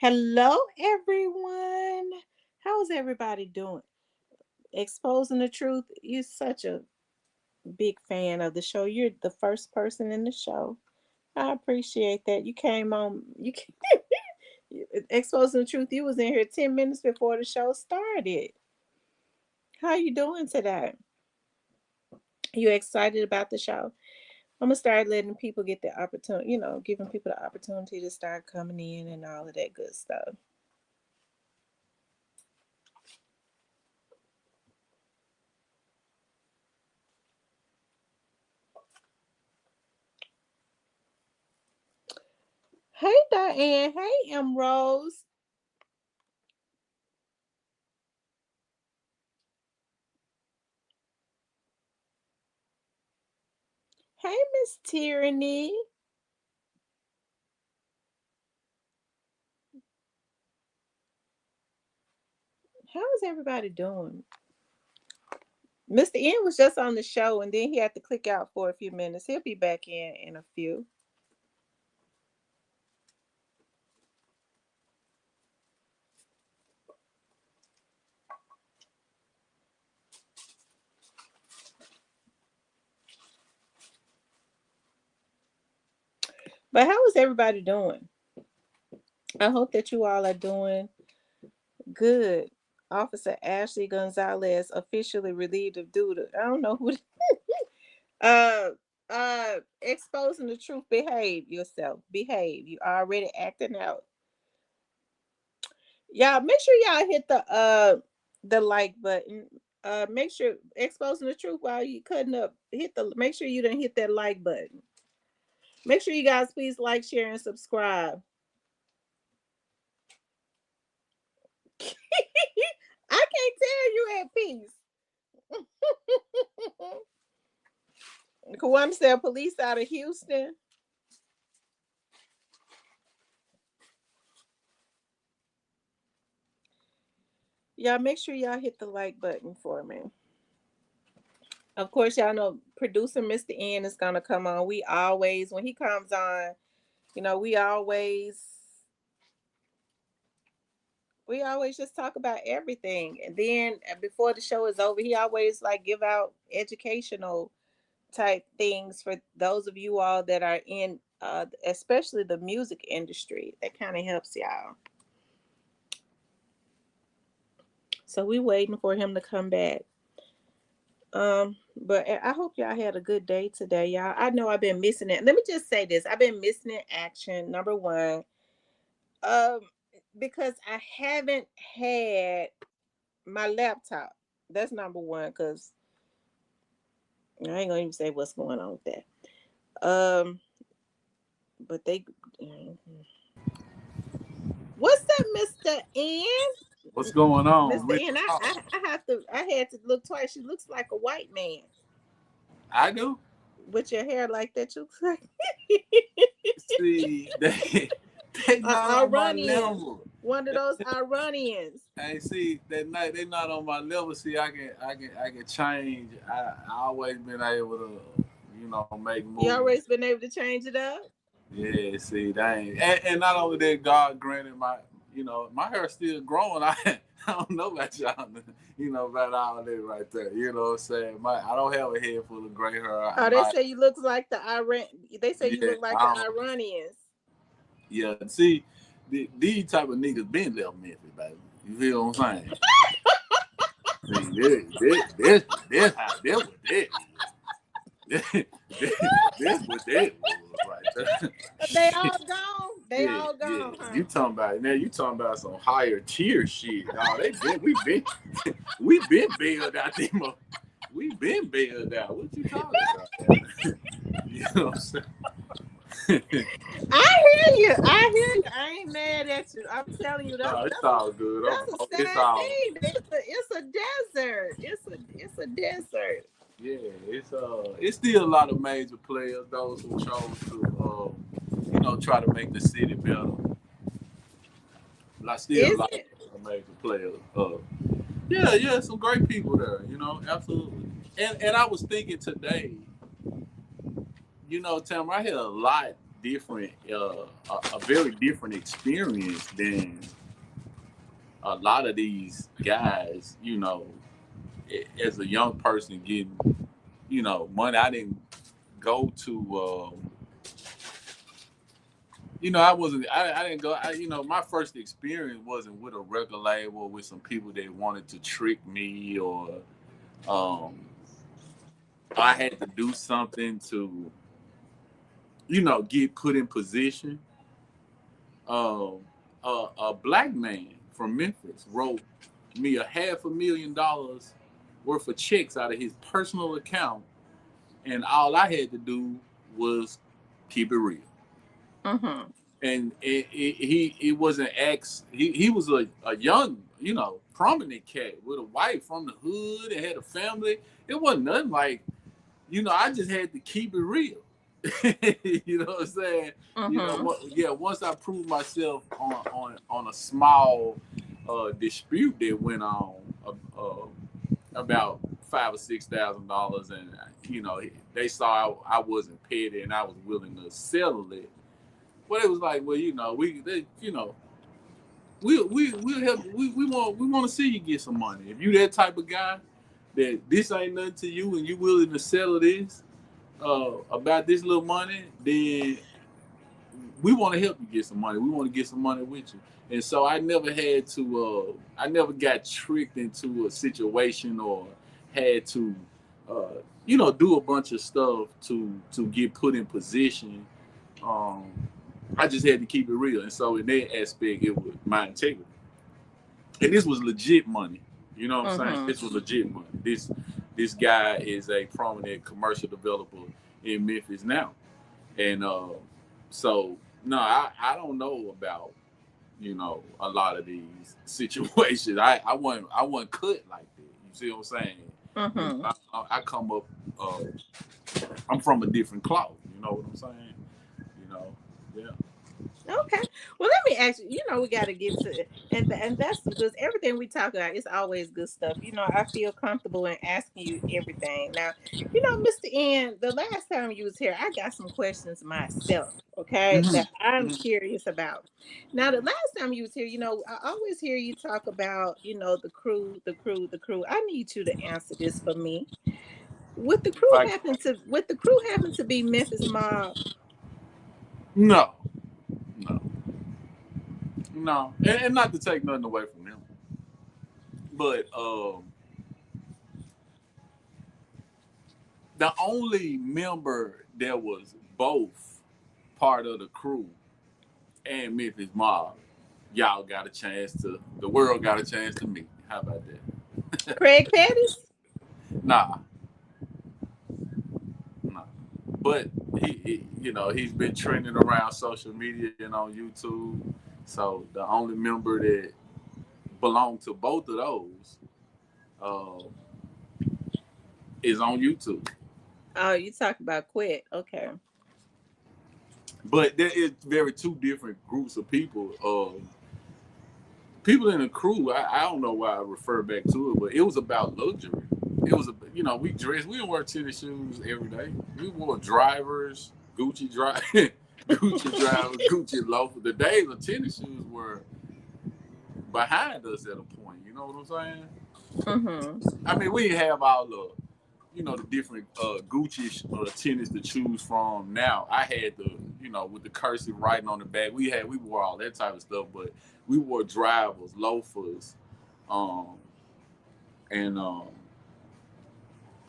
Hello, everyone. How's everybody doing? Exposing the truth. You're such a big fan of the show. You're the first person in the show. I appreciate that. You came on. Exposing the truth. You was in here 10 minutes before the show started. How you doing today? You excited about the show? I'm gonna start letting people get the opportunity. Giving people the opportunity to start coming in and all of that good stuff. Hey, Diane. Hey, M. Rose. Hey, Miss Tyranny. How is everybody doing? Mr. N was just on the show and then he had to click out for a few minutes. He'll be back in a few. But how is everybody doing? I hope that you all are doing good. Officer Ashley Gonzalez officially relieved of duty. I don't know who. uh, exposing the truth. Behave yourself. Behave. You already acting out. Y'all make sure y'all hit the like button. Make sure exposing the truth while you cutting up. Make sure you didn't hit that like button. Make sure you guys please like, share, and subscribe. I can't tell you at peace. Kawam said police out of Houston. Y'all make sure y'all hit the like button for me. Of course, y'all know producer Mr. N is gonna come on. When he comes on, we always just talk about everything. And then before the show is over, he always like give out educational type things for those of you all that are in especially the music industry. That kind of helps y'all. So we waiting for him to come back. But I hope y'all had a good day today, y'all. I know I've been missing it. Let me just say this. I've been missing in action, number one. Um, because I haven't had my laptop. That's number one, because I ain't gonna even say what's going on with that. But they what's up, Mr. N? What's going on? Mr. N, I had to look twice. She looks like a white man. I do. With your hair like that, you look like See, they not on my Iranians. level. One of those Iranians. Hey, see, they not on my level. See, I can change. I always been able to, make You moves. always been able to change it up? Yeah, see, that ain't, and not only that, God granted my hair still growing. I don't know about y'all, about all that right there. You know what I'm saying? I don't have a head full of gray hair. Oh, they say you look like the Iran. They say you Yeah, look like the Iranians. yeah. See, these type of niggas been left Memphis, baby. You feel what I'm saying? See, this how this what that is. This what that was right there. They all gone. They Yeah, all yeah. gone, huh? You talking about now? You talking about some higher tier shit? Nah, we been bailed out there. We been bailed out. What you talking about? You know what I'm saying? I hear you. I hear you. I ain't mad at you. I'm telling you, No, it's all good. that's a It's sad all thing. It's a desert. It's a desert. yeah. It's still a lot of major players. Those who chose to try to make the city better. Like still a Is lot it? of major players. Yeah, some great people there. Absolutely. And I was thinking today, Tam, I had a lot. different, a very different experience than a lot of these guys. As a young person getting, money. I didn't go to. I wasn't. I didn't go. My first experience wasn't with a record label with some people that wanted to trick me, or um, I had to do something to, get put in position. Um, a black man from Memphis wrote me $500,000 worth of checks out of his personal account, and all I had to do was keep it real. Mm-hmm. And he wasn't he was a young, prominent cat with a wife from the hood and had a family. It wasn't nothing like, I just had to keep it real. You know what I'm saying? Mm-hmm. Once I proved myself on a small dispute that went on, about $5,000 or $6,000, and they saw I wasn't petty and I was willing to settle it. But it was like, well, we'll help. We want to see you get some money. If you that type of guy that this ain't nothing to you and you willing to settle this about this little money, then we want to help you get some money. We want to get some money with you. And so I never had to. I never got tricked into a situation or had to, do a bunch of stuff to get put in position. Um, I just had to keep it real. And so in that aspect, it was my integrity. And this was legit money. You know what I'm saying? Mm-hmm. This was legit money. This guy is a prominent commercial developer in Memphis now. And so no, I don't know about, a lot of these situations. I wasn't cut like that. You see what I'm saying? Mm-hmm. I come up I'm from a different cloth. You know what I'm saying? You know, yeah. Okay. Well, let me ask you. We got to get to it, and that's because everything we talk about is always good stuff. I feel comfortable in asking you everything. Now, Mr. N, the last time you was here, I got some questions myself. Okay, Mm-hmm. that I'm Mm-hmm. curious about. Now, the last time you was here, I always hear you talk about, the crew, the crew, the crew. I need you to answer this for me. Like, Would the crew happen to be Memphis Mob? no, no, no, and not to take nothing away from him, but the only member that was both part of the crew and Memphis Mob, y'all got a chance to, the world got a chance to meet. How about that? Craig Pettis? Nah, nah. But he's been trending around social media and on YouTube. So the only member that belonged to both of those uh, is on YouTube. Oh, you talk about Quit. Okay. But there is very two different groups of people. People in the crew, I don't know why I refer back to it, but it was about luxury. It was, we dressed, we didn't wear tennis shoes every day. We wore drivers, Gucci drive, Gucci drivers, Gucci loafers. The days of tennis shoes were behind us at a point. You know what I'm saying? Mm-hmm. I mean, we didn't have all the different Gucci tennis to choose from. Now I had with the cursive writing on the back. We wore all that type of stuff, but we wore drivers, loafers, um, and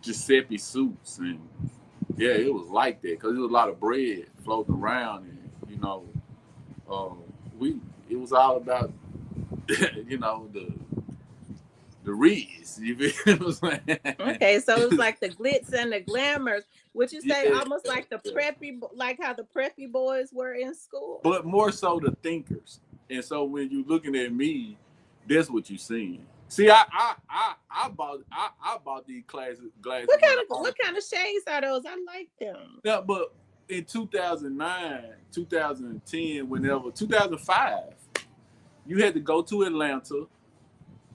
Giuseppe suits, and yeah, it was like that because there was a lot of bread floating around, and um, we it was all about the Reeds. You feel what I'm saying? Okay, so it's like the glitz and the glamours. Would you say Yeah, almost like the yeah. preppy, like how the preppy boys were in school? But more so the thinkers. And so when you're looking at me, that's what you're seeing. See, I bought these glasses What when kind I of owned. what kind of shades are those? I like them. Yeah, but in 2009, 2010, 2005, you had to go to Atlanta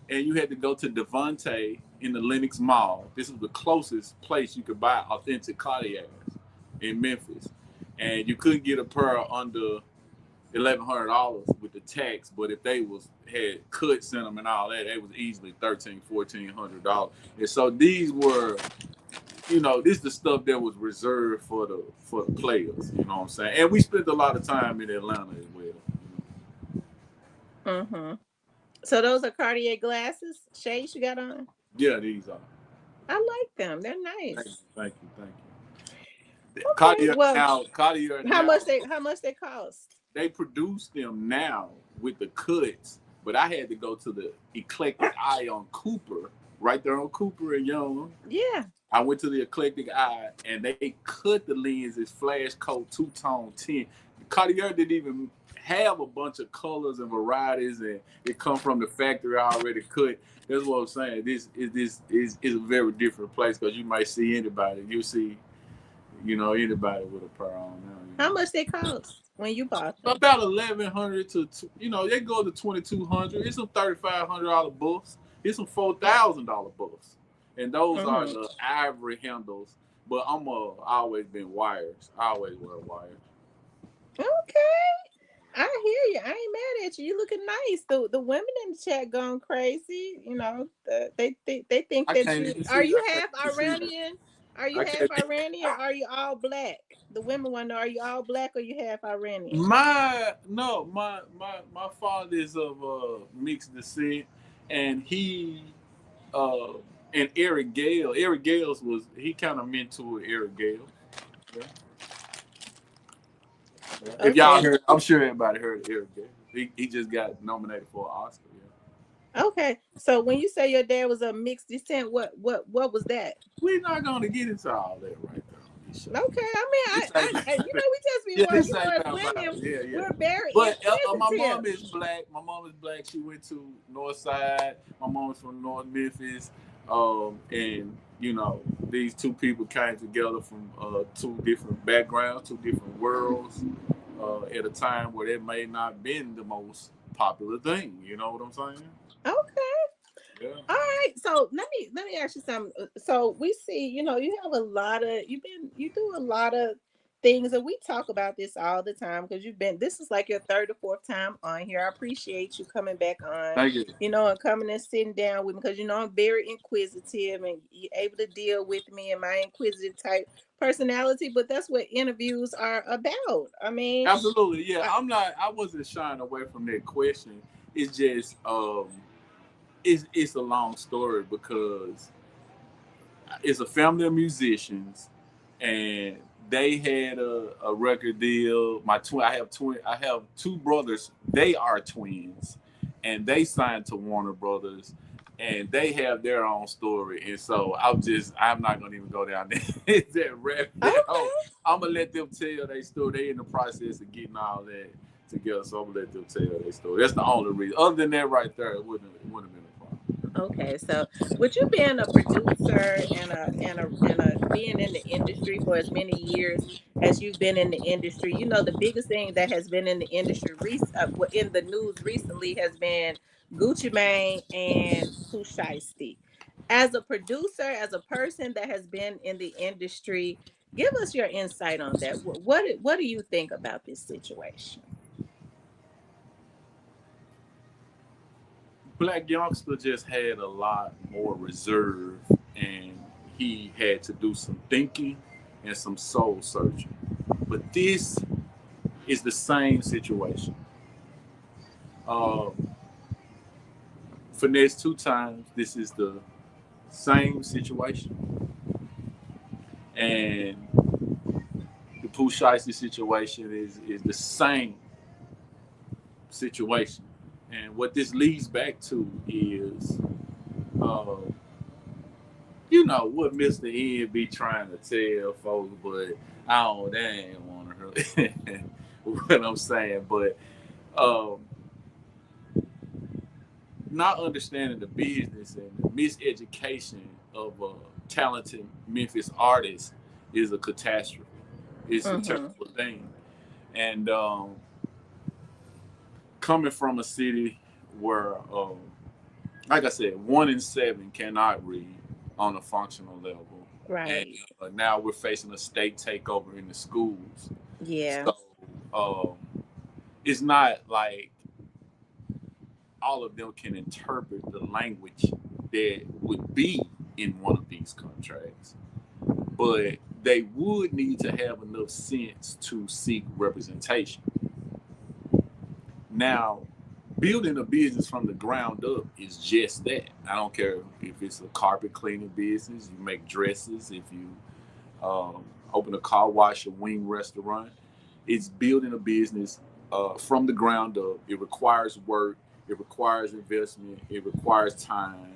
and you had to go to Devontae in the Lenox Mall. This was the closest place you could buy authentic Cartiers in Memphis. and you couldn't get a pair under $1,100 with the tax. But if they was had cuts in them and all that, they was easily $1,300-$1,400. And so these were, this is the stuff that was reserved for the players. You know what I'm saying? And we spent a lot of time in Atlanta as well. Mm-hmm. So those are Cartier glasses, shades you got on. Yeah, these are. I like them. They're Thank you, nice. thank you, thank you. Okay. Well, Cartier how now, much they cost? they produce them now with the cuts, but I had to go to the Eclectic Eye on Cooper, right there on Cooper and Young. Yeah. I went to the Eclectic Eye and they cut the lenses flash coat two-tone tint. Cartier didn't even have a bunch of colors and varieties, and it come from the factory already cut. That's what I'm saying. This is a very different place because you might see anybody. You see, anybody with a pair on now. How much they cost when you bought them? About 1,100 to they go to 2,200. It's some $3,500 buffs. It's some $4,000 buffs, and those are Mm-hmm. the ivory handles. But I always been wires. I always wear wires. Okay. I hear you. I ain't mad at you. You looking nice. The women in the chat going crazy. They think I that can't you even are see. you I can't half even see that. Iranian? Are you I half can't. Iranian? Or are you all black? The women want to know: are you all black or you half Iranian? My father is of mixed descent, and he uh and Eric Gale. Eric Gales was he kind of mentored Eric Gale. Yeah. Yeah. If y'all Okay. heard, I'm sure everybody heard of Eric Gale. He just got nominated for an Oscar. Yeah. Okay. So when you say your dad was a mixed descent, what was that? We're not gonna get into all that right there on this show. Okay. I mean, This ain't, we just be yeah, more, this ain't as about women, it. Yeah, yeah. we're very But my inquisitive. mom is black. My mom is black. She went to North Side. My mom is from North Memphis. And these two people came together from two different backgrounds, two different worlds, at a time where it may not been the most popular thing. You know what I'm saying? Okay. Yeah. All right, so let me ask you something. So we see, you have a lot of you do a lot of things, and we talk about this all the time because this is like your third or fourth time on here. I appreciate you coming back on, Thank you. and coming and sitting down with me because I'm very inquisitive and you're able to deal with me and my inquisitive type personality. But that's what interviews are about. I mean, Absolutely. Yeah. I, I wasn't shying away from that question. It's just it's a long story because it's a family of musicians, and they had a record deal. I have two brothers. They are twins, and they signed to Warner Brothers, and they have their own story. And so I'm not gonna even go down there that rabbit hole. okay. I'm gonna let them tell their story. They in the process of getting all that together, so I'm gonna let them tell their story. That's the only reason. Other than that, right there, it wouldn't have been a problem. Okay, so with you being a producer and being in the industry for as many years as you've been in the industry, the biggest thing that has been in the industry in the news recently has been Gucci Mane and Pooh Shiesty. As a producer, as a person that has been in the industry, give us your insight on that. What do you think about this situation? Black Youngster just had a lot more reserve, and he had to do some thinking and some soul searching. But this is the same situation. Um, Finesse two times. This is the same situation, and the Pooh Shiesty situation is the same situation. And what this leads back to is, uh, what Mr. N be trying to tell folks, but I don't, they ain't want to really what I'm saying. But um, not understanding the business and the miseducation of talented Memphis artists is a catastrophe. It's a Mm-hmm. terrible thing. And coming from a city where, like I said, 1 in 7 cannot read on a functional level. And Right. now we're facing a state takeover in the schools. Yeah. So it's not like all of them can interpret the language that would be in one of these contracts, but they would need to have enough sense to seek representation. Now, building a business from the ground up is just that. I don't care if it's a carpet cleaning business, you make dresses, if you open a car wash, a wing restaurant. It's building a business from the ground up. It requires work, it requires investment, it requires time.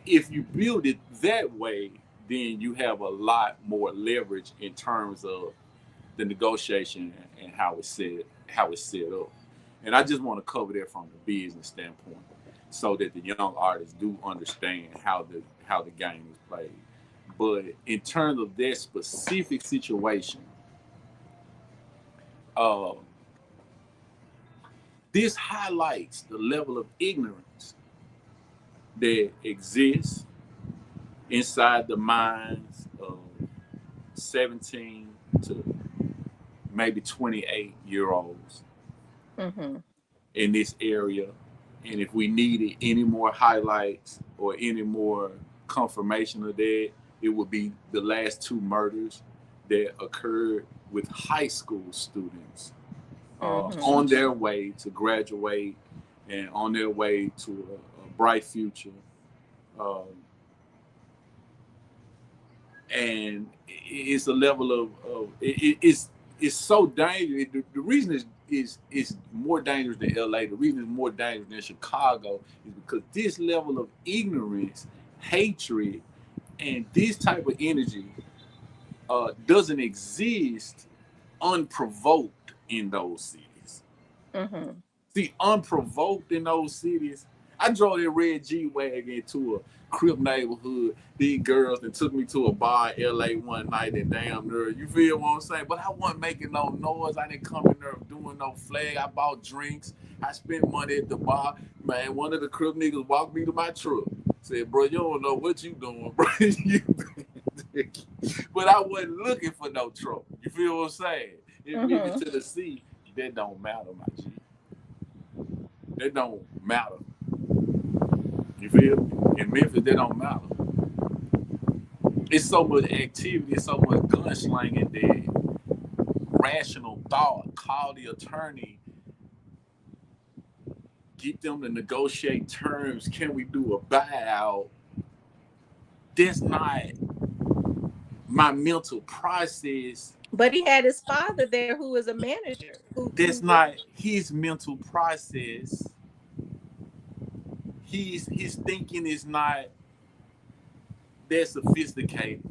If you build it that way, then you have a lot more leverage in terms of the negotiation and how it's set up. And I just want to cover that from the business standpoint, so that the young artists do understand how the game is played. But in terms of that specific situation, uh, this highlights the level of ignorance that exists inside the minds of 17 to maybe 28-year-olds Mm-hmm. in this area. And if we needed any more highlights or any more confirmation of that, it would be the last two murders that occurred with high school students Mm-hmm. on their way to graduate and on their way to a bright future. Um, and it's a level of it's so dangerous. The reason is more dangerous than LA. The reason it's more dangerous than Chicago is because this level of ignorance, hatred, and this type of energy doesn't exist unprovoked in those cities. Mm-hmm. See, unprovoked in those cities. I drove that red G wagon to a crip neighborhood. These girls that took me to a bar in LA one night and damn near, you feel what I'm saying? But I wasn't making no noise. I didn't come in there doing no flag. I bought drinks. I spent money at the bar. Man, one of the crip niggas walked me to my truck. Said, bro, you don't know what you doing, bro. But I wasn't looking for no trouble. You feel what I'm saying? If Mm-hmm. it's to the sea, that don't matter, my G. That don't matter. You feel me? In Memphis, that don't matter. It's so much activity, it's so much gunslinging that rational thought, call the attorney, get them to negotiate terms. Can we do a buyout? That's not my mental process. But he had his father there, who was a manager, who That's was. not his mental process. His thinking is not that sophisticated.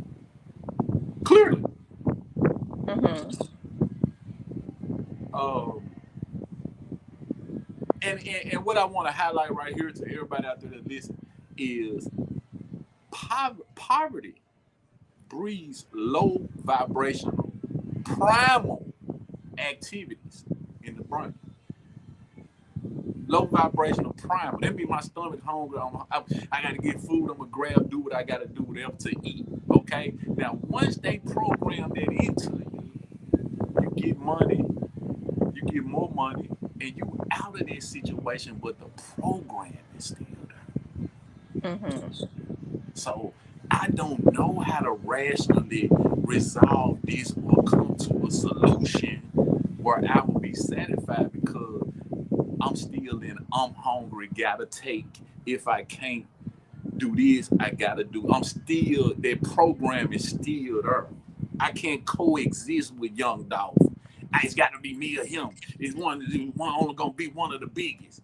Clearly. Mm-hmm. Um, and what I want to highlight right here to everybody out there that listen is poverty breeds low vibrational primal activities in the brain. Low vibrational primal. That means my stomach hungry. I got to get food. I'm gonna grab, do what I got to do, whatever to eat. Okay. Now, once they program that into you, you get money, you get more money, and you out of this situation. But the program is still there. Mm-hmm. So I don't know how to rationally resolve this or come to a solution where I will be satisfied because I'm still in I'm hungry, gotta take. If I can't do this, I gotta do. I'm still that program is still there. I can't coexist with Young Dolph. It's got to be me or him. It's one only gonna be one of the biggest.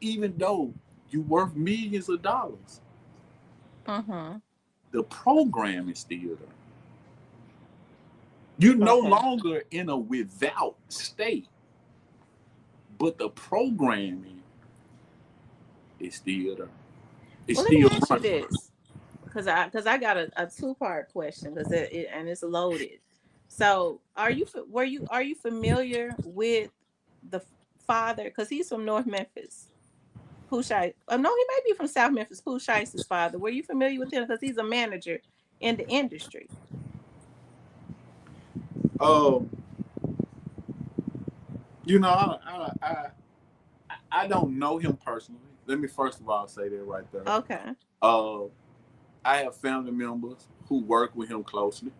Even though you worth millions of dollars, Mm-hmm. the program is still there. You're no Okay. longer in a without state, but the programming is still there. It's Well, let me still ask you running. this, because I got a two-part question, because and it's loaded. So, are you familiar with the father? Because he's from North Memphis. Pooh Shiesty. No, he may be from South Memphis. Pooh Shiesty's father. Were you familiar with him? Because he's a manager in the industry. You know, I don't know him personally. Let me first of all say that right there. Okay. Uh, I have family members who work with him closely.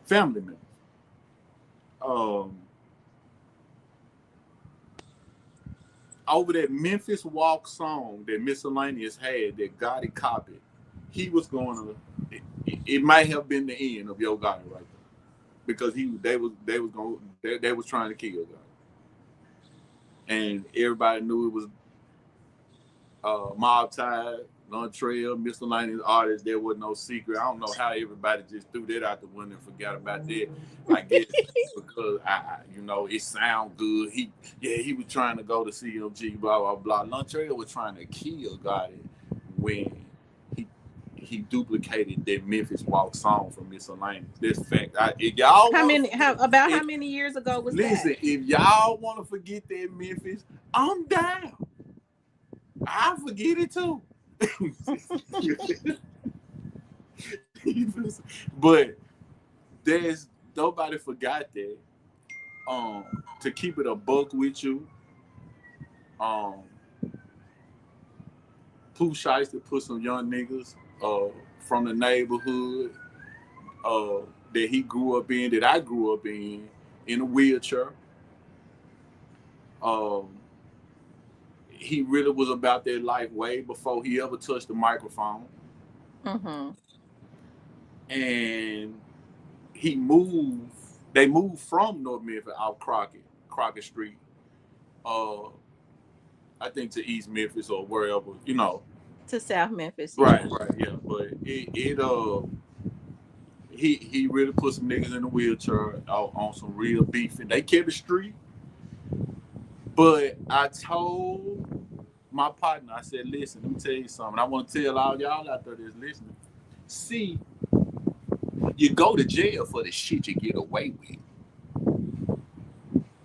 Family members. Um, over that Memphis Walk song that Miscellaneous had that Gotti copied, he was going to. It might have been the end of Yo Gotti right there because they was trying to kill Gotti, and everybody knew it was Mob Tide, Trail, Miscellaneous artists. There was no secret. I don't know how everybody just threw that out the window and forgot about that. I guess because it sound good. He was trying to go to CMG, blah blah blah. Trail was trying to kill Gotti when he he duplicated that Memphis Walk song from Miscellaneous. This fact. If y'all How want to many? forget, How if, many years ago was that? listen, if y'all want to forget that Memphis, I'm down. I forget it too. But there's nobody forgot that. To keep it a buck with you, um, Pooh Shiesty put some young niggas from the neighborhood uh, that he grew up in, that I grew up in a wheelchair. Um, he really was about that life way before he ever touched the microphone. Mm-hmm. And he moved. They moved from North Memphis out Crockett Street. Uh, I think to East Memphis or wherever, To South Memphis, Right, yeah. right, yeah. But he really put some niggas in the wheelchair out on some real beef, and they kept it street. But I told my partner, I said, listen, let me tell you something. I want to tell all y'all out there that's listening. See, you go to jail for the shit you get away with.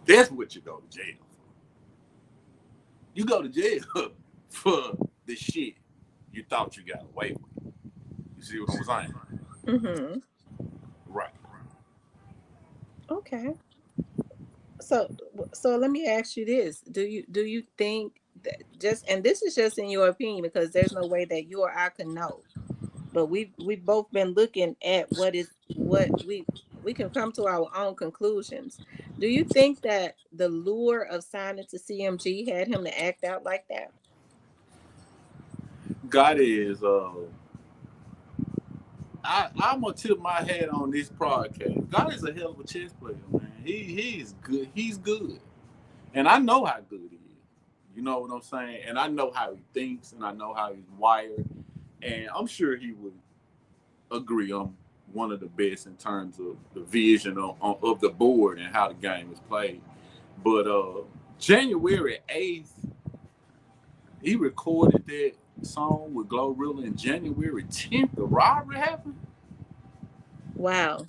That's what you go to jail for. You go to jail for the shit you thought you got away with. You see what I'm saying? Mm-hmm. Right. Okay. So so let me ask you this. Do you think that, just, and this is just in your opinion because there's no way that you or I can know. But we've both been looking at what we can come to our own conclusions. Do you think that the lure of signing to CMG had him to act out like that? God is I'm gonna tip my hat on this podcast. God is a hell of a chess player, man. He's good. He's good. And I know how good he is. You know what I'm saying? And I know how he thinks and I know how he's wired. And I'm sure he would agree I'm one of the best in terms of the vision of the board and how the game is played. But January 8th, he recorded that song with Glorilla, and January 10th, the robbery happened. Wow.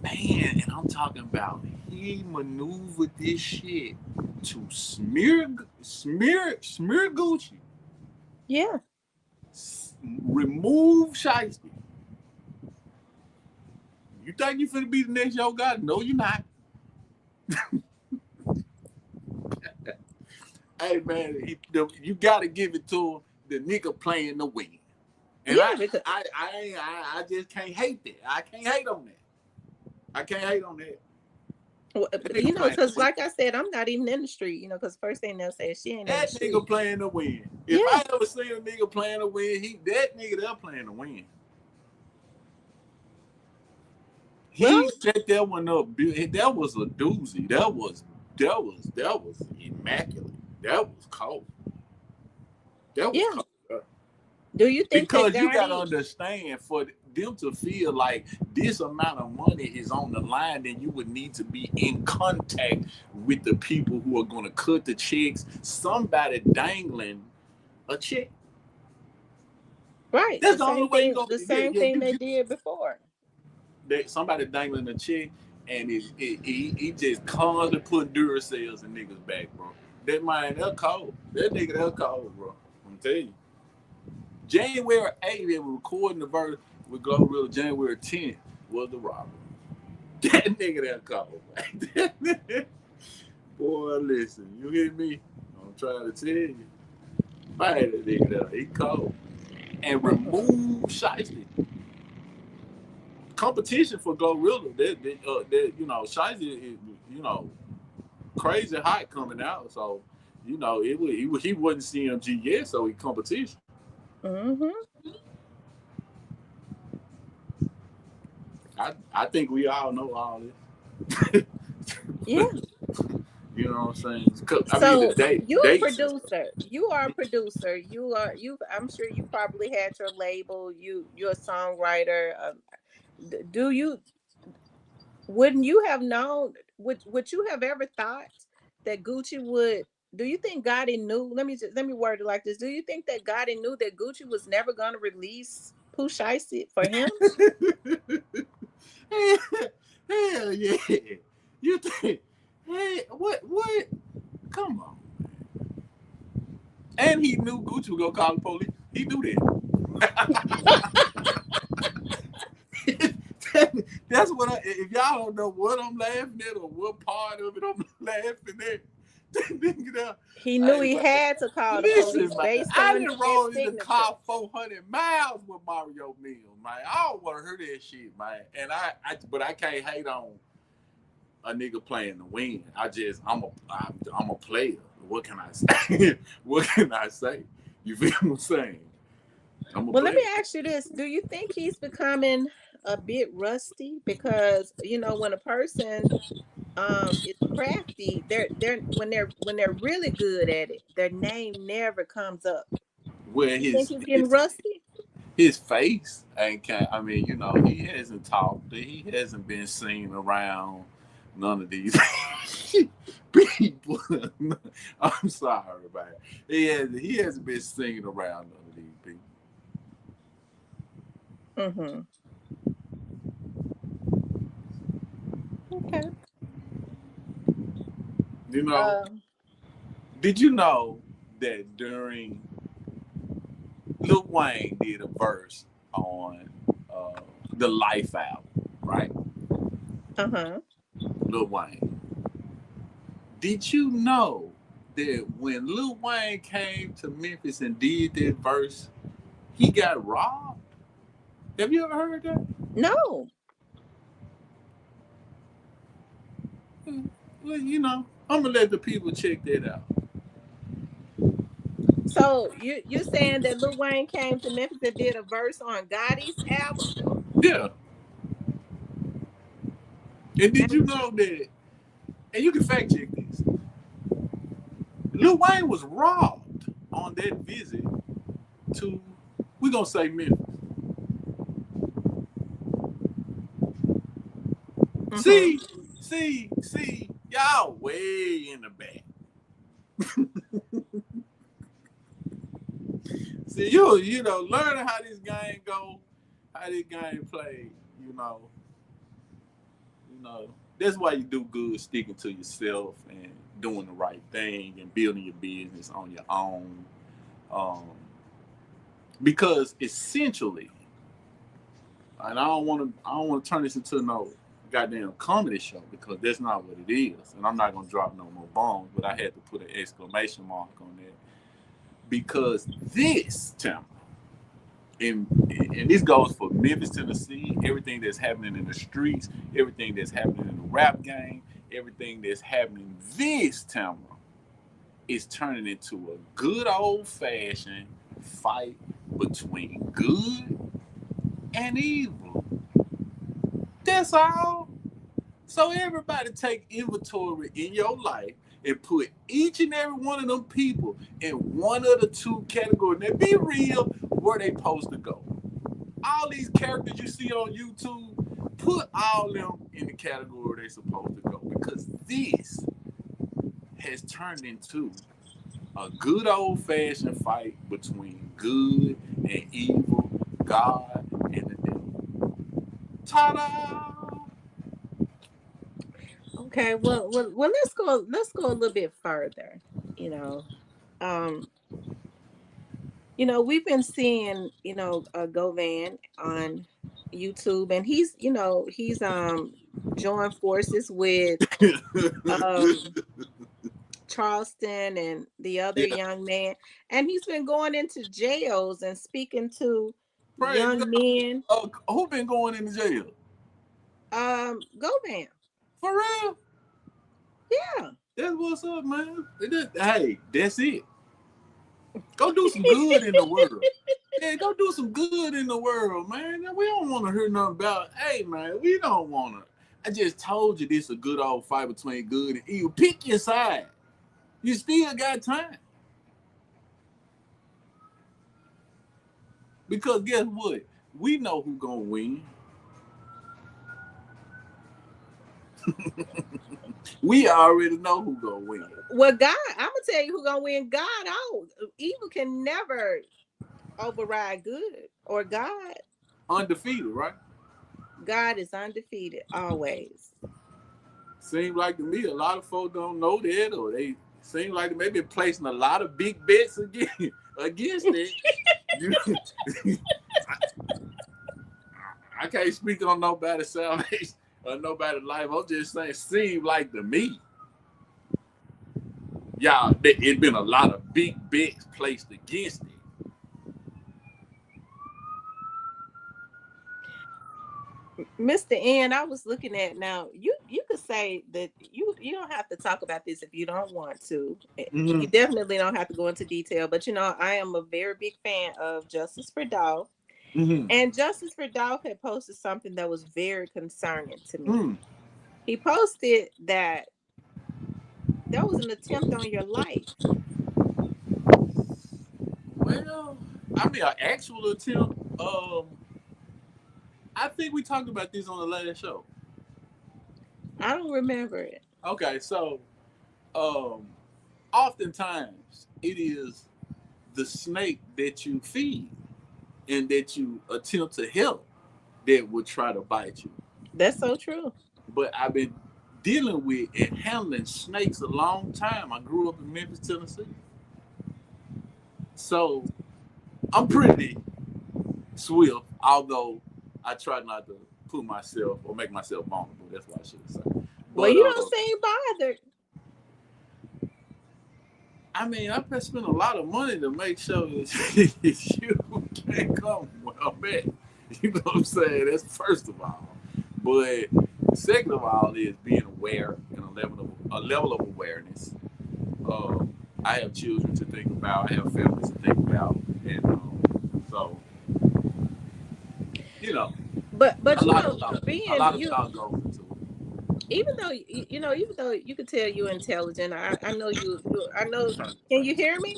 Man, and I'm talking about he maneuvered this shit to smear Gucci, Yeah. remove Shiesty. You think you finna be the next Yo God? No, you're not. Hey man, you gotta give it to him. The nigga playing the win, and Yeah, because I just can't hate that. I can't hate on that. I can't hate on that. That nigga playing the because win. like I said, I'm not even in the street, because first thing they'll say is she ain't in the That nigga street. playing the win. If Yeah. I ever seen a nigga playing the win, that nigga there playing the win. Well, He set that one up. That was a doozy. That was immaculate. That was cold. That was yeah. cold. Do you think that Because you gotta Gotti? understand, for them to feel like this amount of money is on the line, then you would need to be in contact with the people who are gonna cut the checks. Somebody dangling a check. Right. That's the only way you gonna. The Yeah, same yeah. thing they You did before. somebody dangling a check, and he just constantly put Duracells in niggas back, bro. That man, they're cold. That nigga, they're cold, bro. I'm telling you. January 8th, they were recording the verse with Glorilla. January 10th was the robbery. That nigga that cold, man. Boy, listen, you hear me? I'm trying to tell you. Man, that nigga there, he cold. And Mhm. remove Shiesty. Competition for Glorilla. Shiesty is, you know, crazy hot coming out. So, he wasn't CMG yet, so he competition. Mhm. I think we all know all this. Yeah. You know what I'm saying? I mean, the So you a dates and stuff. producer. You are a producer. You. I'm sure you probably had your label. You're a songwriter. Do you? Wouldn't you have known? Would you have ever thought that Gucci would? Do you think Gotti knew? Let me word it like this. Do you think that Gotti knew that Gucci was never going to release Pooh Shiesty for him? Hell yeah. You think, hey, what? Come on. And he knew Gucci was gonna call the police. He knew that. That's what if y'all don't know what I'm laughing at or what part of it I'm laughing at, He knew hey, he man, had to call the listen, police man. based I on didn't his roll in the signature. car 400 miles with Mario Mills, man. I don't want to hear that shit, man. And but I can't hate on a nigga playing to win. I'm a player. What can I say? What can I say? You feel what I'm saying? I'm a Well, let me player. ask you this. Do you think he's becoming a bit rusty? Because, when a person is crafty, they're really good at it, their name never comes up. Where You think he's getting his rusty? his face ain't I mean, he hasn't talked. He hasn't been seen around none of these people. I'm sorry, man. He hasn't been seen around none of these people. Mm-hmm. Okay. You know, Um, did you know that during Lil Wayne did a verse on the Life album, right? uh-huh. Lil Wayne. Did you know that when Lil Wayne came to Memphis and did that verse, he got robbed? Have you ever heard that? No. Well, I'm gonna let the people check that out. So you're saying that Lil Wayne came to Memphis and did a verse on Gotti's album? Yeah. And did you And know that? And you can fact check this. Lil Wayne was robbed on that visit to, we gonna say Memphis. mm-hmm. See, y'all way in the back. See, learning how this game go, how this game play, you know, that's why you do good sticking to yourself and doing the right thing and building your business on your own. Um, because essentially, and I don't want to turn this into no goddamn comedy show because that's not what it is. And I'm not gonna drop no more bombs, but I had to put an exclamation mark on that because this time, and this goes for Memphis, Tennessee, everything that's happening in the streets, everything that's happening in the rap game, everything that's happening this time is turning into a good old fashioned fight between good and evil. That's all. So everybody take inventory in your life and put each and every one of them people in one of the two categories. Now be real where they supposed to go. All these characters you see on YouTube, put all them in the category they supposed to go because this has turned into a good old fashioned fight between good and evil, God and the devil. Ta-da! Okay, well, let's go a little bit further. You know, um, we've been seeing, Govan on YouTube, and he's join forces with um Charleston and the other Yeah, young man, and he's been going into jails and speaking to praise young God. men. Who been going into jail? Go Bam. For real? Yeah. That's what's up, man. Hey, that's it. Go do some good in the world. Yeah, go do some good in the world, man. We don't want to hear nothing about, hey, man, we don't want to. I just told you this is a good old fight between good and evil. Pick your side. You still got time. Because guess what? We know who gonna win. We already know who gonna win. Well, God, I'm gonna tell you who gonna win. God, oh, evil can never override good or God. Undefeated, right? God is undefeated always. Seems like to me a lot of folks don't know that, or they seem like they may be placing a lot of big bets against it. You, I can't speak on nobody's salvation or nobody's life. I'm just saying, seem like to me, y'all, it been a lot of big bets placed against it. Mr. N, I was looking at now. You could say that you don't have to talk about this if you don't want to. You Mm-hmm. definitely don't have to go into detail, but I am a very big fan of Justice for Dolph. Mm-hmm. And Justice for Dolph had posted something that was very concerning to me. Mm. He posted that there was an attempt on your life. Well, I mean, an actual attempt. I think we talked about this on the last show. I don't remember it. Okay, so um, oftentimes it is the snake that you feed and that you attempt to help that would try to bite you. That's so true. But I've been dealing with and handling snakes a long time. I grew up in Memphis, Tennessee. So I'm pretty swift, although I try not to put myself or make myself vulnerable. That's what I should say. Well, But you don't seem bothered. I mean, I spent a lot of money to make sure that you can't come where I'm at. You know what I'm saying? That's first of all. But second of all is being aware and a level of awareness. Um, I have children to think about. I have families to think about, and so you know, But a lot of thought, a being lot of you, thought goes into it. even though you could tell you're intelligent, I know I know. Can you hear me?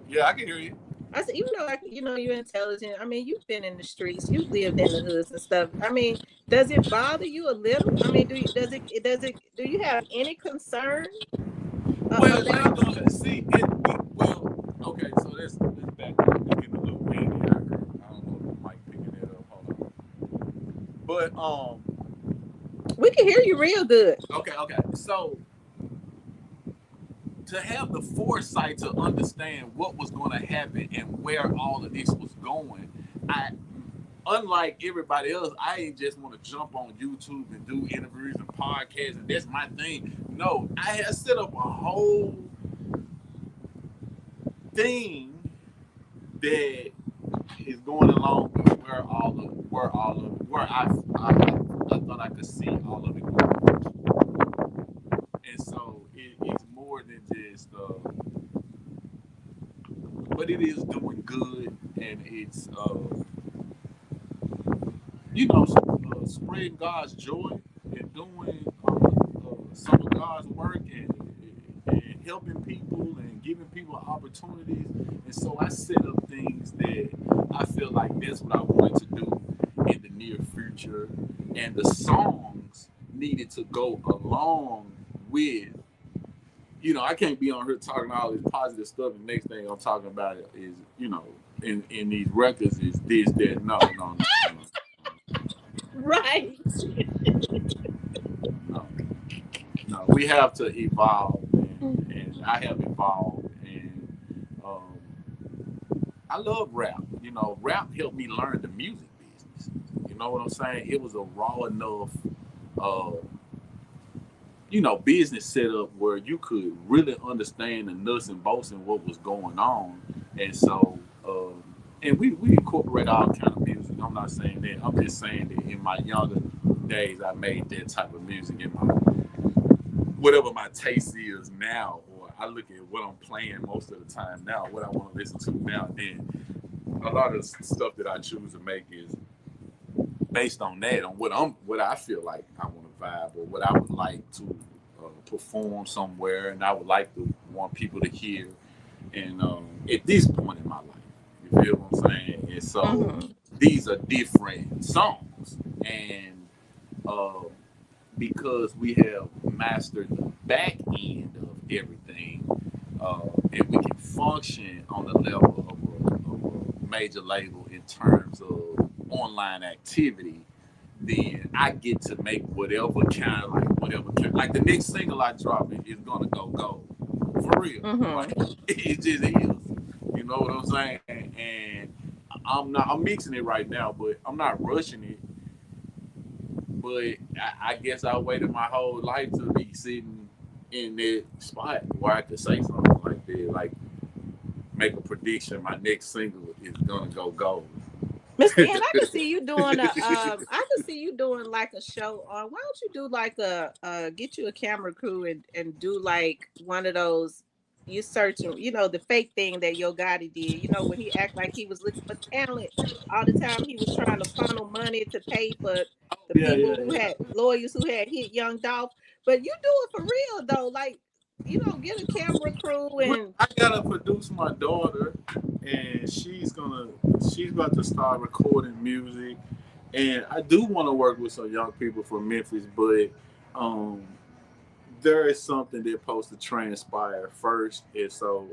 Yeah, I can hear you. I said, even though you're intelligent. I mean, you've been in the streets, you've lived in the hoods and stuff. I mean, does it bother you a little? I mean, do you have any concern Well, we ain't about? gonna see it. Well, okay, so let's back up. It's getting a little windy out here. I don't know if the mic picking it up. Hold on. But We can hear you real good. okay. So to have the foresight to understand what was going to happen and where all of this was going, I, unlike everybody else, I ain't just want to jump on YouTube and do interviews and podcasts and that's my thing. No, I have set up a whole thing that is going along with where I thought I could see all of it going. And so it's more than just but it is doing good and it's spreading God's joy and doing some of God's work and helping people and giving people opportunities. And so I set up things that I feel like that's what I wanted to do in the near future. And the songs needed to go along with, I can't be on here talking all this positive stuff. The next thing I'm talking about is, in these records is this, that. Right. No. No, we have to evolve, and I have evolved, and I love rap. Rap helped me learn the music business. You know what I'm saying? It was a raw enough uh, business setup where you could really understand the nuts and bolts and what was going on. And so, and we incorporate all kind of music. I'm not saying that. I'm just saying that in my younger days, I made that type of music in my whatever my taste is now, or I look at what I'm playing most of the time now, what I want to listen to now. Then a lot of stuff that I choose to make is based on that, on what I feel like I want to vibe, or what I would like to perform somewhere, and I would like to want people to hear. And at this point in my life, you feel what I'm saying? And so Mm-hmm. these are different songs, and uh, because we have mastered the back end of everything, and we can function on the level of a major label in terms of online activity, then I get to make whatever kind of like the next single I drop is gonna go for real. Like Mm-hmm. it just is. You know what I'm saying? And I'm mixing it right now, but I'm not rushing it. But I guess I waited my whole life to be sitting in that spot where I could say something like that, like make a prediction. My next single is gonna go gold. Mr. N, I could see you doing I could see you doing like a show on. Why don't you do like get you a camera crew and do like one of those, you searching, the fake thing that Yo Gotti did. When he act like he was looking for talent all the time, he was trying to funnel money to pay for the Yeah, people yeah, who yeah. had lawyers who had hit Young Dolph. But you do it for real though, like get a camera crew Well, and I gotta produce my daughter, and she's about to start recording music, and I do want to work with some young people from Memphis, but um, there is something that's supposed to transpire first, and so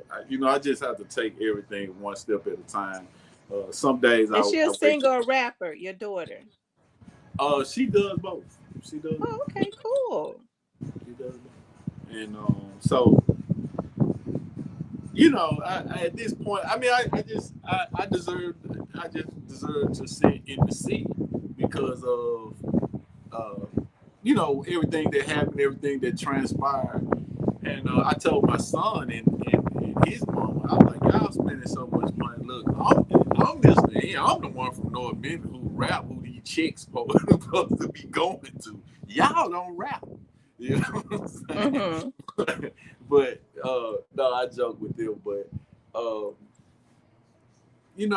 I just have to take everything one step at a time. Some days and she a I wake singer or up. rapper, your daughter. She does both. She does Oh, both. okay, cool. She does both. And so at this point, I mean, I just deserve to sit in the seat because of uh, everything that happened, everything that transpired. And I told my son and his mama, I was like, y'all spending so much money. Look, I'm Mr. N. I'm the one from North Memphis who rap, who these chicks supposed to be going to. Y'all don't rap. You know what I'm saying? Mm-hmm. But no, I joke with them. But um,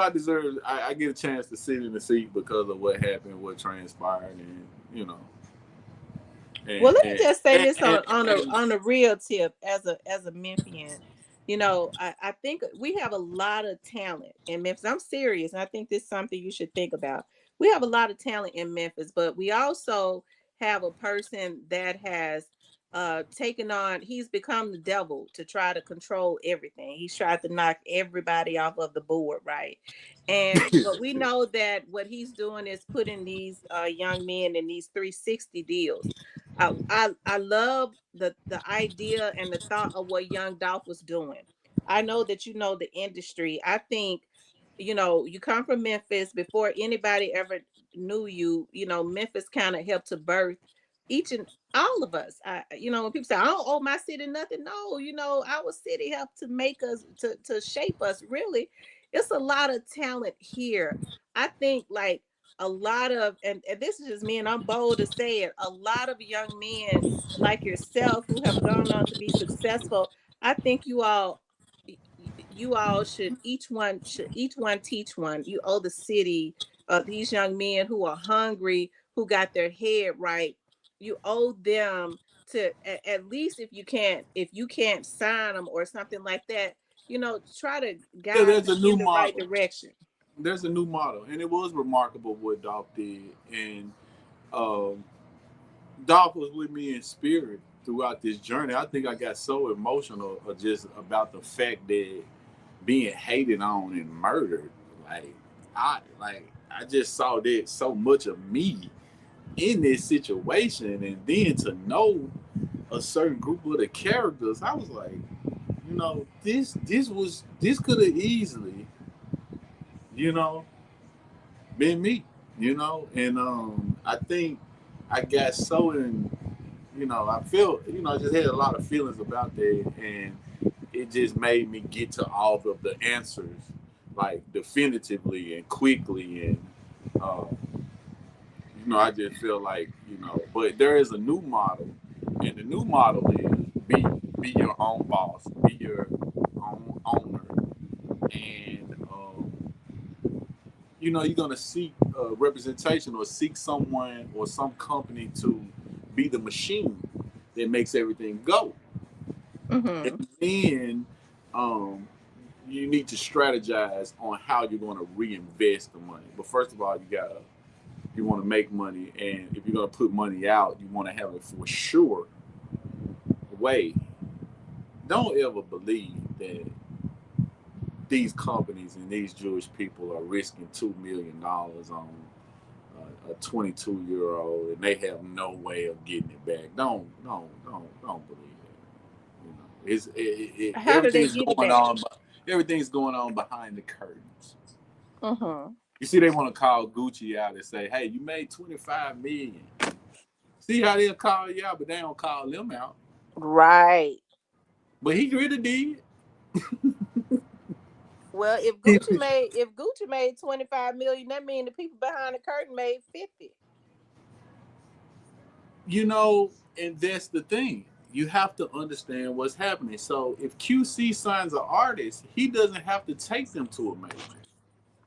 I deserve. I get a chance to sit in the seat because of what happened, what transpired, and you know, Well, and let me and just say and, this and, and on a real tip, as a Memphian. I think we have a lot of talent in Memphis. I'm serious, and I think this is something you should think about. We have a lot of talent in Memphis, but we also have a person that has taken on. He's become the devil to try to control everything. He's tried to knock everybody off of the board, right? But we know that what he's doing is putting these young men in these 360 deals. I love the idea and the thought of what Young Dolph was doing. I know that you know the industry. I think you come from Memphis before anybody ever knew you. Memphis kind of helped to birth each and all of us. When people say I don't owe my city nothing, no, our city helped to make us to shape us. Really, it's a lot of talent here. I think like a lot of and this is just me and I'm bold to say it, a lot of young men like yourself who have gone on to be successful. I think you all should each one teach one. You owe the city, these young men who are hungry, who got their head right. You owe them to at least, if you can't sign them or something like that, try to yeah, guide there's them a new in the right model. direction. There's a new model, and it was remarkable what Dolph did. And um, Dolph was with me in spirit throughout this journey. I think I got so emotional just about the fact that being hated on and murdered, like I just saw that so much of me in this situation, and then to know a certain group of the characters, I was like, this could have easily, you know, been me, and I think I got so in, I felt, I just had a lot of feelings about that, and it just made me get to all of the answers like definitively and quickly, and uh, I just feel like, but there is a new model, and the new model is be your own boss, be your own owner, and you're gonna seek representation or seek someone or some company to be the machine that makes everything go. Mm-hmm. And then um, you need to strategize on how you're going to reinvest the money. But first of all, you want to make money, and if you're going to put money out, you want to have it for sure way. Don't ever believe that these companies and these Jewish people are risking $2 million on a 22-year-old, and they have no way of getting it back. Don't believe that. How do they Everything's get it going back? on. Everything's going on behind the curtains. Mm-hmm. You see, they want to call Gucci out and say, "Hey, you made 25 million." See how they'll call you out, but they don't call them out. Right. But he really did. Well, if Gucci made 25 million, that means the people behind the curtain made 50. And that's the thing. You have to understand what's happening. So if QC signs an artist, he doesn't have to take them to a major.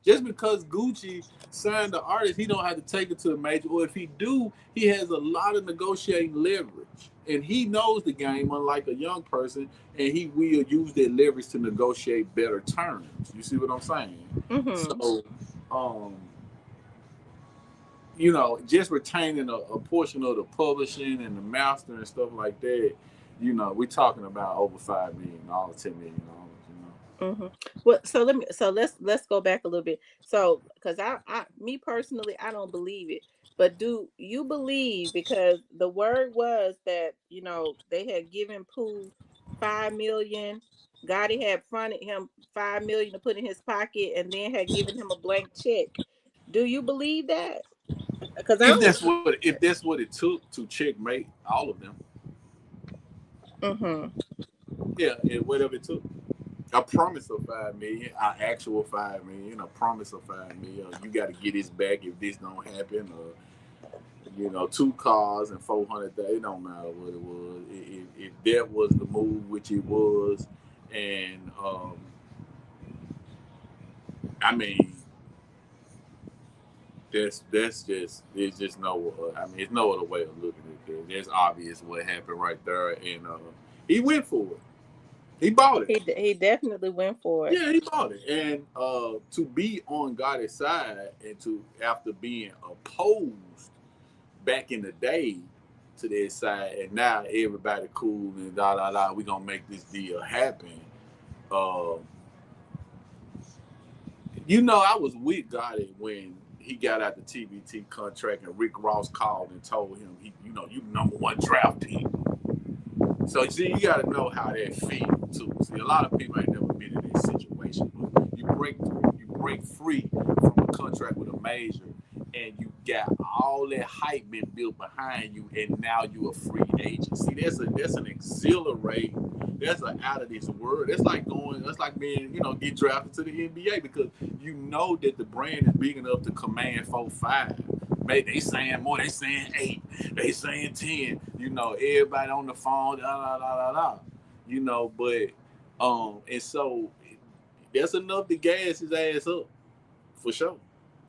Just because Gucci signed the artist, he don't have to take it to a major. Or if he do, he has a lot of negotiating leverage. And he knows the game, unlike a young person, and he will use that leverage to negotiate better terms. You see what I'm saying? Mm-hmm. So, um, just retaining a portion of the publishing and the master and stuff like that, we're talking about over $5 million, $10 million. Mm-hmm. Well, so let's go back a little bit. So, because me personally, I don't believe it. But do you believe, because the word was that they had given Pooh 5 million, Gotti had fronted him 5 million to put in his pocket, and then had given him a blank check. Do you believe that? Because I If don't. that's what it took to checkmate all of them, Mm-hmm. yeah, and whatever it took. A promise of 5 million, an actual 5 million, a promise of 5 million. You got to get this back if this don't happen, or 2 cars and 400. It don't matter what it was. If that was the move, which it was, and I mean, that's just it's just no. I mean, it's no other way of looking at that. That's obvious what happened right there, and he went for it. He bought it. He definitely went for it. Yeah, he bought it. And to be on Gotti's side, and to after being opposed back in the day to their side, and now everybody cool and da da da, we gonna make this deal happen. Uh, I was with Gotti when he got out the TBT contract, and Rick Ross called and told him, you number one draft pick. So see, you got to know how that feels too. See, a lot of people ain't never been in this situation, but you break free from a contract with a major, and you got all that hype been built behind you, and now you a free agent. See, that's an exhilarating. That's an out of this world. That's like going. That's like being, get drafted to the NBA, because you know that the brand is big enough to command 4-5. Maybe they saying more, they saying 8, they saying 10. Everybody on the phone, da da da da da. But and so that's enough to gas his ass up for sure.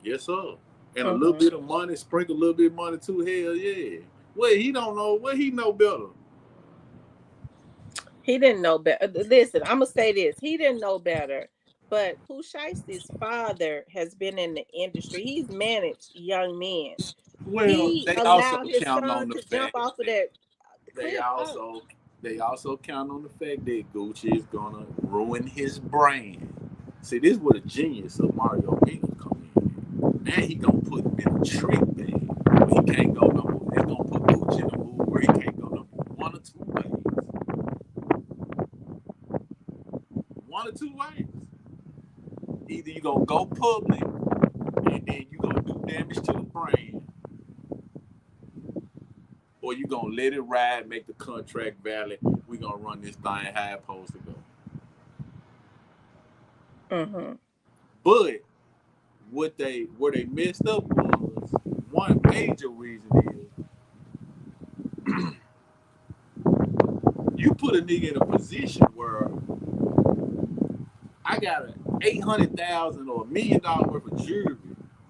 Yes, sir. And a little Mm-hmm. bit of money, sprinkle a little bit of money too. Hell yeah. Well, he don't know. Well, he know better. He didn't know better. Listen, I'm gonna say this. He didn't know better. But Pooh Shiesty's father has been in the industry. He's managed young men. Well, He they also allowed his count on son the to jump fact off of that that they cliff. also they also count on the fact that Gucci is gonna ruin his brand. See, this is where the genius of Mario Venus come in. Now he gonna put him in a trick bag. He can't go number. He's gonna put Gucci in a move where he can't go number one or two ways. One or two ways. Either you gonna go public, and then you gonna do damage to the brand, or you gonna let it ride, make the contract valid. We gonna run this thing how it's supposed to go. Mhm. But where they messed up was one major reason is you put a nigga in a position where I got a 800,000 or $1 million worth of jewelry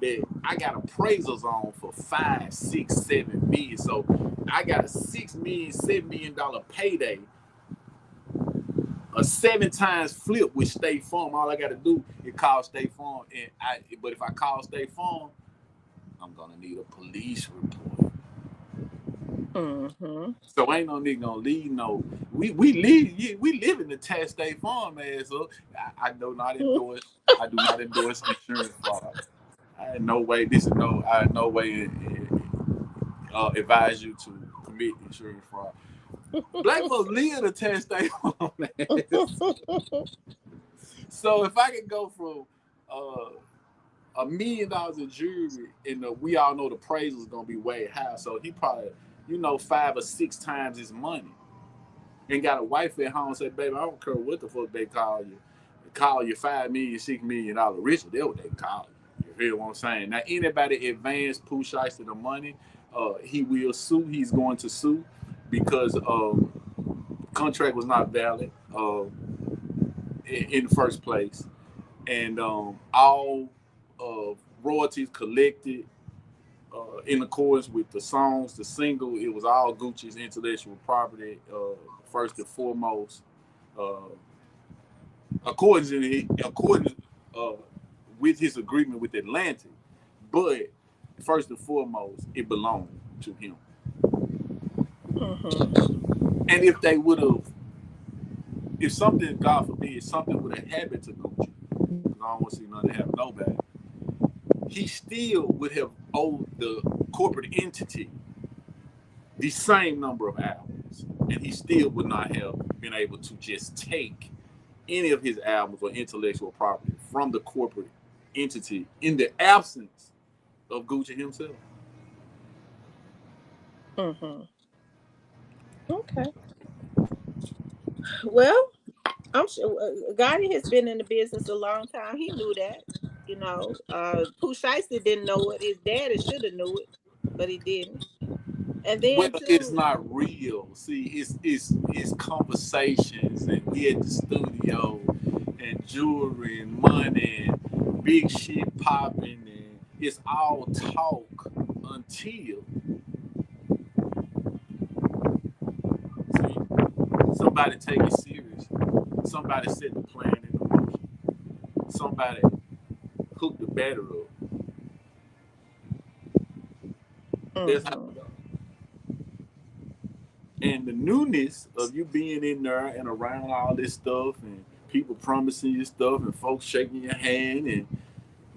that I got appraisals on for 5, 6, 7 million. So I got a $6 million, $7 million payday, a 7 times flip with State Farm. All I got to do is call State Farm, but if I call State Farm, I'm gonna need a police report. Mhm. So ain't no nigga gonna leave no. We live, yeah, we live in the tax State Farm ass up. I do not endorse. I do not endorse insurance fraud. I had no way. This is no. I had no way advise you to commit insurance fraud. Black folks live the tax State Farm ass. So if I can go from $1 million in jewelry, and we all know the praise is gonna be way high, so he probably 5 or 6 times his money, and got a wife at home say, "Baby, I don't care what the fuck they call you. They call you $5 million, $6 million richer. That's what they call you. You hear what I'm saying? Now, anybody advance Pooh Shiesty the money, he will sue. He's going to sue because contract was not valid in the first place, and all royalties collected in accordance with the songs, the single. It was all Gucci's intellectual property, first and foremost. Uh, according uh, with his agreement with Atlantic, but first and foremost, it belonged to him. Mhm. And if they would have, if something, God forbid, something would have happened to Gucci, because I don't want to see nothing happen to nobody, he still would have owed the corporate entity the same number of albums, and he still would not have been able to just take any of his albums or intellectual property from the corporate entity in the absence of Gucci himself. Mhm. Okay. Well, I'm sure Gotti has been in the business a long time. He knew that. Pooh Shiesty didn't know it. His daddy should have knew it, but he didn't. And Well, then it's too, not real. See, it's conversations, and we at the studio, and jewelry and money and big shit popping, and it's all talk until see, somebody take it serious. Somebody set the plan in motion. Somebody hook the batter up. That's how mhm, it goes. And the newness of you being in there and around all this stuff, and people promising you stuff, and folks shaking your hand, and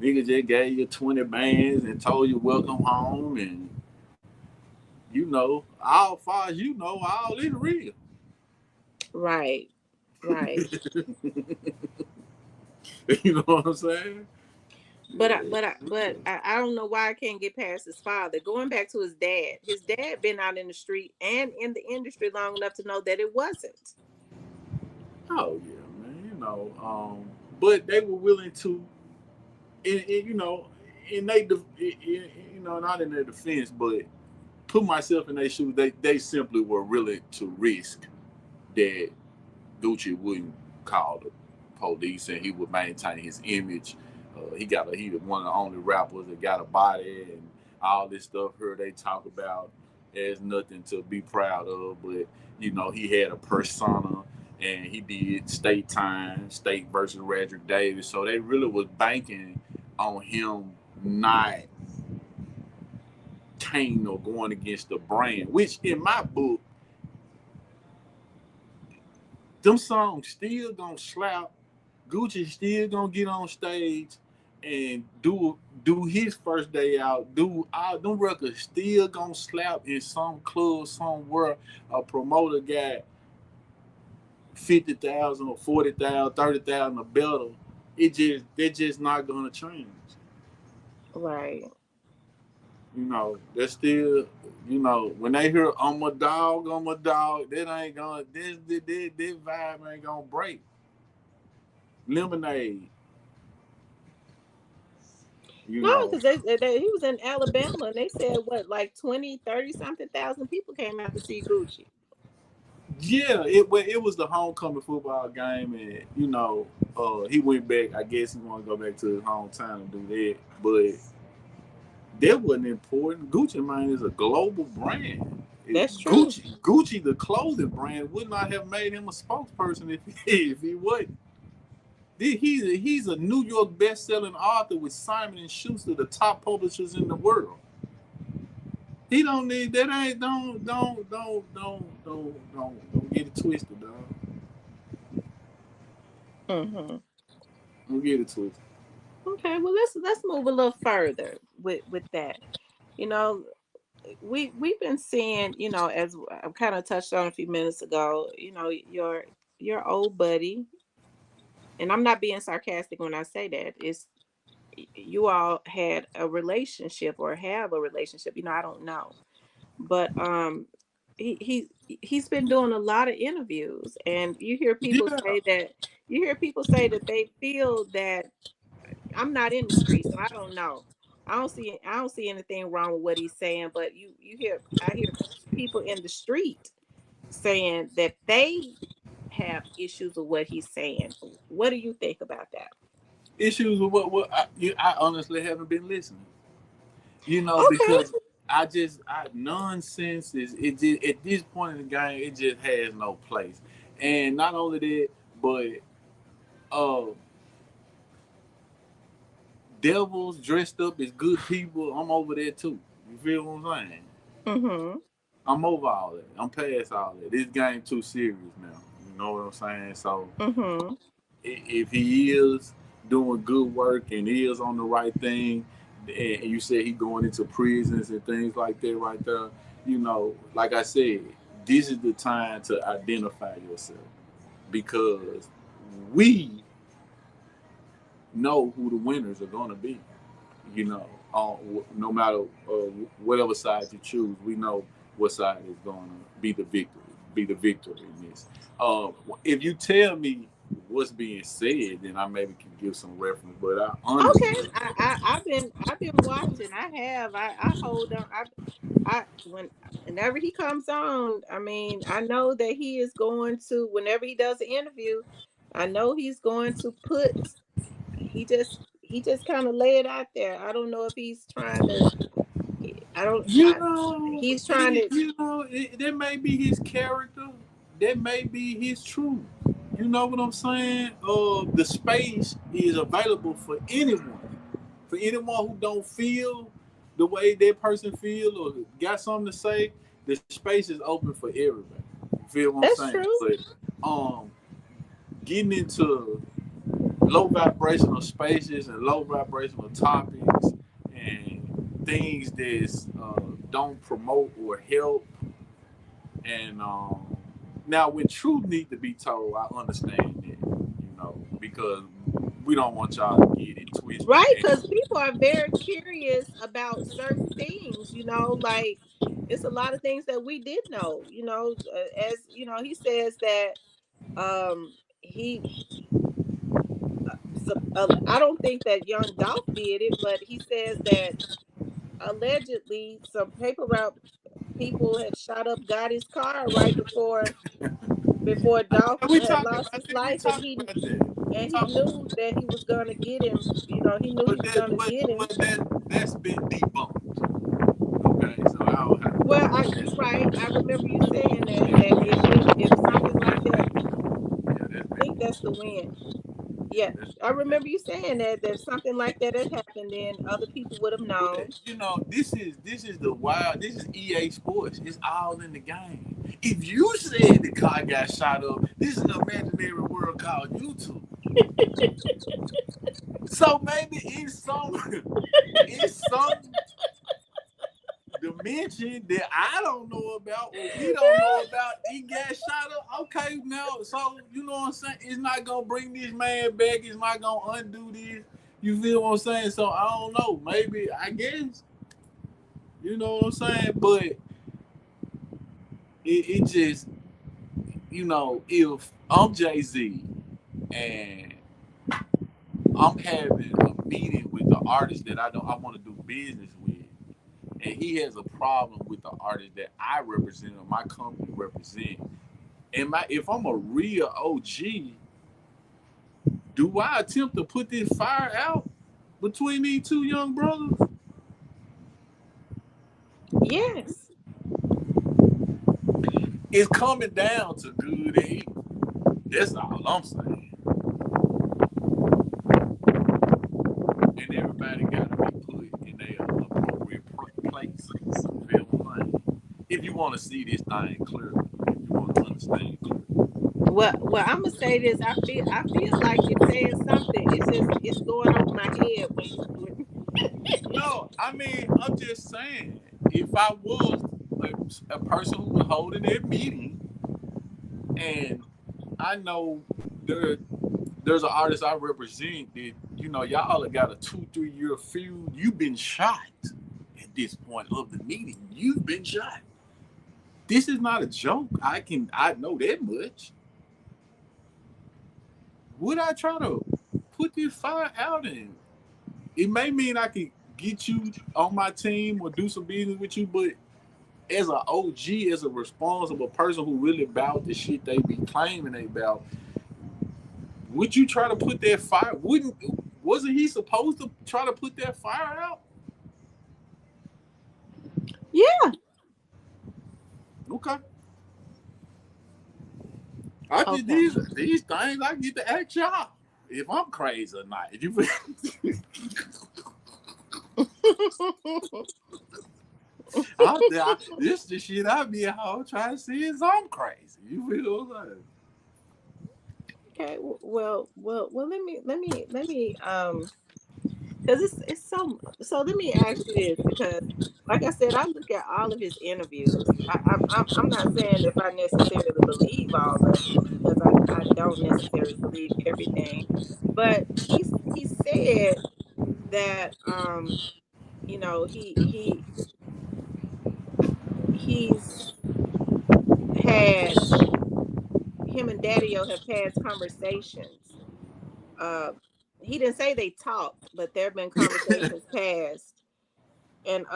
nigga just gave you 20 bands and told you welcome home, and all far as all is real. right, right. You know what I'm saying? Yeah. But I don't know why I can't get past his father. Going back to his dad. His dad been out in the street and in the industry long enough to know that it wasn't. Oh yeah, man. But they were willing to, in they, not in their defense, but put myself in their shoes. They simply were willing to risk that Gucci wouldn't call the police, and he would maintain his image. He was one of the only rappers that got a body, and all this stuff here they talk about as nothing to be proud of. But he had a persona, and he did State Time, State versus Radrick Davis. So they really was banking on him not tainting or going against the brand. Which in my book, them songs still gonna slap. Gucci still gonna get on stage and do his first day out. Do all them records still gonna slap in some club somewhere? A promoter got 50,000 or 40,000, 30,000 or better. They're just not gonna change. Right. They're still, when they hear I'm a dog, that ain't gonna this vibe ain't gonna break. Lemonade, you No, know. because he was in Alabama and they said what, like 20, 30 something thousand people came out to see Gucci. Yeah, it was the homecoming football game, and he went back. I guess he wanted to go back to his hometown and do that, but that wasn't important. Gucci Mane is a global brand. That's true. Gucci, the clothing brand, would not have made him a spokesperson if he wasn't. He's a New York best-selling author with Simon and Schuster, the top publishers in the world. He don't need that. Ain't don't get it twisted, dog. Hmm. Don't get it twisted. Okay, well let's move a little further with that. You know, we've been seeing, as I kind of touched on a few minutes ago, your old buddy, and I'm not being sarcastic when I say that. It's you all had a relationship or have a relationship. I don't know, but he's been doing a lot of interviews, and Yeah, you hear people say that they feel that I'm not in the street, so I don't know. I don't see anything wrong with what he's saying, but I hear people in the street saying that they have issues with what he's saying. What do you think about that? issues with I honestly haven't been listening. Okay. Because nonsense is it just, at this point in the game it just has no place. And not only that, but uh devils dressed up as good people, I'm over there too. You feel what I'm saying? Mhm. I'm over all that. I'm past all that. This game too serious now. You know what I'm saying? So Mhm. if he is doing good work and he is on the right thing, and you said he going into prisons and things like that right there, like I said, this is the time to identify yourself because we know who the winners are going to be. No matter whatever side you choose, we know what side is going to be the victory in this. If you tell me what's being said, then I maybe can give some reference. But I Okay. honestly, I've been watching. I hold on. Whenever he comes on, I mean, I know that he is going to, whenever he does an interview, I know he's going to put he just kind of lay it out there. I don't know if he's trying to I don't I he's trying to that may be his character. That may be his truth. You know what I'm saying? The space is available for anyone. For anyone who don't feel the way that person feel or got something to say, the space is open for everybody. You feel what I'm That's saying? true. But um, getting into low vibrational spaces and low vibrational topics and things that don't promote or help. And now, when truth need to be told, I understand that, because we don't want y'all to get it twisted. Right, And because people are very curious about certain things, like it's a lot of things that we did know, as he says that he I don't think that young Dolph did it, but he says that allegedly some paper route people had shot up Gotti's car right before Dolph had lost I his think we life, and talked he about that. We and he talked about knew that he was gonna get him. He knew he But was gonna get him. that's been debunked. Okay, so I don't have Well, you right. I remember you saying that if something like that, yeah, I that's think been that's the win. Yeah, that's I that's remember you saying that if something like that had happened, then other people would have but known. this is the wild. This is EA Sports. It's all in the game. If you said the car got shot up, this is an imaginary world called YouTube. So maybe in some dimension that I don't know about or we don't know about, he got shot up. Okay, now, so you know what I'm saying? It's not gonna bring this man back. It's not gonna undo this. You feel what I'm saying? So I don't know. Maybe I guess You know what I'm saying? But it just, if I'm Jay-Z and I'm having a meeting with the artist that I want to do business with, and he has a problem with the artist that I represent or my company represent, and if I'm a real OG, do I attempt to put this fire out between these two young brothers? Yes. It's coming down to good and evil. That's all I'm saying. And everybody got to be put in their appropriate place. You feel what I'm saying? If you want to see this thing clearly, if you want to understand clearly. Well, I'm gonna say this. I feel like you're saying something. It's going over my head when No, I mean, I'm just saying, if I was a person who was holding that meeting, and I know there there's an artist I represent that, y'all have got a 2-3 year feud. You've been shot at this point of the meeting. You've been shot. This is not a joke. I know that much. Would I try to put this fire out? And it may mean I could get you on my team or do some business with you, but as an OG, as a responsible person who really about the shit they be claiming they about, would you try to put that fire? Wasn't he supposed to try to put that fire out? yeah. Okay. I just Okay. these things I get to ask y'all if I'm crazy or not. You feel? This the shit I be out trying to see is I'm crazy. You feel what I'm saying? Okay. Well. Let me. Because it's so. Let me ask you this, because, like I said, I look at all of his interviews. I'm not saying if I necessarily believe all of it, because I don't necessarily believe everything, but he said that he's had him and Daddio have had conversations. Uh, he didn't say they talked, but there have been conversations passed, and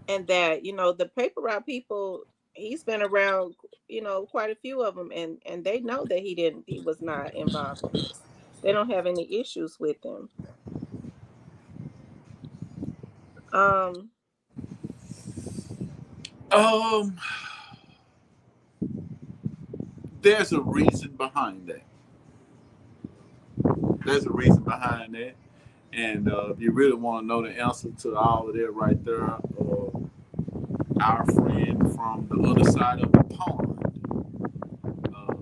that the paper route people, he's been around, quite a few of them, and they know that he was not involved in this. They don't have any issues with him. Um, Um, there's a reason behind that. There's a reason behind that. And if you really want to know the answer to all of that right there, our friend from the other side of the pond uh,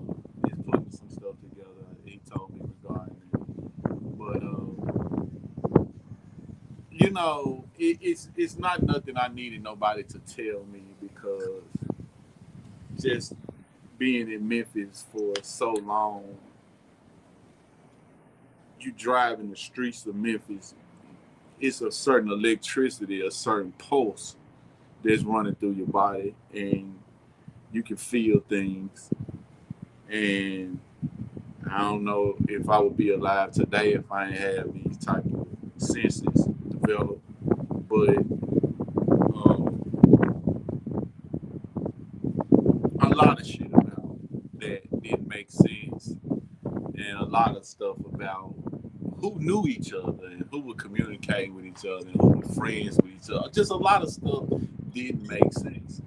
is putting some stuff together. He told me regarding it. But, it's not nothing I needed nobody to tell me, because just being in Memphis for so long, you drive in the streets of Memphis, it's a certain electricity, a certain pulse that's running through your body, and you can feel things. And I don't know if I would be alive today if I didn't have these type of senses developed. But a lot of shit about that didn't make sense, and a lot of stuff about who knew each other and who would communicate with each other and who were friends with each other. Just a lot of stuff didn't make sense,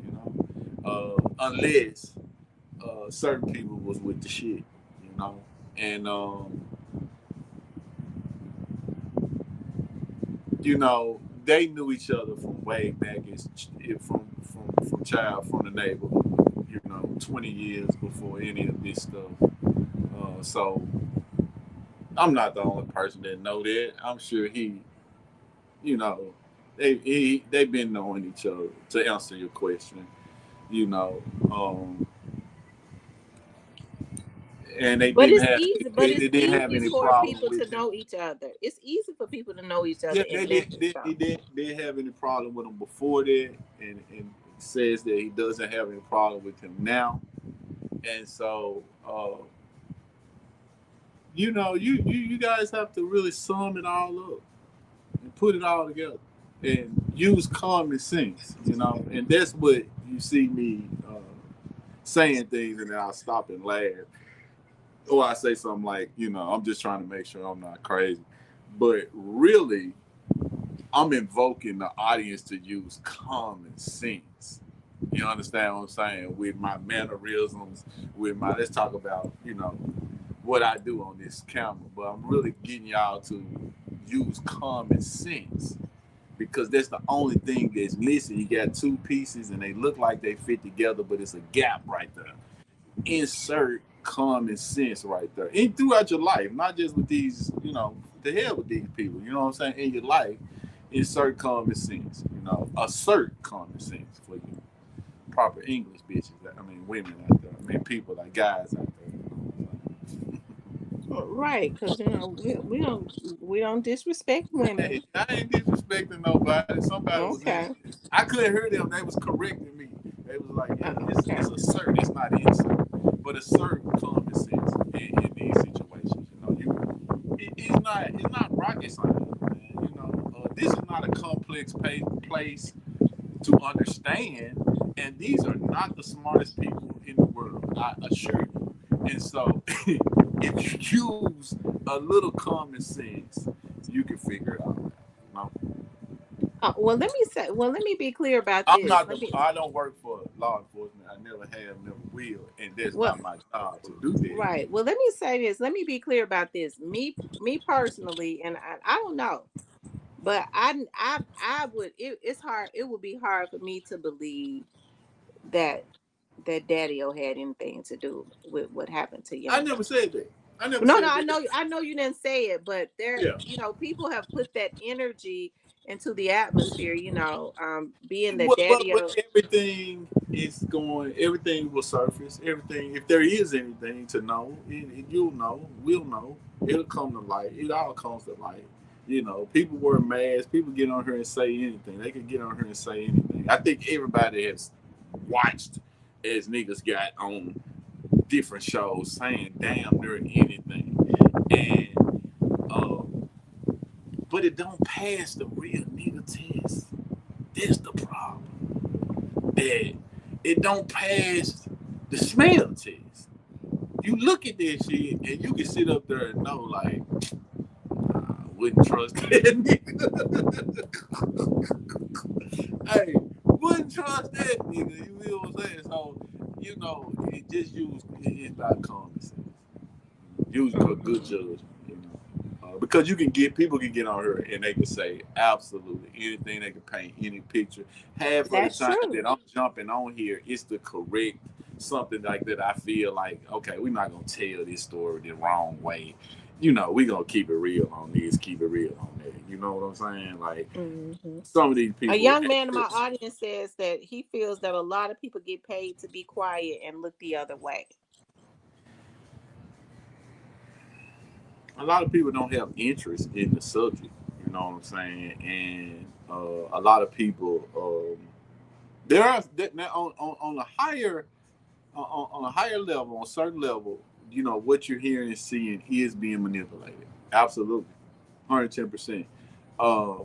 unless certain people was with the shit, you know. And they knew each other from way back from child from the neighborhood, 20 years before any of this stuff. So I'm not the only person that know that. I'm sure you know, they've been knowing each other. To answer your question, you know, um, and But it's easy. But they it's didn't have easy any for problem people to with him. know each other. It's easy for people to know each other Yeah, in Memphis. So. they didn't have any problem with him before that, and says that he doesn't have any problem with him now. And so, you guys have to really sum it all up and put it all together and use common sense, and that's what you see me saying things, and then I'll stop and laugh, or I say something like, I'm just trying to make sure I'm not crazy, but really, I'm invoking the audience to use common sense. You understand what I'm saying? With my mannerisms, with my, let's talk about, what I do on this camera, but I'm really getting y'all to use common sense because that's the only thing that's missing. You got two pieces and they look like they fit together, but it's a gap right there. Insert common sense right there. And throughout your life, not just with these, the hell with these people, you know what I'm saying? In your life, insert common sense, assert common sense for you. Proper English bitches. I mean, women out there. I mean, people like guys out there. Right, because we don't disrespect women. Hey, I ain't disrespecting nobody. Somebody was in. Okay. I couldn't hear them. They was correcting me. They was like, Okay. it's assert. It's not insert, but assert common sense in these situations. It's not rocket science, man. This is not a complex place to understand, and these are not the smartest people in the world. I assure you. And so, if you use a little common sense, you can figure it out. Well, let me be clear about I'm this. not the. I don't work for law enforcement. I never have, never will, and that's Well, not my job to do that. right. Well, let me say this. Let me be clear about this. Me personally, and I don't know, but I would. It's hard. It would be hard for me to believe that Daddy-O had anything to do with what happened to I Young never Thug. said that. I never No, no, said I that. know, you didn't say it, but Yeah. people have put that energy into the atmosphere, being that But Daddy-O. everything is going. Everything will surface. Everything. If there is anything to know, you'll know. We'll know. It'll come to light. It all comes to light. People wear masks. People get on here and say anything. They can get on here and say anything. I think everybody has watched as niggas got on different shows saying damn near anything, and uh, but it don't pass the real nigga test. That's the problem. That it don't pass the smell test. You look at this shit and you can sit up there and know like I wouldn't trust that nigga. Hey, wouldn't trust that nigga. You feel what I'm saying? So it just it's about common sense. Use good Mhm. judgment. Because people can get on here and they can say absolutely anything. They can paint any picture. Half of the That's time true. that I'm jumping on here, it's to correct something like that. I feel like, okay, we're not gonna tell this story the wrong way. We're gonna keep it real on this, keep it real on that. You know what I'm saying? Like Hmm. some of these A people, young man in my audience says that he feels that a lot of people get paid to be quiet and look the other way. a lot of people don't have interest in the subject. You know what I'm saying? And a lot of people, there are now on a higher on a higher level, on a certain level, what you're hearing and seeing is being manipulated. Absolutely, 110%. Uh,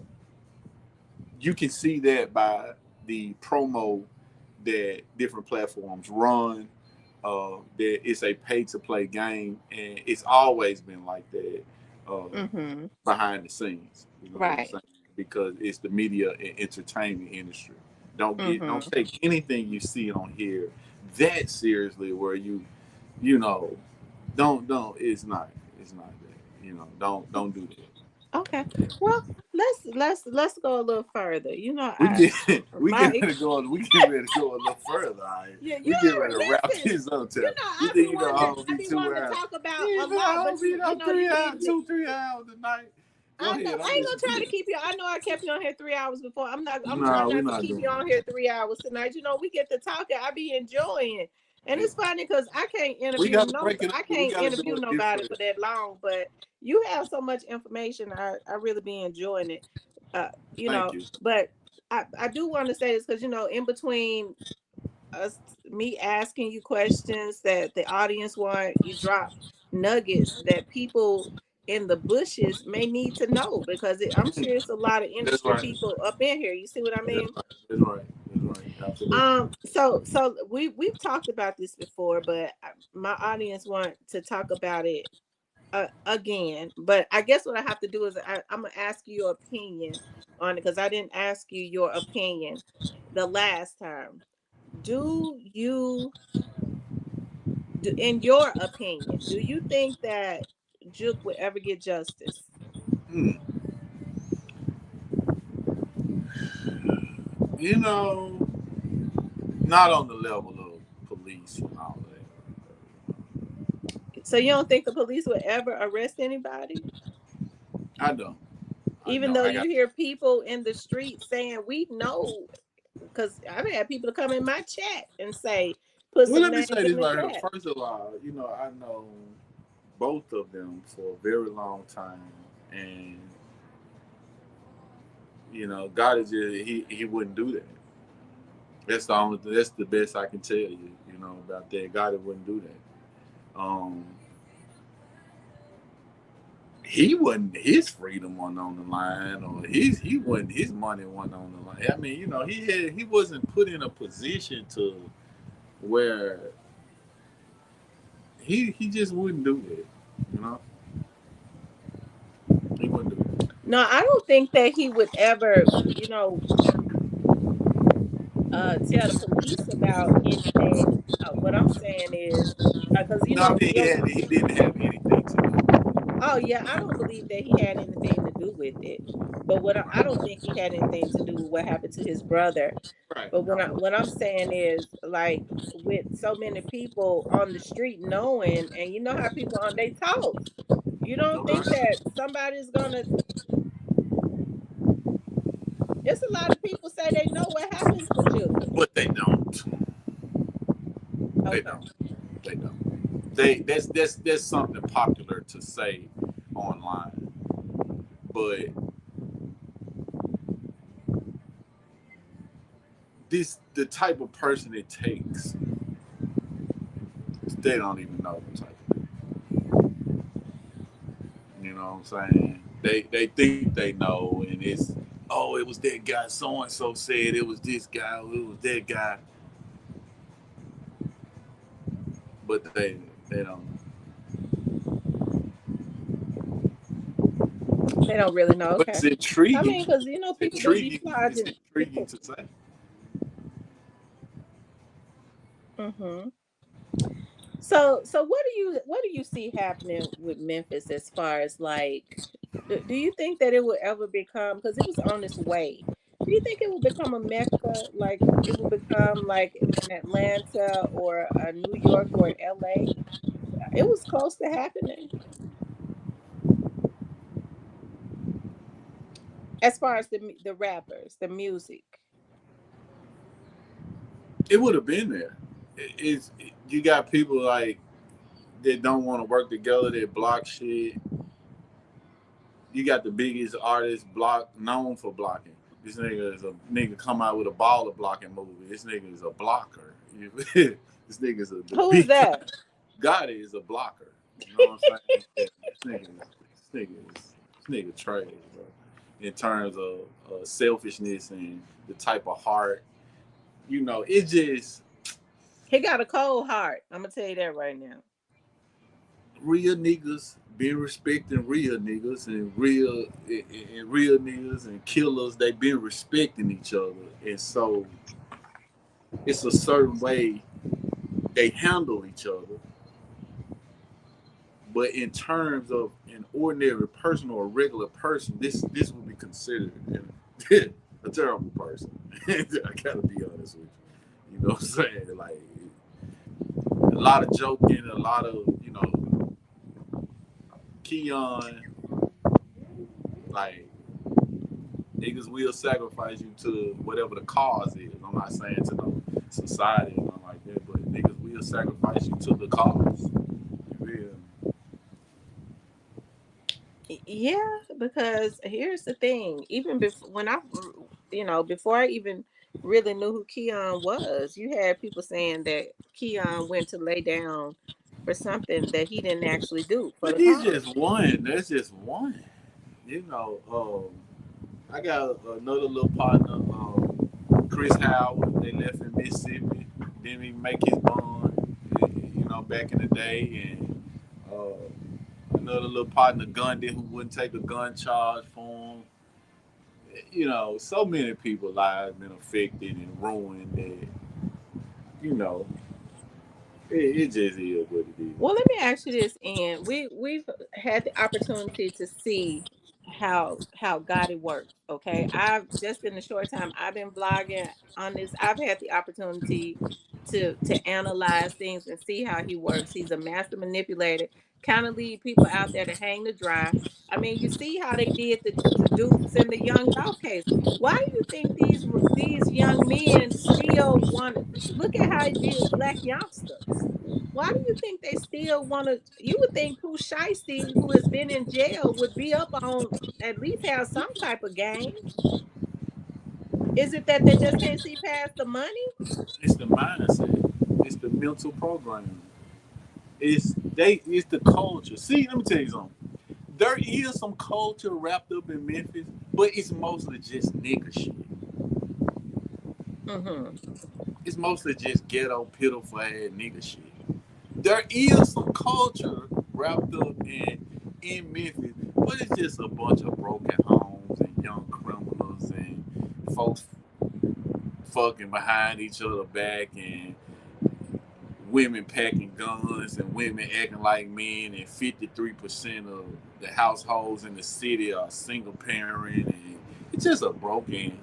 you can see that by the promo that different platforms run. That it's a pay to play game, and it's always been like that Hmm. behind the scenes. You know what I'm Right. saying? Because it's the media and entertainment industry. Don't Hmm. take anything you see on here that seriously. Where you know don't it's not that don't do that. Okay. Well, let's go a little further. We I get we my get ready to go. We get ready to go a little further. All right? Yeah, We get ready to wrap listen. this up. Tell you I be think you know wanting how to I be be two wanting to hours? talk about You a know lot, how to but be no 3 hours, you 2 3 hours a night. Go I know ahead. I'm I ain't listening gonna to try to you. keep you. I know I kept you on here 3 hours before. I'm No, trying we're not to not keep doing you on that. here 3 hours tonight. We get to talking. I be enjoying. And it's funny because I can't We interview got to no, break it up, I but we can't got to do interview it nobody different. for that long. But you have so much information. I really be enjoying it. Uh, Thank you. but I do want to say this because in between us, me asking you questions that the audience want, you drop nuggets that people in the bushes may need to know because I'm Mm, sure it's a lot of that's industry right. people up in here. You see what I That's mean? right. That's right. That's right. Absolutely. So we've talked about this before, but my audience want to talk about it again. But I guess what I have to do is I'm gonna ask you your opinion on it because I didn't ask you your opinion the last time. Do you, in your opinion, do you think that Juke would ever get justice? Mm. You know, not on the level of police and all So you don't think the police would ever arrest anybody? that. I don't. I Even don't. though I you got. hear people in the street saying, we know, because I've had people to come in my chat and say, put Well, some let me names say in this the right here. chat. First of all, I know both of them for a very long time, and God is just he wouldn't do that. That's the best I can tell you, about that. God wouldn't do that. He wasn't his freedom wasn't on the line, or he wasn't his money wasn't on the line. I mean, he wasn't put in a position to where he just wouldn't do that. You know, he wouldn't do it. No, I don't think that he would ever, tell the police about anything. What I'm saying is, because No, I mean he didn't have anything to do. oh yeah, I don't believe that he had anything to do with it. But I Right, don't think he had anything to do with what happened to his brother. right, But no, what I'm saying is, like, with so many people on the street knowing, and you know how people on they talk, you don't think okay, that somebody's gonna. It's a lot of people say they know what happened to Juke. but they don't. They Okay. don't. They don't. That's something popular to say online, but the type of person it takes, they don't even know the type of You know what I'm saying? They think they know, and it was that guy. So and so said it was this guy. It was that guy, but they don't. They don't really know. But it's Okay. I intriguing. mean, because It's people do be intriguing. It's flogging intriguing people. to say. Hmm. So what do you see happening with Memphis as far as like, do you think that it will ever become, because it was on its way? Do you think it will become a mecca, like it will become like an Atlanta or a New York or an LA? It was close to happening as far as the rappers, the music. It would have been there. You got people like that don't want to work together. That block shit. You got the biggest artist block known for blocking. This nigga is a nigga come out with a baller blocking movie. This nigga is a blocker. This nigga is the Who is big guy. that? Gotti is a blocker. You know what I'm saying? Yeah, this nigga trash, bro. In terms of selfishness and the type of heart, it just He got a cold heart. I'm gonna tell you that right now. real niggas been respecting real niggas and real niggas and killers. They been respecting each other, and so it's a certain way they handle each other. But in terms of an ordinary person or a regular person, this would be considered a terrible person. I gotta be honest with you. You know what I'm saying? Like a lot of joking, a lot of Keon, like niggas will sacrifice you to whatever the cause is. I'm not saying to no society or nothing like that, but niggas will sacrifice you to the cause. Yeah. Yeah, because here's the thing. Even before when I, before I even really knew who Keon was, you had people saying that Keon went to lay down for something that he didn't actually do for But the he's cause. just one. That's just one. You know, I got another little partner, Chris Howard. They left in Mississippi. Didn't even make his bond, back in the day. And another little partner, Gundy, who wouldn't take a gun charge for him. So many people's lives been affected and ruined that, you know, it just is what it Well, is. let me ask you this, and we've had the opportunity to see how God it works. Okay, I've just in the short time I've been blogging on this, I've had the opportunity to analyze things and see how he works. He's a master manipulator, kind of lead people out there to hang to dry. I mean, you see how they did the Dukes and the Young Dolph case. Why do you think these young men still want to look at how he did black youngsters? Why do you think they still want to? You would think Pooh Shiesty, who has been in jail, would be up on at least have some type of game. Is it that they just can't see past the money? It's the mindset. It's the mental programming. It's the culture. See, let me tell you something. There is some culture wrapped up in Memphis, but it's mostly just nigga shit. Mm-hmm. It's mostly just ghetto, pitiful ass nigga shit. There is some culture wrapped up in Memphis, but it's just a bunch of broken homes and young criminals and folks fucking behind each other back and women packing guns and women acting like men, and 53% of the households in the city are single parent, and it's just a broken.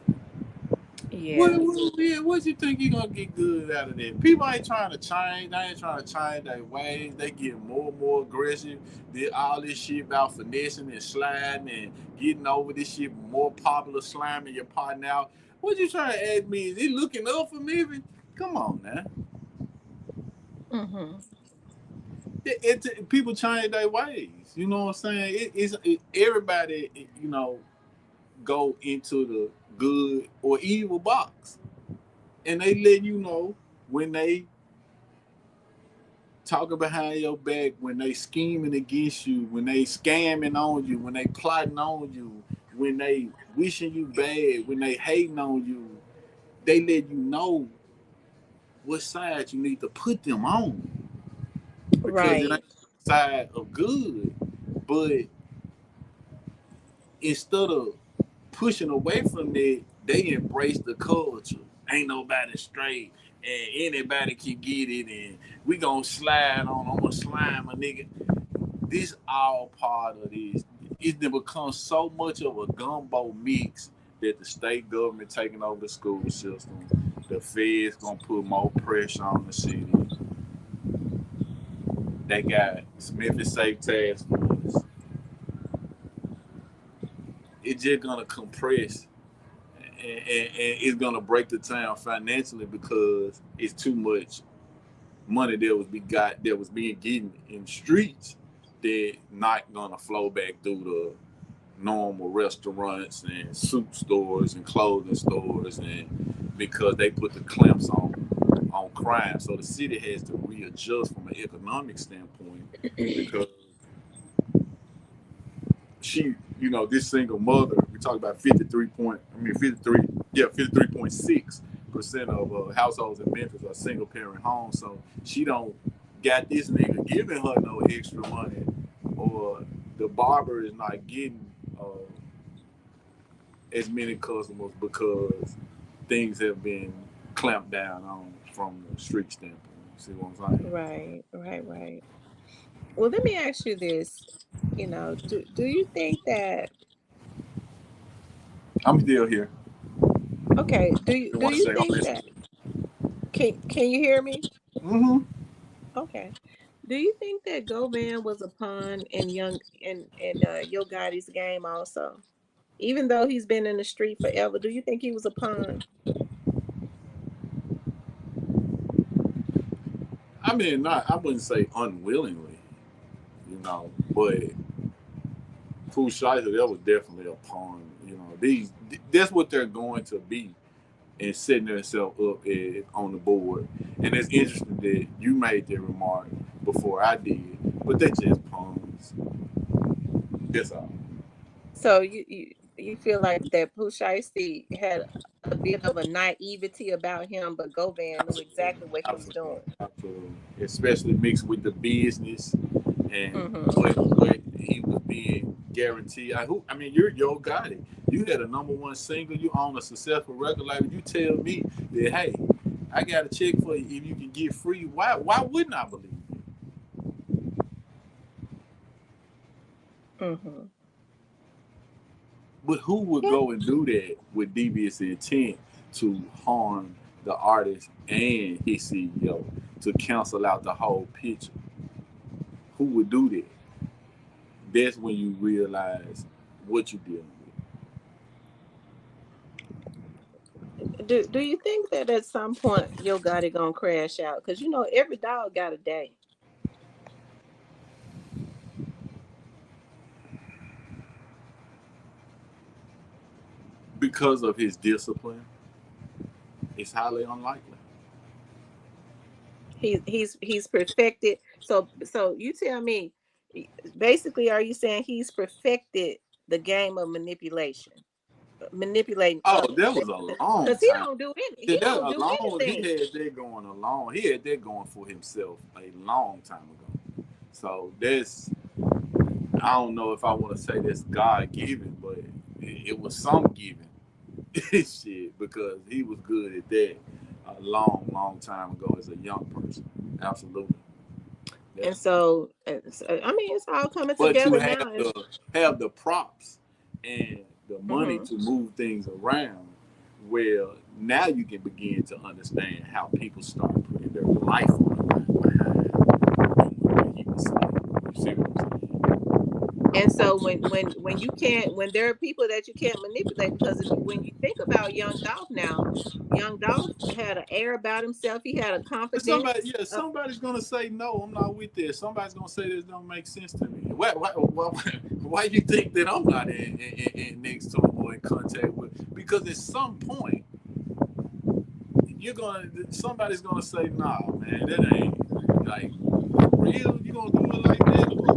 What, Yeah. what, yeah, what you think you gonna get good out of that? People ain't trying to change. They ain't trying to change their ways. They get more and more aggressive. Did all this shit about finessing and sliding and getting over this shit more popular, slamming your partner out. What you trying to ask me? Is he looking up for me? Come on now. Mm-hmm. People change their ways. You know what I'm saying? Everybody, go into the good or evil box, and they let you know when they talking behind your back, when they scheming against you, when they scamming on you, when they plotting on you, when they wishing you bad, when they hating on you. They let you know what side you need to put them on, because it Right. ain't side of good, but instead of pushing away from it, they embrace the culture. Ain't nobody straight, and anybody can get it, and we gonna slide on. I'm gonna slime a nigga. This all part of this. It's become so much of a gumbo mix that the state government taking over the school system. The feds gonna put more pressure on the city. They got Memphis Safe Task Force. It's just gonna compress, and it's gonna break the town financially because it's too much money that was being given in streets that not gonna flow back through the normal restaurants and soup stores and clothing stores, and because they put the clamps on crime, so the city has to readjust from an economic standpoint, because this single mother, we talk about 53.6% of households in Memphis are single parent homes. So she don't got this nigga giving her no extra money, or the barber is not getting as many customers because things have been clamped down on from the street standpoint. See what I'm saying? Right. Right. Right. Well, let me ask you this. Do you think that I'm still here. okay, do you You do want to you say I'm think listening? that can you hear me? Mm-hmm. Okay. Do you think that Govan was a pawn in Yo Gotti's game also? Even though he's been in the street forever, do you think he was a pawn? I mean, not I wouldn't say unwillingly, but Pooh Shiesty, that was definitely a pawn. That's what they're going to be, and setting themselves up on the board. And it's interesting that you made that remark before I did, but they just pawns. That's all. So you feel like that Pooh Shiesty had a bit of a naivety about him, but Govan knew Absolutely, exactly what he was absolutely, doing. absolutely. Especially mixed with the business and Mm-hmm. what he was being guaranteed. I mean, you're Yo Gotti. You had a number one single. You own a successful record label. You tell me that, hey, I got a check for you if you can get free. Why wouldn't I believe you? Mm-hmm. But who would Yeah. go and do that with devious intent to harm the artist and his CEO to cancel out the whole picture? Who would do that? That's when you realize what you're dealing with. Do you think that at some point Yo Gotti gonna crash out? Because every dog got a day. Because of his discipline, it's highly unlikely. He's perfected. So you tell me, basically, are you saying he's perfected the game of manipulating Oh, others? that was a long Because he time. don't do any. Yeah, He that don't do alone, he anything. had that going alone. He had that going for himself a long time ago. So that's, I don't know if I want to say that's God given, but it was some given shit because he was good at that a long, long time ago as a young person. Absolutely. And That's, so, I mean, it's all coming but to together now. And have the props and the money hmm to move things around, well, now you can begin to understand how people start putting their life on the line behind what he was saying. You see what I'm saying? and so when you can't, when there are people that you can't manipulate, because when you think about Young Dolph now, Young Dolph had an air about himself. He had a But somebody, confidence. yeah, somebody's gonna say no. I'm not with this. Somebody's gonna say this don't make sense to me. Why you think that I'm not in next to him or in contact with? Because at some point somebody's gonna say, nah, man, that ain't like for real. You gonna do it like that, bro?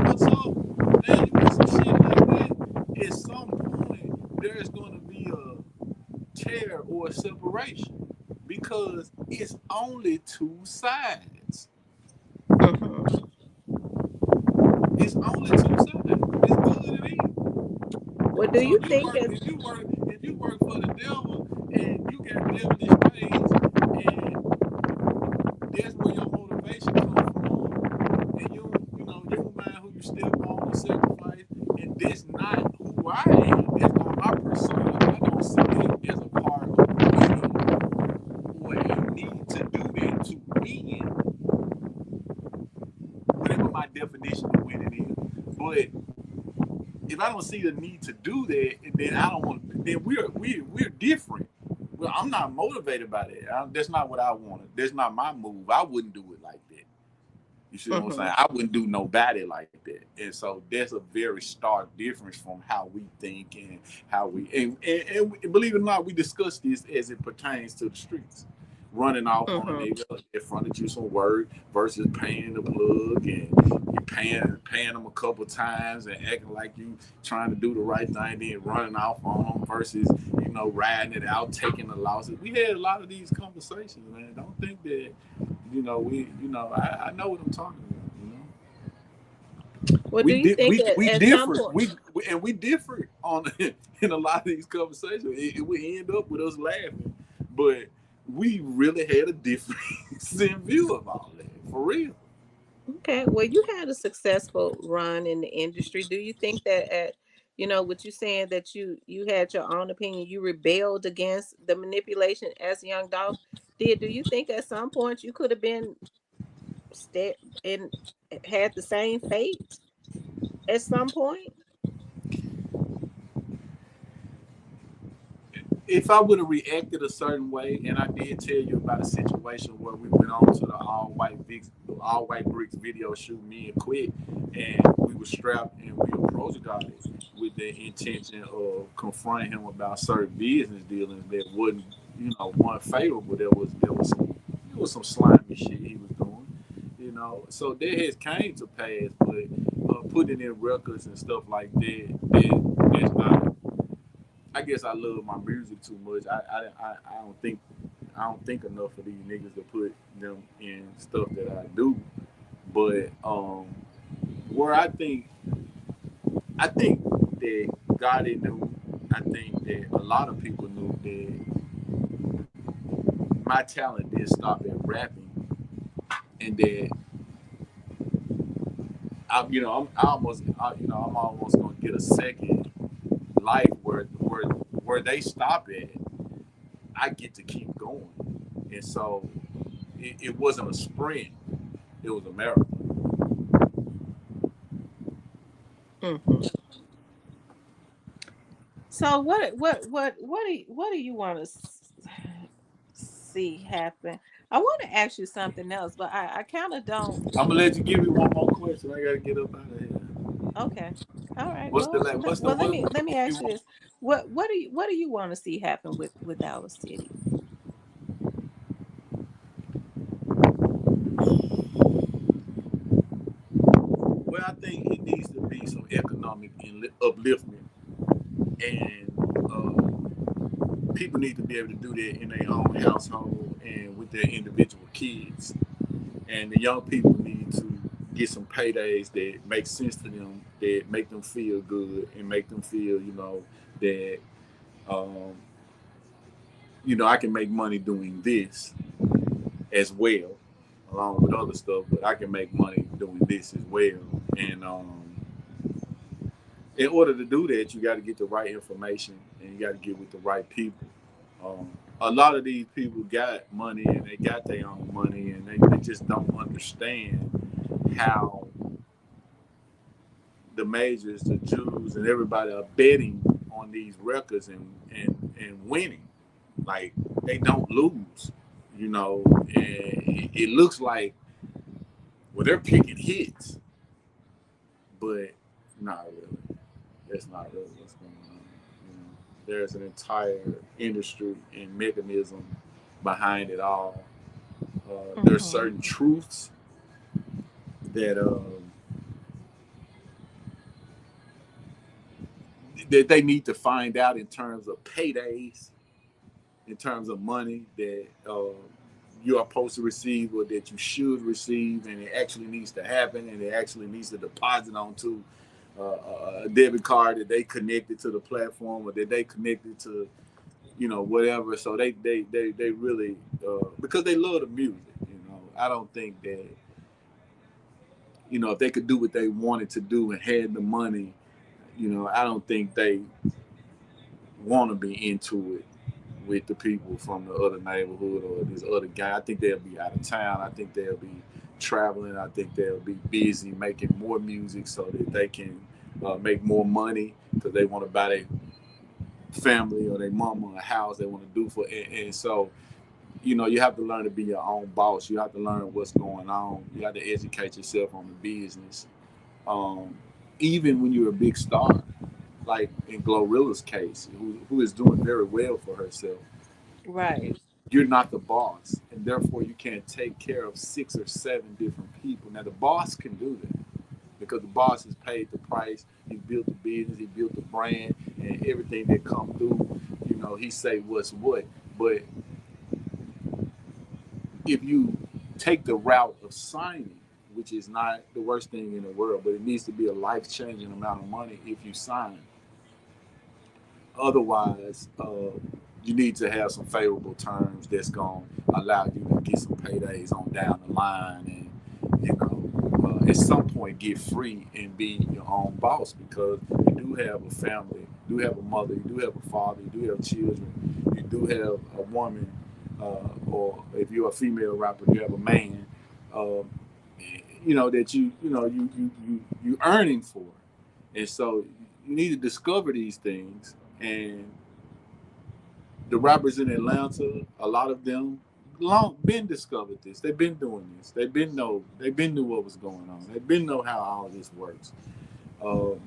What's up, man? You want some shit like that? At some point, there's gonna be a tear or a separation because it's only two sides. Hmm It's only two sides. It's good and evil. Well, do So you think as if you work for the devil and you got devilish ways and that's where your motivation comes from. And you don't mind who you step on or sacrifice. And that's not who I am. That's not my persona. I don't see it as a part of winning or a need to do that to win, whatever my definition of winning is. But if I don't see the need to do that, then I don't want. Then we're different. Well, I'm not motivated by that. That's not what I wanted. That's not my move. I wouldn't do it like that. You see what I'm hmm saying? I wouldn't do nobody like that. And so that's a very stark difference from how we think and how we and believe it or not, we discuss this as it pertains to the streets. Running off on a hmm nigga in front of you some word versus paying the plug and you paying them a couple times and acting like you trying to do the right thing, then running off on them versus riding it out, taking the losses. We had a lot of these conversations, man. Don't think that I know what I'm talking about. Well, do you think We at some differ. point? We differ on in a lot of these conversations. It would end up with us laughing, but we really had a difference in view of all that for real. Okay, well, you had a successful run in the industry. Do you think that what you saying that you had your own opinion, you rebelled against the manipulation as Young Dolph did? Do you think at some point you could have been sta and had the same fate at some point? if I would have reacted a certain way, and I did tell you about a situation where we went on to the all white bricks video shoot, me and Quick, and we were strapped and we approached God with the intention of confronting him about certain business dealings that weren't favorable. There was some slimy shit he was doing, So that has came to pass, but putting in records and stuff like that's not. I guess I love my music too much. I don't think enough of these niggas to put them in stuff that I do. But where I think that God knew. I think that a lot of people knew that my talent did stop at rapping, and that I'm almost gonna get a second life where they stop at. I get to keep going, and so it wasn't a sprint; it was a marathon. Hmm. So what do you want to see happen? I want to ask you something else, but I kind of don't. I'm gonna let you give me one more question. I gotta get up out of here. Okay. All right. What's the Well, like? What's the let what? me You ask you want? this. What do you want to see happen with our city? Well, I think it needs to be some economic upliftment, and people need to be able to do that in their own household and with their individual kids. And the young people need to get some paydays that make sense to them, that make them feel good and make them feel, that um, I can make money doing this as well, along with other stuff. But I can make money doing this as well. And in order to do that, you got to get the right information and you got to get with the right people. A lot of these people got money and they got their own money and they just don't understand how the majors, the Jews, and everybody are betting on these records and winning. Like they don't lose, And it looks like, well, they're picking hits, but not really. That's not really what's going on. There's an entire industry and mechanism behind it all. There's Hmm. certain truths that they need to find out in terms of paydays, in terms of money that you are supposed to receive or that you should receive, and it actually needs to happen, and it actually needs to deposit onto a debit card that they connected to the platform or that they connected to, whatever. So they really because they love the music. I don't think that if they could do what they wanted to do and had the money, I don't think they want to be into it with the people from the other neighborhood or this other guy. I think they'll be out of town. I think they'll be traveling. I think they'll be busy making more music so that they can make more money because they want to buy their family or their mama a house they want to do for it. And so, you have to learn to be your own boss. You have to learn what's going on. You have to educate yourself on the business. Um, Even when you're a big star, like in Glorilla's case, who is doing very well for herself, Right. you're not the boss, and therefore you can't take care of 6 or 7 different people. Now the boss can do that because the boss has paid the price. He built the business, he built the brand, and everything that come through. He say what's what. But if you take the route of signing, which is not the worst thing in the world, but it needs to be a life changing amount of money if you sign. Otherwise, you need to have some favorable terms that's going to allow you to get some paydays on down the line and, at some point get free and be your own boss because you do have a family, you do have a mother, you do have a father, you do have children, you do have a woman, or if you're a female rapper, you have a man, um, that you earning for. And so you need to discover these things and the rappers in Atlanta, a lot of them long been discovered this. They've been doing this. They've been knew what was going on. They've been know how all this works. Um,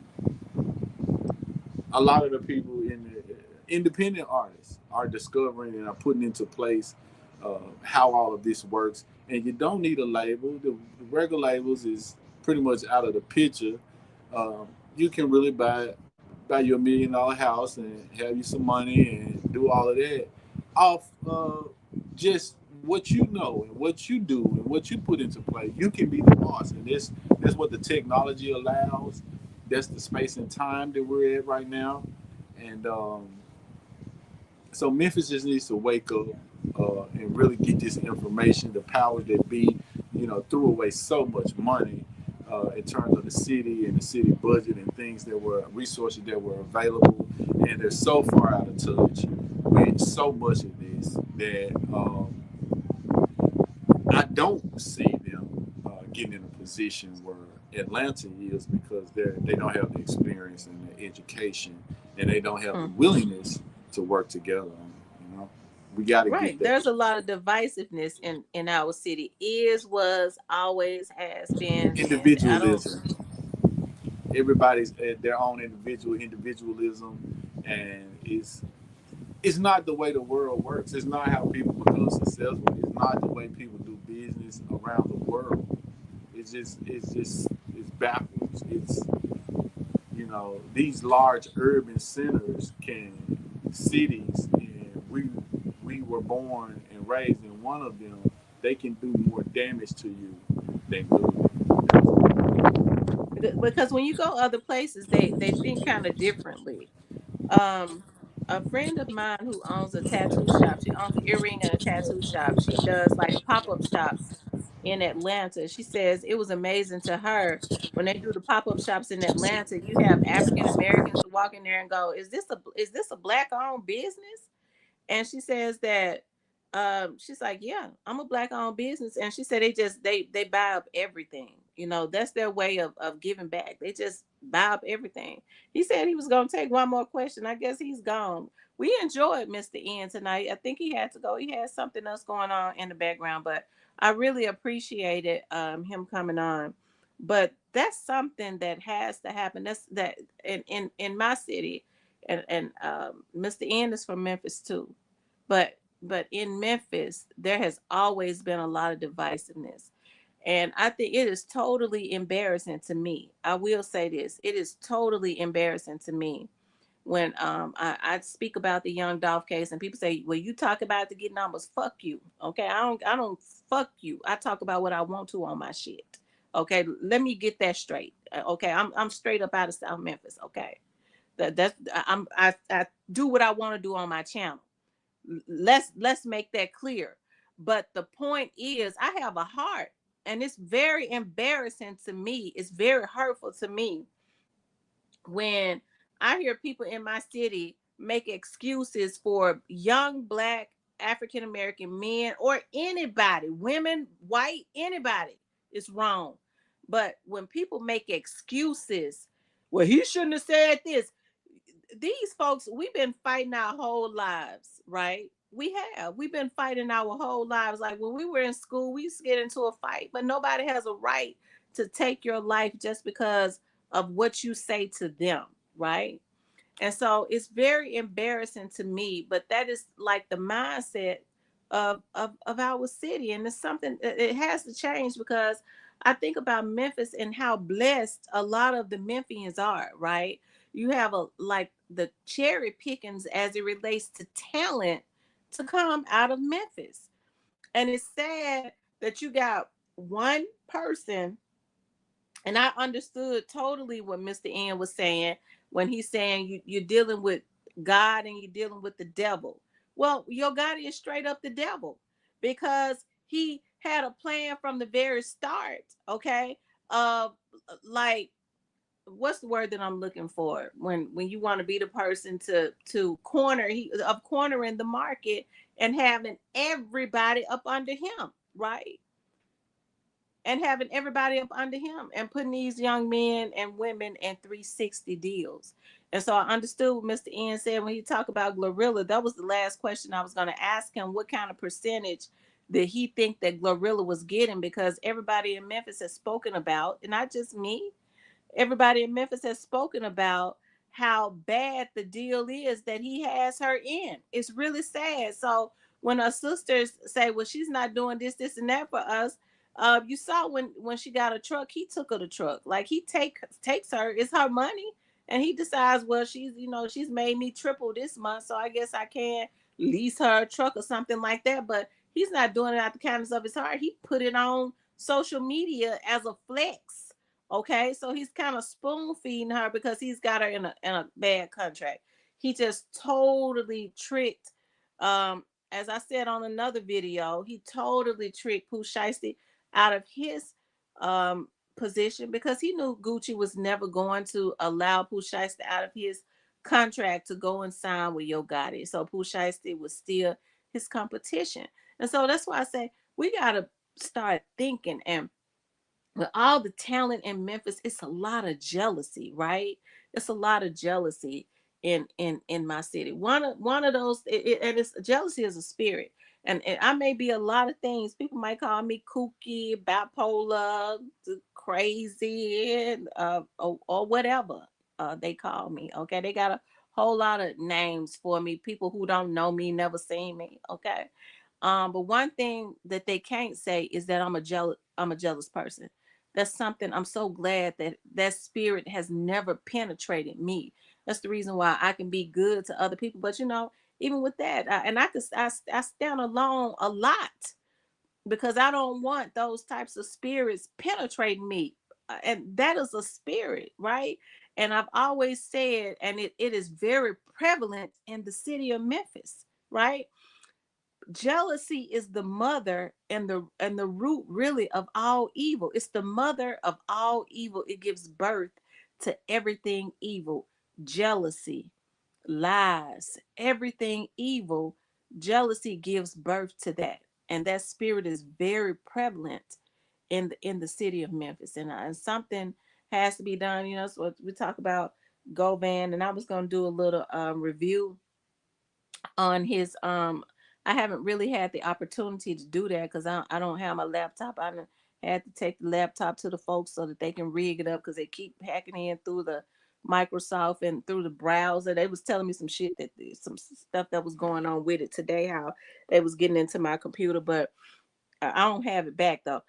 a lot of the people in the independent artists are discovering and are putting into place how all of this works. And you don't need a label. The regular labels is pretty much out of the picture. You can really buy your $1 million house and have you some money and do all of that off just what you know and what you do and what you put into play. You can be the boss, and that's what the technology allows. That's the space and time that we're at right now, and so Memphis just needs to wake up and really get this information. The powers that be, threw away so much money in terms of the city and the city budget and things that were resources that were available, and they're so far out of touch with so much of this that I don't see them getting in a position where Atlanta is because they don't have the experience and the education, and they don't have the Mm-hmm. willingness to work together. You know, we got to get Right. that There's a lot of divisiveness in our city. Is, was, always has been, and I don't. individualism. Everybody's at their own individualism, and it's not the way the world works. It's not how people become successful. It's not the way people do business around the world. It's backwards. It's these large urban centers can cities, and we were born and raised in one of them. They can do more damage to you than good. Because when you go other places, they think kind of differently. Um, a friend of mine who owns a tattoo shop, she owns an earring and a tattoo shop. She does like pop-up shops in Atlanta. She says it was amazing to her when they do the pop-up shops in Atlanta. You have African Americans who walk in there and go, is this a black owned business? And she says that she's like, yeah, I'm a black owned business. And she said they buy up everything. That's their way of giving back. They just buy up everything. He said he was gonna take one more question. I guess he's gone. We enjoyed Mr. N tonight. I think he had to go. He had something else going on in the background, but I really appreciated him coming on. But that's something that has to happen. That's that in my city, and Mr. N is from Memphis too, but in Memphis there has always been a lot of divisiveness, and I think it is totally embarrassing to me. I will say this: it is totally embarrassing to me when I speak about the Young Dolph case, and people say, "Well, you talk about the get numbers, fuck you." Okay, I don't fuck you. I talk about what I want to on my shit. Okay, let me get that straight. Okay, I'm straight up out of South Memphis. Okay, I do what I want to do on my channel. Let's make that clear. But the point is, I have a heart, and it's very embarrassing to me. It's very hurtful to me when I hear people in my city make excuses for young black African American men or anybody, women, white, anybody. It's wrong. But when people make excuses, well, he shouldn't have said this. These folks, we've been fighting our whole lives, right? We've been fighting our whole lives. Like when we were in school, we used to get into a fight, but nobody has a right to take your life just because of what you say to them, right? And so it's very embarrassing to me, but that is like the mindset of our city. And it's something it has to change, because I think about Memphis and how blessed a lot of the Memphians are, right? You have a like the cherry pickings as it relates to talent to come out of Memphis. And it's sad that you got one person, and I understood totally what Mr. N was saying when he's saying you're dealing with God and you're dealing with the devil. Well, your God is straight up the devil, because he had a plan from the very start. Okay, uh, like what's the word that I'm looking for when you want to be the person to corner he of cornering the market and having everybody up under him, right? and having everybody up under him and putting these young men and women in 360 deals. And so I understood what Mr. N said when he talked about Glorilla. That was the last question I was going to ask him. What kind of percentage did he think that Glorilla was getting? Because everybody in Memphis has spoken about, and not just me, everybody in Memphis has spoken about how bad the deal is that he has her in. It's really sad. So when her sisters say, "Well, she's not doing this, and that for us," you saw when she got a truck, he took her the truck. Like he takes her, it's her money, and he decides, well, she's made me triple this month, so I guess I can lease her a truck or something like that. But he's not doing it out the kindness of his heart. He put it on social media as a flex. Okay, so he's kind of spoon feeding her because he's got her in a bad contract. He just totally tricked. As I said on another video, he totally tricked Pooh Shiesty out of his um position because he knew Gucci was never going to allow Pooh Shiesty out of his contract to go and sign with Yo Gotti. So Pooh Shiesty was still his competition, and so that's why I say we gotta start thinking. And with all the talent in Memphis, it's a lot of jealousy, right? It's a lot of jealousy in my city. One of those, and it's jealousy is a spirit, and I may be a lot of things. People might call me kooky, bipolar, crazy, or whatever they call me. Okay, they got a whole lot of names for me. People who don't know me, never seen me. Okay, but one thing that they can't say is that I'm a jealous person. That's something I'm so glad that that spirit has never penetrated me. That's the reason why I can be good to other people. But even with that, I stand alone a lot because I don't want those types of spirits penetrating me. And that is a spirit, right? And I've always said, and it is very prevalent in the city of Memphis, right? Jealousy is the mother and the root really of all evil. It's the mother of all evil. It gives birth to everything evil. Jealousy, lies, everything evil. Jealousy gives birth to that, and that spirit is very prevalent in the city of Memphis. And something has to be done. So we talk about Govan, and I was going to do a little review on his I haven't really had the opportunity to do that because I don't have my laptop. I done had to take the laptop to the folks so that they can rig it up because they keep hacking in through the Microsoft and through the browser. They was telling me some shit, that some stuff that was going on with it today, how they was getting into my computer. But I don't have it back though,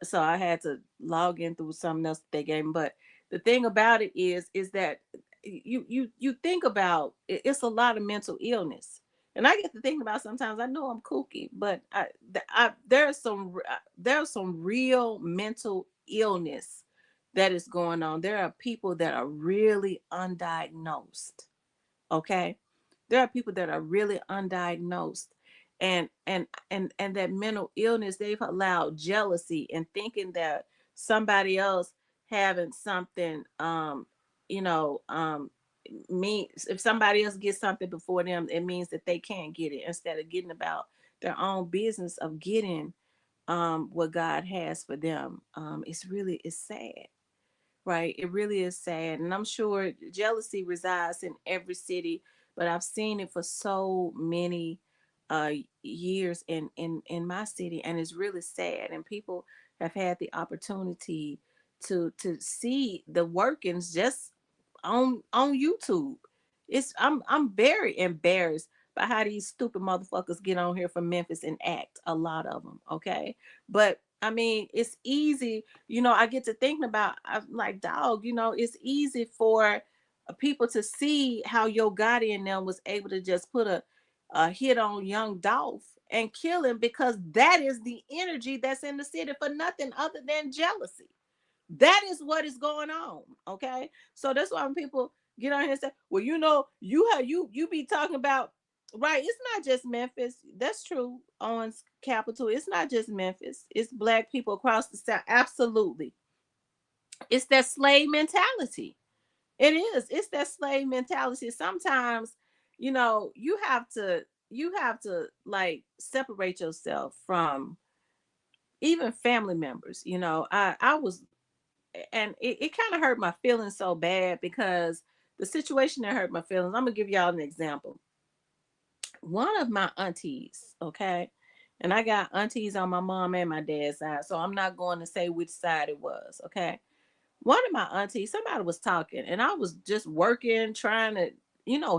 so I had to log in through something else that they gave me. But the thing about it is that you think about it's a lot of mental illness, and I get to thinking about sometimes I know I'm kooky, but there's some real mental illness that is going on. There are people that are really undiagnosed. Okay, there are people that are really undiagnosed, and that mental illness, they've allowed jealousy and thinking that somebody else having something, you know um means if somebody else gets something before them, it means that they can't get it, instead of getting about their own business of getting what God has for them. It's sad, right? It really is sad. And I'm sure jealousy resides in every city, but I've seen it for so many years in my city, and it's really sad. And people have had the opportunity to see the workings just on YouTube. I'm very embarrassed by how these stupid motherfuckers get on here from Memphis and act. A lot of them, okay? But I mean, it's easy. I get to thinking about, I'm like, dog, it's easy for people to see how Yo Gotti and them was able to just put a hit on Young Dolph and kill him, because that is the energy that's in the city for nothing other than jealousy. That is what is going on. Okay. So that's why when people get on here and say, well, you be talking about, right. It's not just Memphis. That's true. Owens capital. It's not just Memphis. It's black people across the South. Absolutely. It's that slave mentality. It is. It's that slave mentality. Sometimes, you have to like separate yourself from even family members. I was, and it kind of hurt my feelings so bad because the situation that hurt my feelings. I'm gonna give y'all an example. One of my aunties, okay, and I got aunties on my mom and my dad's side, so I'm not going to say which side it was, okay. One of my aunties, somebody was talking, and I was just working, trying to,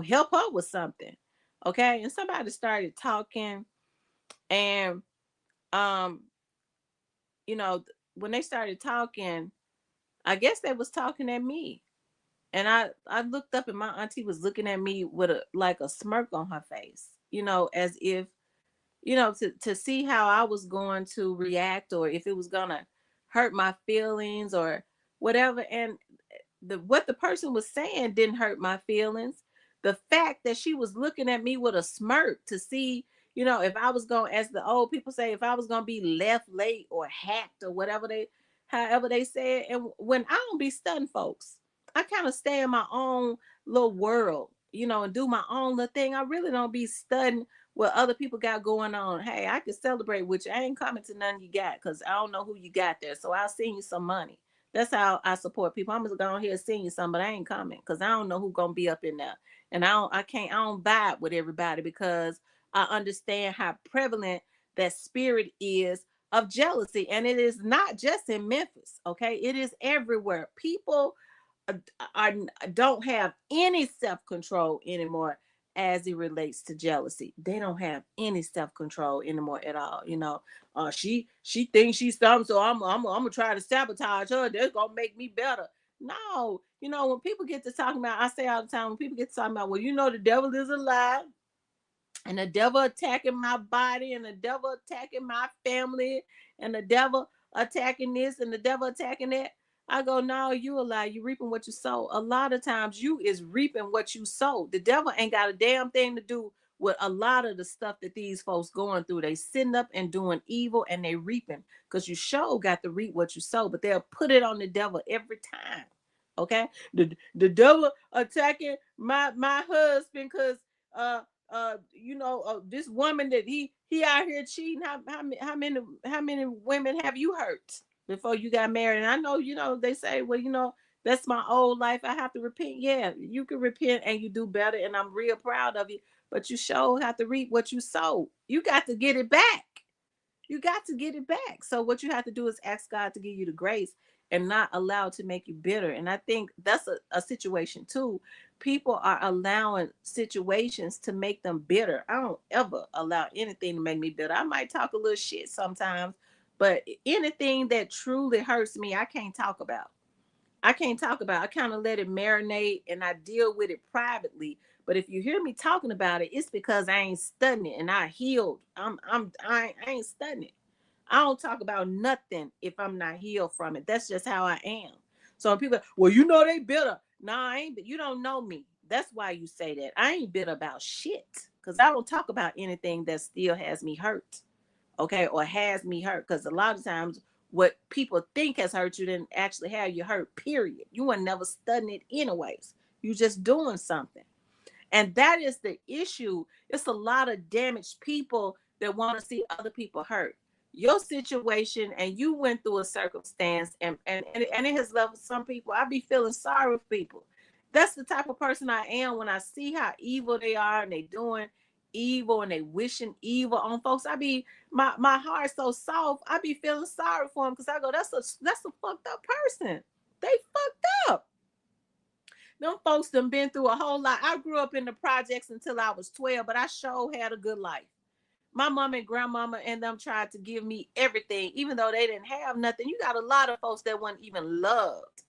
help her with something, okay, and somebody started talking, and um, you know, when they started talking, I guess they was talking at me. And I looked up and my auntie was looking at me with a like a smirk on her face, as if, to see how I was going to react or if it was gonna hurt my feelings or whatever. And what the person was saying didn't hurt my feelings. The fact that she was looking at me with a smirk to see, if I was going, as the old people say, if I was gonna be left late or hacked or whatever however they say it. And when I don't be studying folks, I kind of stay in my own little world, and do my own little thing. I really don't be studying what other people got going on. Hey, I can celebrate with you. I ain't coming to none you got because I don't know who you got there. So I'll send you some money. That's how I support people. I'm just going here send you some, but I ain't coming because I don't know who gonna be up in there. And I don't vibe with everybody because I understand how prevalent that spirit is of jealousy. And it is not just in Memphis, okay? It is everywhere. People are don't have any self-control anymore as it relates to jealousy. They don't have any self-control anymore at all. She thinks she's something, so I'm gonna try to sabotage her. That's gonna make me better. No, when people get to talking about, I say all the time, when people get to talking about, well, the devil is a lie, and the devil attacking my body, and the devil attacking my family, and the devil attacking this, and the devil attacking that. I go, no, you a lie. You reaping what you sow. A lot of times you is reaping what you sow. The devil ain't got a damn thing to do with a lot of the stuff that these folks going through. They sitting up and doing evil and they reaping because you sure got to reap what you sow, but they'll put it on the devil every time. Okay, the devil attacking my husband because uh this woman that he out here cheating. How many women have you hurt before you got married? And I know, they say, well, that's my old life, I have to repent. Yeah, you can repent and you do better, and I'm real proud of you, but you sure have to reap what you sow. You got to get it back. You got to get it back. So what you have to do is ask God to give you the grace and not allow it to make you bitter. And I think that's a situation too. People are allowing situations to make them bitter. I don't ever allow anything to make me bitter. I might talk a little shit sometimes, but anything that truly hurts me, I can't talk about. I can't talk about. I kind of let it marinate and I deal with it privately. But if you hear me talking about it, it's because I ain't studying it and I healed. I ain't studying it. I don't talk about nothing if I'm not healed from it. That's just how I am. So when people, well, they bitter. Nah, I ain't. You don't know me. That's why you say that. I ain't bitter about shit because I don't talk about anything that still has me hurt, okay, or has me hurt. Because a lot of times, what people think has hurt you didn't actually have you hurt. Period. You were never studying it anyways. You just doing something. And that is the issue. It's a lot of damaged people that want to see other people hurt. Your situation, and you went through a circumstance, and it has left some people. I be feeling sorry for people. That's the type of person I am when I see how evil they are and they doing evil and they wishing evil on folks. I be my heart's so soft. I be feeling sorry for them because I go, that's a fucked up person. They fucked up. Them folks done been through a whole lot. I grew up in the projects until I was 12, but I sure had a good life. My mom and grandmama and them tried to give me everything, even though they didn't have nothing. You got a lot of folks that weren't even loved.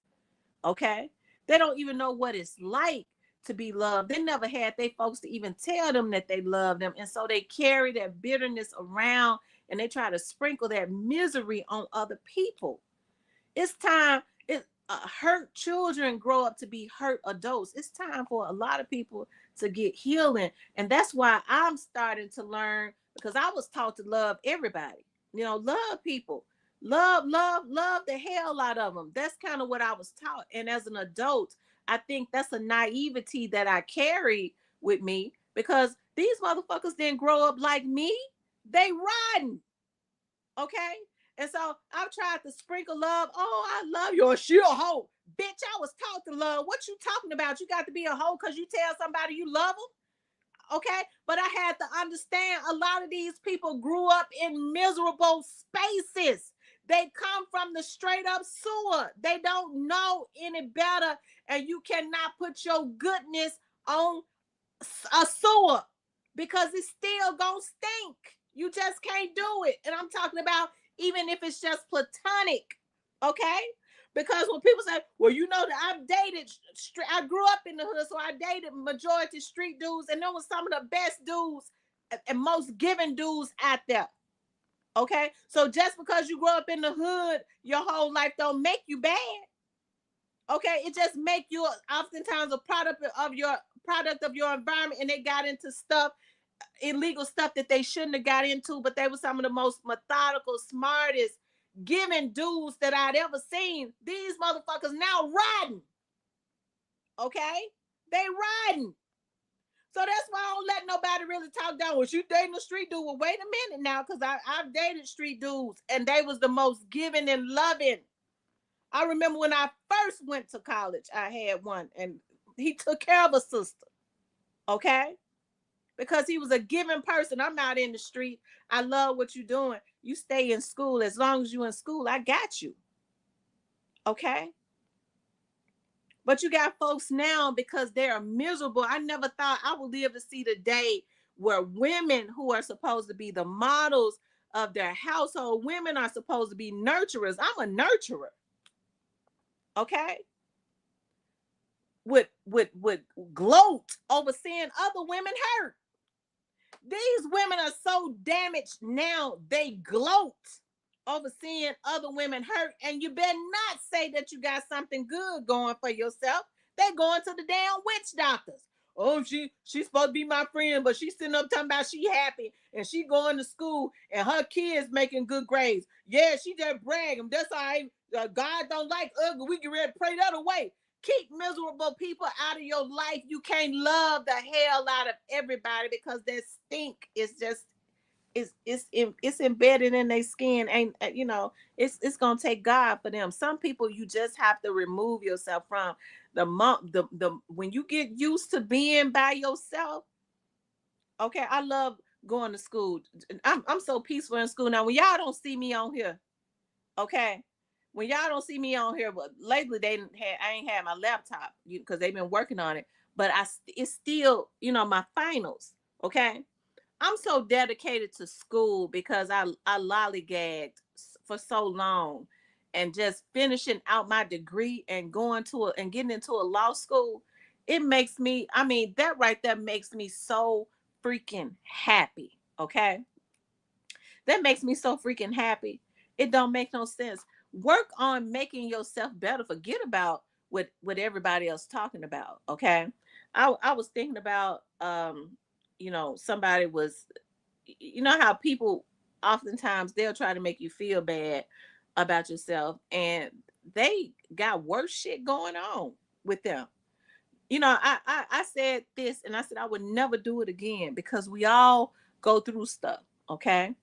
Okay? They don't even know what it's like to be loved. They never had their folks to even tell them that they love them. And so they carry that bitterness around and they try to sprinkle that misery on other people. It's time. Hurt children grow up to be hurt adults. It's time for a lot of people to get healing, and that's why I'm starting to learn, because I was taught to love everybody. Love people, love the hell out of them. That's kind of what I was taught, and as an adult, I think that's a naivety that I carry with me because these motherfuckers didn't grow up like me. They riding, okay? And so I've tried to sprinkle love. Oh, I love you. She a hoe. Bitch, I was taught to love. What you talking about? You got to be a hoe because you tell somebody you love them? Okay. But I had to understand a lot of these people grew up in miserable spaces. They come from the straight up sewer. They don't know any better. And you cannot put your goodness on a sewer because it's still gonna stink. You just can't do it. And I'm talking about even if it's just platonic, okay? Because when people say, "Well, you know that I've dated, I grew up in the hood, so I dated majority street dudes, and there was some of the best dudes and most giving dudes out there." Okay, so just because you grow up in the hood, your whole life don't make you bad. Okay, it just make you oftentimes a product of your environment, and they got into stuff, illegal stuff that they shouldn't have got into, but they were some of the most methodical, smartest, giving dudes that I'd ever seen. These motherfuckers now riding. Okay, they riding. So that's why I don't let nobody really talk down. Was you dating a street dude? Well, wait a minute now, because I've dated street dudes, and they was the most giving and loving. I remember when I first went to college, I had one, and he took care of a sister. Okay, because he was a giving person. I'm not in the street. I love what you're doing. You stay in school. As long as you're in school, I got you. Okay. But you got folks now because they are miserable. I never thought I would live to see the day where women who are supposed to be the models of their household, women are supposed to be nurturers. I'm a nurturer. Okay. Would gloat over seeing other women hurt. These women are so damaged now, they gloat over seeing other women hurt. And you better not say that you got something good going for yourself. They going to the damn witch doctors. Oh, she's supposed to be my friend, but she's sitting up talking about she happy and she going to school and her kids making good grades. Yeah, she just bragging. That's all right. God don't like ugly. We get ready to pray that away. Keep miserable people out of your life. You can't love the hell out of everybody because that stink is just it's embedded in their skin. And it's gonna take God for them. Some people you just have to remove yourself from. The when you get used to being by yourself. Okay, I love going to school. I'm so peaceful in school now. When y'all don't see me on here, okay, when y'all don't see me on here, but lately I ain't had my laptop because they've been working on it. But it's still my finals. Okay, I'm so dedicated to school because I lollygagged for so long, and just finishing out my degree and and getting into a law school. It makes me, I mean, that right there makes me so freaking happy. Okay, that makes me so freaking happy. It don't make no sense. Work on making yourself better. Forget about what everybody else talking about. Okay. I was thinking about somebody was, how people oftentimes they'll try to make you feel bad about yourself, and they got worse shit going on with them. I said this, and I said I would never do it again because we all go through stuff. Okay.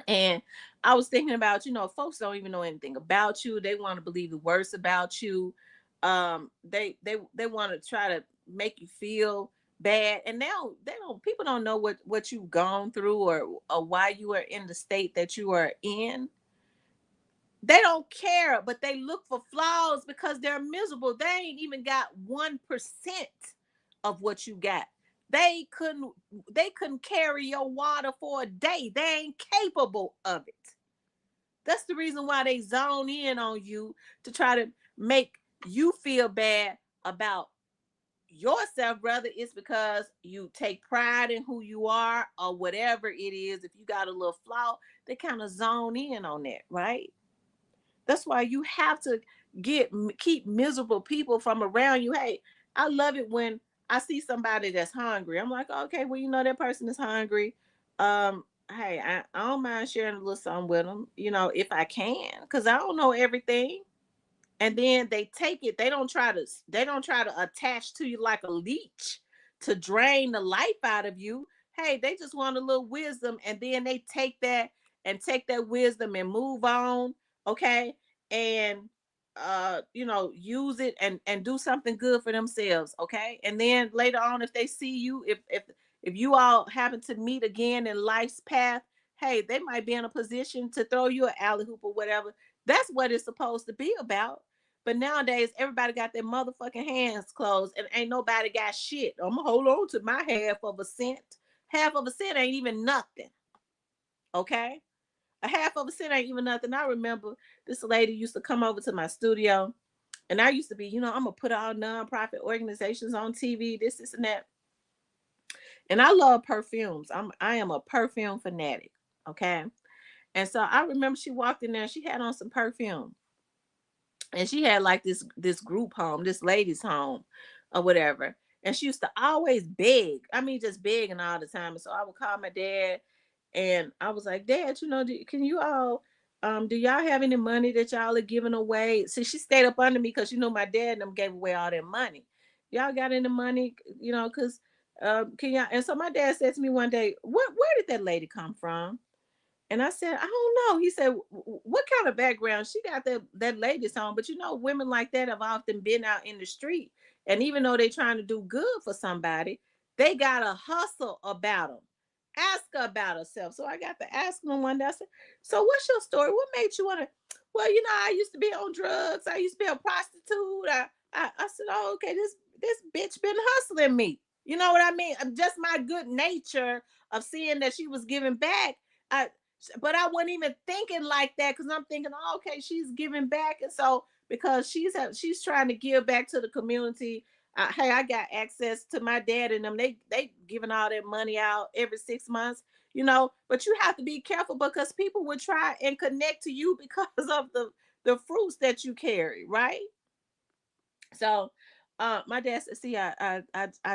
And I was thinking about, folks don't even know anything about you. They want to believe the worst about you. They want to try to make you feel bad. And now they don't people don't know what you've gone through, or why you are in the state that you are in. They don't care, but they look for flaws because they're miserable. They ain't even got 1% of what you got. They couldn't they couldn't carry your water for a day. They ain't capable of it. That's the reason why they zone in on you to try to make you feel bad about yourself, brother. It's because you take pride in who you are or whatever it is. If you got a little flaw, they kind of zone in on that, right? That's why you have to keep miserable people from around you. Hey, I love it when I see somebody that's hungry. I'm like, okay, well, that person is hungry. Hey, I don't mind sharing a little something with them, if I can, because I don't know everything. And then they take it. They don't try to attach to you like a leech to drain the life out of you. Hey, they just want a little wisdom, and then they take that and take that wisdom and move on, okay? And use it and do something good for themselves, okay? And then later on, if they see you, if you all happen to meet again in life's path, hey, they might be in a position to throw you an alley hoop or whatever. That's what it's supposed to be about. But nowadays, everybody got their motherfucking hands closed, and ain't nobody got shit. I'm gonna hold on to my half of a cent. Half of a cent ain't even nothing. Okay, a half of a cent ain't even nothing. I remember this lady used to come over to my studio, and I used to be, I'm gonna put all nonprofit organizations on TV, this, and that. And I love perfumes. I am a perfume fanatic. Okay, and so I remember she walked in there, and she had on some perfume, and she had like this group home, this ladies home or whatever. And she used to always beg, I mean just begging all the time. And so I would call my dad, and I was like, Dad, can you all do y'all have any money that y'all are giving away? See, she stayed up under me because my dad and them gave away all their money. Y'all got any money? Because can y'all? And so my dad said to me one day, where did that lady come from? And I said, I don't know. He said, what kind of background? She got that ladies home, but women like that have often been out in the street. And even though they're trying to do good for somebody, they got a hustle about them. Ask her about herself. So I got to ask them one day. I said, so what's your story? What made you want to? Well, I used to be on drugs. I used to be a prostitute. I said, oh, okay, this bitch been hustling me. You know what I mean? Just my good nature of seeing that she was giving back. I, but I wasn't even thinking like that because I'm thinking, oh, okay, she's giving back, and so because she's trying to give back to the community. Hey, I got access to my dad and them. They giving all that money out every 6 months, But you have to be careful because people will try and connect to you because of the fruits that you carry, right? So, my dad said, "See, I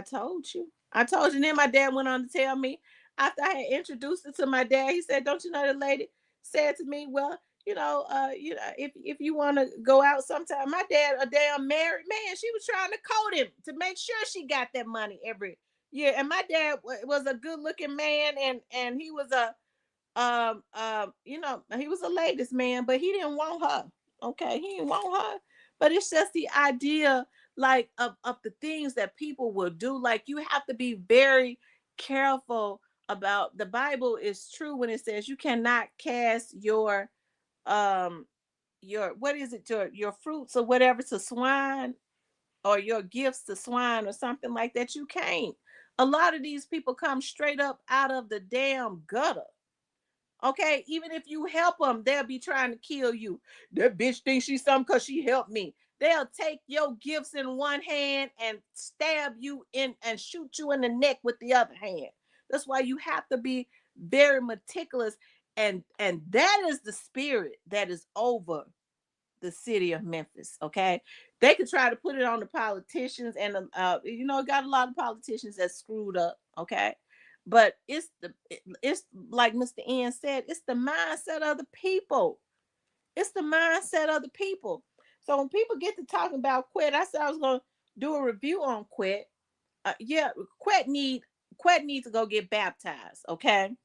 told you, I told you." And then my dad went on to tell me after I had introduced her to my dad, he said, "Don't you know the lady said to me, well, if you want to go out sometime." My dad, a damn married man, she was trying to court him to make sure she got that money every year. And my dad was a good looking man, and he was he was a ladies man, but he didn't want her. Okay, he didn't want her. But it's just the idea, like of the things that people will do. Like you have to be very careful about. The Bible is true when it says you cannot cast um your what is it, your fruits or whatever to swine, or your gifts to swine or something like that. You can't. A lot of these people come straight up out of the damn gutter. Okay, even if you help them, they'll be trying to kill you. That bitch thinks she's something because she helped me. They'll take your gifts in one hand and stab you in and shoot you in the neck with the other hand. That's why you have to be very meticulous, and that is the spirit that is over the city of Memphis. Okay, they could try to put it on the politicians, and got a lot of politicians that screwed up. Okay, but it's like Mr. N said, it's the mindset of the people. It's the mindset of the people. So when people get to talking about Quet, I said I was going to do a review on Quet. Yeah, Quet needs to go get baptized. Okay,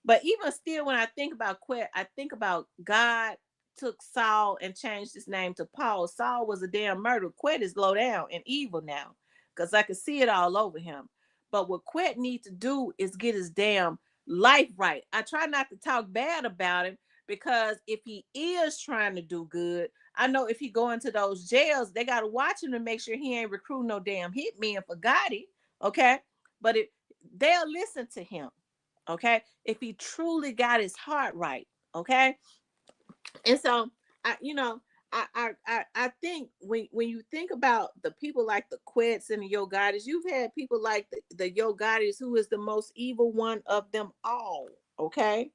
but even still, when I think about Quet, I think about God took Saul and changed his name to Paul. Saul was a damn murderer. Quet is low down and evil now, because I can see it all over him. But what Quet needs to do is get his damn life right. I try not to talk bad about him, because if he is trying to do good, I know if he go into those jails, they got to watch him to make sure he ain't recruiting no damn hitmen for Gotti. Okay, but they'll listen to him. Okay, if he truly got his heart right. Okay, and so I think when you think about the people like the Quets and the Yogatis, you've had people like the Yogatis, who is the most evil one of them all. Okay,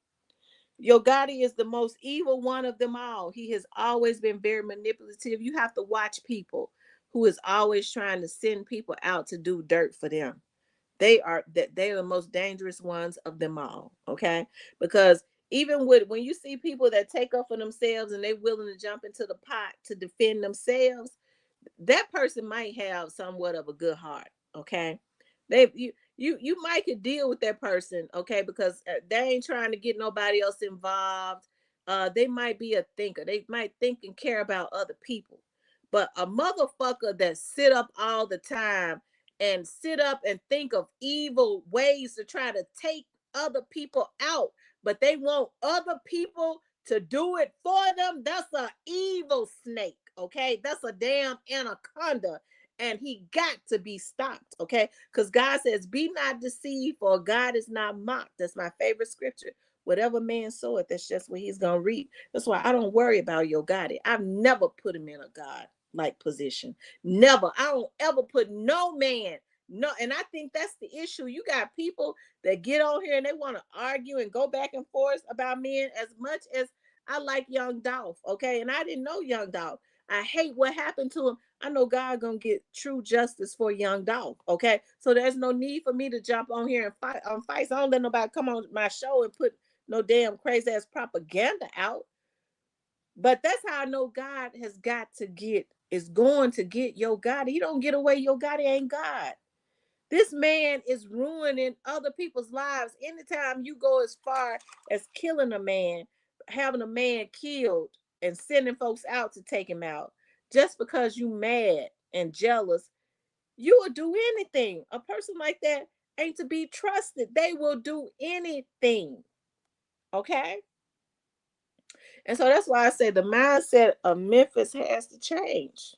Yogati is the most evil one of them all. He has always been very manipulative. You have to watch people who is always trying to send people out to do dirt for them. They are the most dangerous ones of them all. Okay, because even when you see people that take up for themselves and they willing to jump into the pot to defend themselves, that person might have somewhat of a good heart. Okay, you might could deal with that person, okay, because they ain't trying to get nobody else involved. They might be a thinker. They might think and care about other people. But a motherfucker that sit up all the time and sit up and think of evil ways to try to take other people out, but they want other people to do it for them. That's a evil snake, okay? That's a damn anaconda, and he got to be stopped, okay? Because God says, "Be not deceived, for God is not mocked." That's my favorite scripture. Whatever man soweth, that's just what he's gonna reap. That's why I don't worry about your God. I've never put him in a God like position. Never. I don't ever put no man. No, and I think that's the issue. You got people that get on here and they want to argue and go back and forth about men as much as I like Young Dolph, okay? And I didn't know Young Dolph. I hate what happened to him. I know God gonna get true justice for Young Dolph, okay? So there's no need for me to jump on here and fight on fights. I don't let nobody come on my show and put no damn crazy ass propaganda out. But that's how I know God has got to get, is going to get Yo Gotti. He don't get away. Yo Gotti ain't God. This man is ruining other people's lives. Anytime you go as far as killing a man, having a man killed, and sending folks out to take him out, just because you mad and jealous, you will do anything. A person like that ain't to be trusted. They will do anything. Okay? And so that's why I say the mindset of Memphis has to change.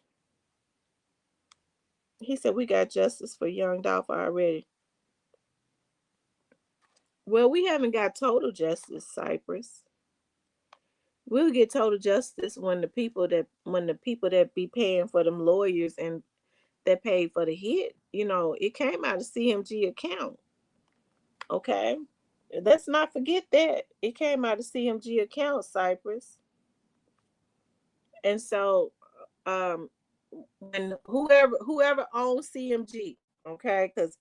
He said, "We got justice for Young Dolph already." Well, we haven't got total justice, Cypress. We'll get total justice when the people that be paying for them lawyers and that paid for the hit, it came out of CMG account. Okay. Let's not forget that. It came out of CMG account, Cypress. And so when whoever owns CMG, okay, because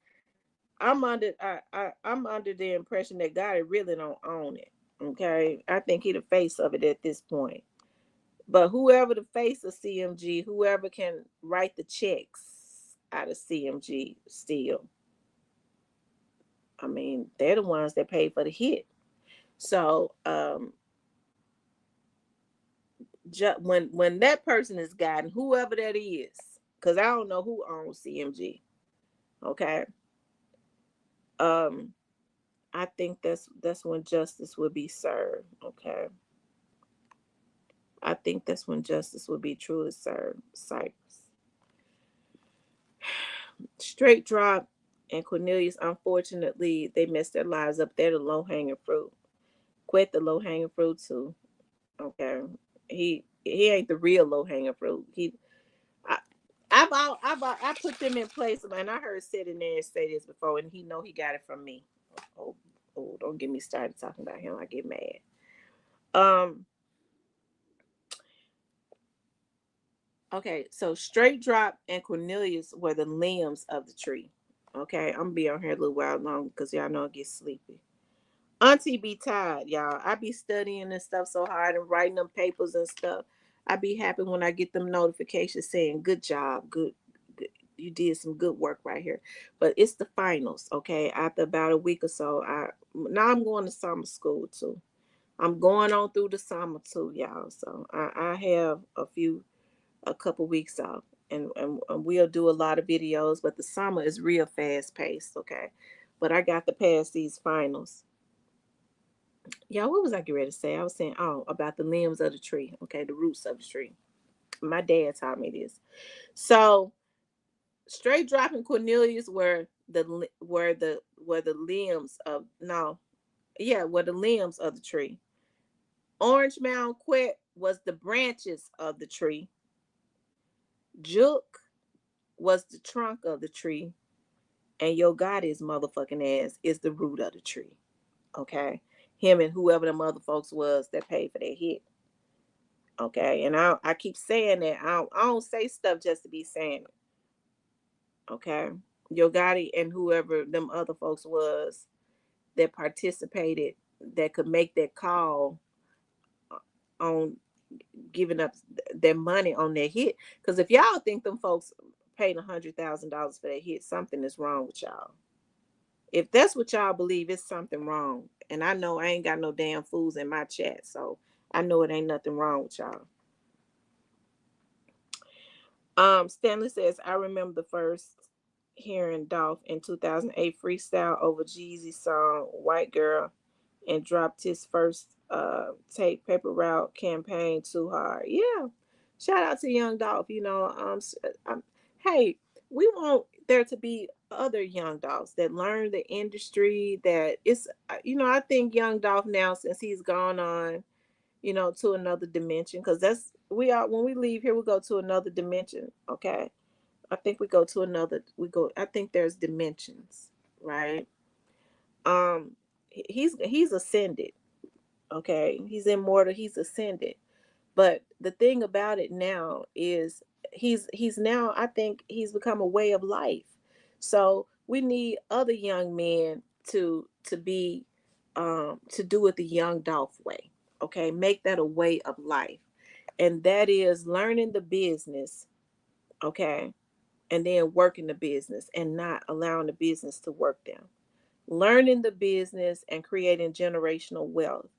I'm under the impression that God really don't own it. Okay. I think he the face of it at this point. But whoever the face of CMG, whoever can write the checks out of CMG still, I mean, they're the ones that pay for the hit. So when that person is gotten, whoever that is, because I don't know who owns CMG, okay, um, I think that's when justice will be served, okay. I think that's when justice will be truly served, Cypress. Straight Drop and Cornelius, unfortunately, they messed their lives up. They're the low hanging fruit. Quit the low hanging fruit too. Okay, he ain't the real low hanging fruit. I, I put them in place, and I heard Sid in there say this before, and he know he got it from me. Oh, don't get me started talking about him. I get mad. Um. Okay, so Straight Drop and Cornelius were the limbs of the tree. Okay, I'm gonna be on here a little while long because y'all know I get sleepy. Auntie be tired, y'all. I be studying and stuff so hard and writing them papers and stuff. I be happy when I get them notifications saying good job, good, you did some good work right here. But it's the finals, okay? After about a week or so, now I'm going to summer school too. I'm going on through the summer too, y'all. So I have a couple weeks off, and we'll do a lot of videos. But the summer is real fast paced, okay? But I got to pass these finals. Yeah, what was I getting ready to say? I was saying, about the limbs of the tree. Okay, the roots of the tree. My dad taught me this. So, Straight Dropping Cornelius were the limbs of no, yeah, were the limbs of the tree. Orange Mound Quet was the branches of the tree. Jook was the trunk of the tree, and Yo Gotti's motherfucking ass is the root of the tree. Okay, him and whoever the mother folks was that paid for that hit. Okay, and I keep saying that I don't say stuff just to be saying it. Okay, Yo Gotti and whoever them other folks was that participated, that could make that call on giving up their money on their hit. Because if y'all think them folks paid $100,000 for that hit, something is wrong with y'all. If that's what y'all believe, it's something wrong. And I know I ain't got no damn fools in my chat, so I know it ain't nothing wrong with y'all. Stanley says, I remember the first hearing Dolph in 2008 freestyle over Jeezy's song White Girl and dropped his first tape Paper Route campaign Too Hard. Yeah. Shout out to Young Dolph. Hey, we want there to be other Young Dolphs that learn the industry that it's I think Young Dolph now, since he's gone on to another dimension, because that's we are when we leave here we go to another dimension. Okay, I think I think there's dimensions, right? He's ascended. Okay, he's immortal, he's ascended. But the thing about it now is he's now, I think he's become a way of life. So we need other young men to be to do it the Young Dolph way. Okay, make that a way of life. And that is learning the business, okay, and then working the business and not allowing the business to work them. Learning the business and creating generational wealth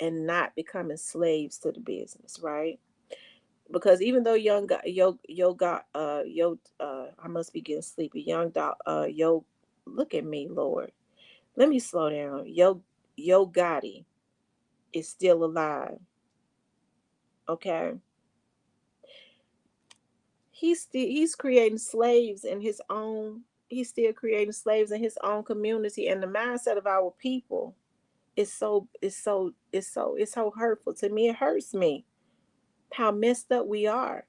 and not becoming slaves to the business, right? Because even though young guy yo got yo I must be getting sleepy. Young dog yo Look at me, Lord. Let me slow down. Yo Gotti is still alive. Okay. He's creating slaves in his own he's still creating slaves in his own community, and the mindset of our people it's so hurtful to me. It hurts me how messed up we are.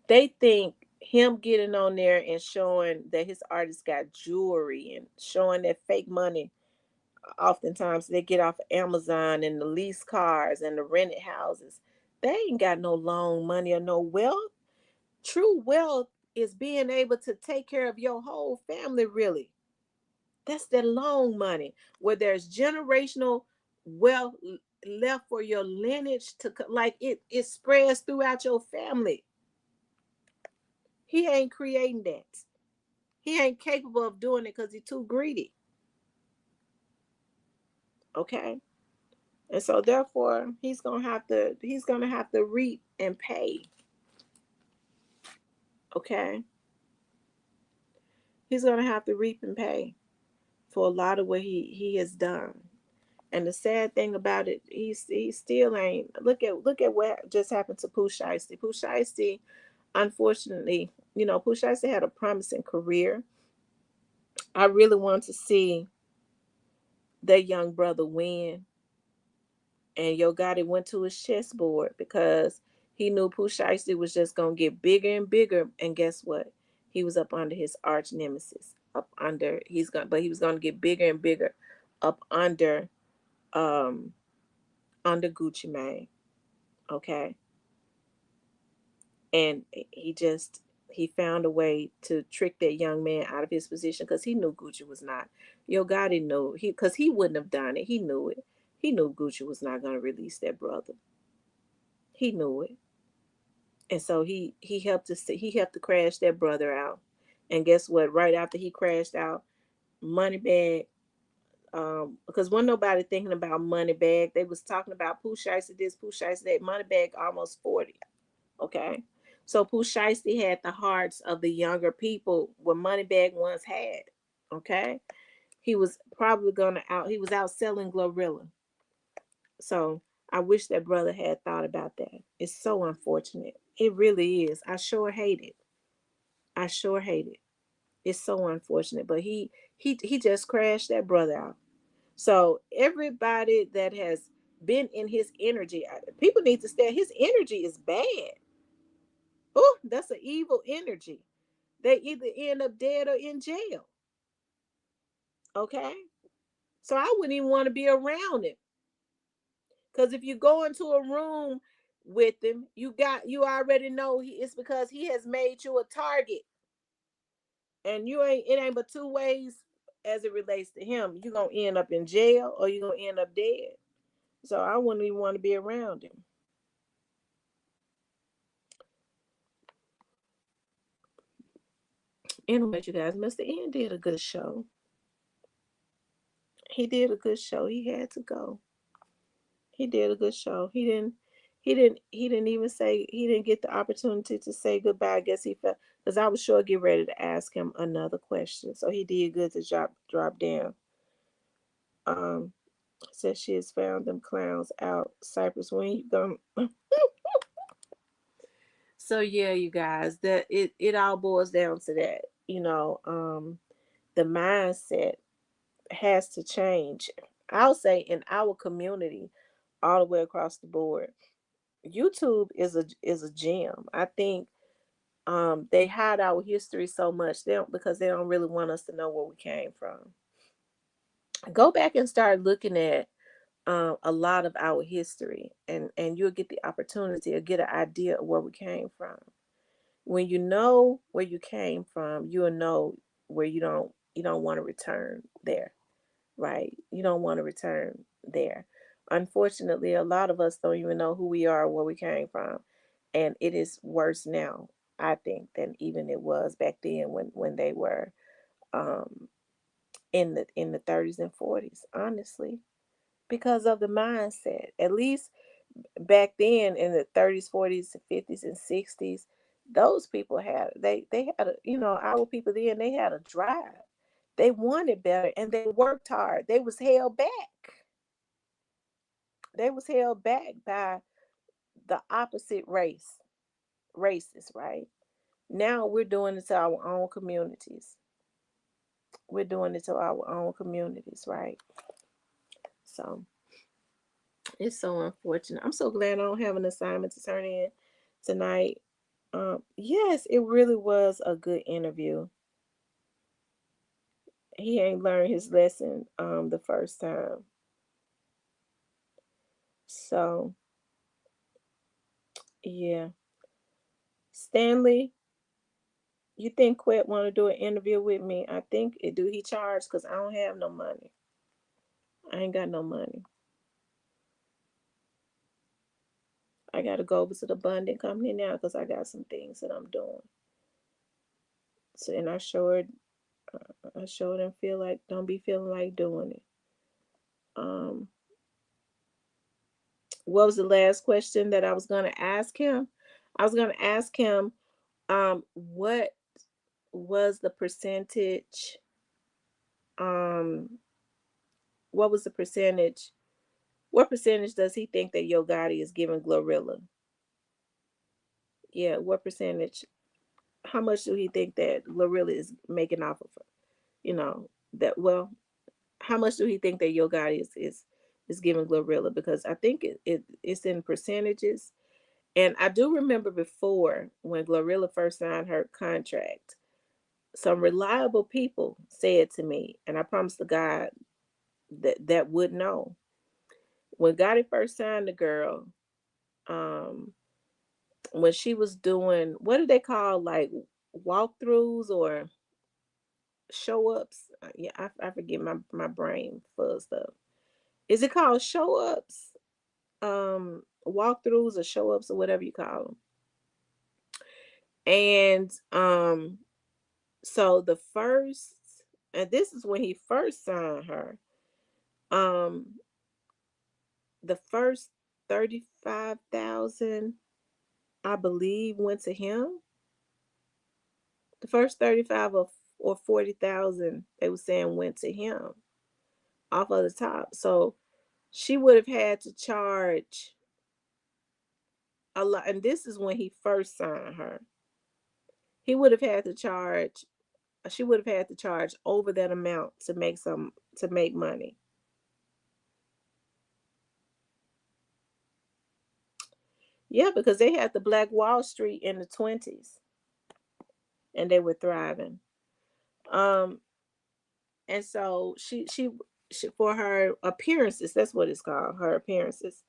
They think him getting on there and showing that his artist got jewelry and showing that fake money, oftentimes they get off of Amazon and the lease cars and the rented houses. They ain't got no loan money or no wealth. True wealth is being able to take care of your whole family, really. That's the loan money, where there's generational wealth left for your lineage to, like, it spreads throughout your family. He ain't creating that. He ain't capable of doing it because he's too greedy. Okay. And so therefore he's gonna have to reap and pay. Okay. He's gonna have to reap and pay for a lot of what he has done. And the sad thing about it, he still ain't. Look at what just happened to Pooh Shiesty. Pooh Shiesty, unfortunately, Pooh Shiesty had a promising career. I really want to see that young brother win. And Yo Gotti went to his chessboard because he knew Pooh Shiesty was just gonna get bigger and bigger. And guess what? He was up under his arch nemesis. But he was gonna get bigger and bigger up um under Gucci Mane. Okay. And he found a way to trick that young man out of his position because he knew Gucci was not. Yo Gotti knew because he wouldn't have done it. He knew it. He knew Gucci was not gonna release that brother. He knew it. And so he helped to crash that brother out. And guess what? Right after he crashed out, Moneybag, because wasn't nobody thinking about Moneybag. They was talking about Pooh Shiesty this, Pooh Shiesty that. Moneybag almost 40. Okay. So Pooh Shiesty had the hearts of the younger people what Moneybag once had. Okay. He was out selling Glorilla. So I wish that brother had thought about that. It's so unfortunate. It really is. I sure hate it. I sure hate it. It's so unfortunate. But he just crashed that brother out. So everybody that has been in his energy, people need to stay. His energy is bad. Oh, that's an evil energy. They either end up dead or in jail. Okay. So I wouldn't even want to be around him. Because if you go into a room with him, you already know it's because he has made you a target. And it ain't but two ways as it relates to him. You're gonna end up in jail or you're gonna end up dead. So I wouldn't even want to be around him. Anyways, you guys, Mr. Ian did a good show. He did a good show. He had to go. He did a good show. He didn't even say, he didn't get the opportunity to say goodbye. I guess he felt, because I was sure get ready to ask him another question. So he did good to drop down. Um Said she has found them clowns out. Cypress, when you going? So yeah, you guys, that it all boils down to that. The mindset has to change. I'll say in our community, all the way across the board. YouTube is a gem. I think they hide our history so much, they don't, because they don't really want us to know where we came from. Go back and start looking at a lot of our history, and you'll get the opportunity to get an idea of where we came from. When you know where you came from, you'll know where you don't want to return there, right? You don't want to return there. Unfortunately, a lot of us don't even know who we are, where we came from, and it is worse now, I think, than even it was back then when they were um, in the 30s and 40s. Honestly, because of the mindset. At least back then in the 30s, 40s, 50s, and 60s, those people they had our people then, they had a drive. They wanted better and they worked hard. They was held back. They was held back by the opposite races, right? Now we're doing it to our own communities. We're doing it to our own communities, right? So it's so unfortunate. I'm so glad I don't have an assignment to turn in tonight. Yes, it really was a good interview. He ain't learned his lesson the first time. So yeah. Stanley, you think Quet want to do an interview with me? I think it do he charge, because I don't have no money. I ain't got no money. I gotta go over to the bonding company now because I got some things that I'm doing. So and I sure didn't feel like, don't be feeling like doing it. Um what was the last question that I was gonna ask him? I was gonna ask him what was the percentage, um what was the percentage, what percentage does he think that Yo Gotti is giving Glorilla? Yeah, what percentage, how much do he think that Glorilla is making off of her? That, well, how much do he think that Yo Gotti is giving Glorilla? Because I think it's in percentages. And I do remember before when Glorilla first signed her contract, some reliable people said to me, and I promise to God that would know, when Gotti first signed the girl, um, when she was doing, what do they call, like walkthroughs or show ups? Yeah, I forget, my brain fuzzed up. Is it called show ups? Walkthroughs or show ups or whatever you call them. And so the first, and this is when he first signed her. Um, the first 35,000, I believe, went to him. The first 35 or 40,000, they were saying, went to him off of the top. So she would have had to charge a lot, and this is when he first signed her. He would have had to charge. She would have had to charge over that amount to make money. Yeah, because they had the Black Wall Street in the 20s and they were thriving. Um, and so she for her appearances, that's what it's called, her appearances.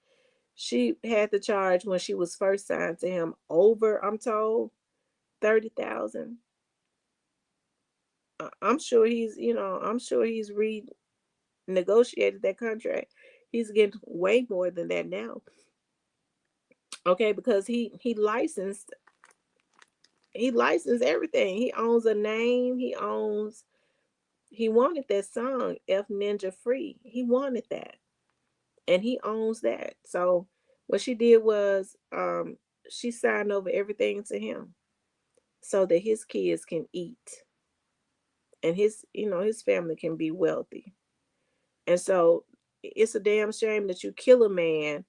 She had to charge when she was first signed to him over, I'm told, 30,000. I'm sure he's renegotiated that contract. He's getting way more than that now. Okay, because he licensed He licensed everything. He owns a name. He wanted that song F Ninja Free. He wanted that. And he owns that. So what she did was she signed over everything to him so that his kids can eat and his family can be wealthy. And so it's a damn shame that you kill a man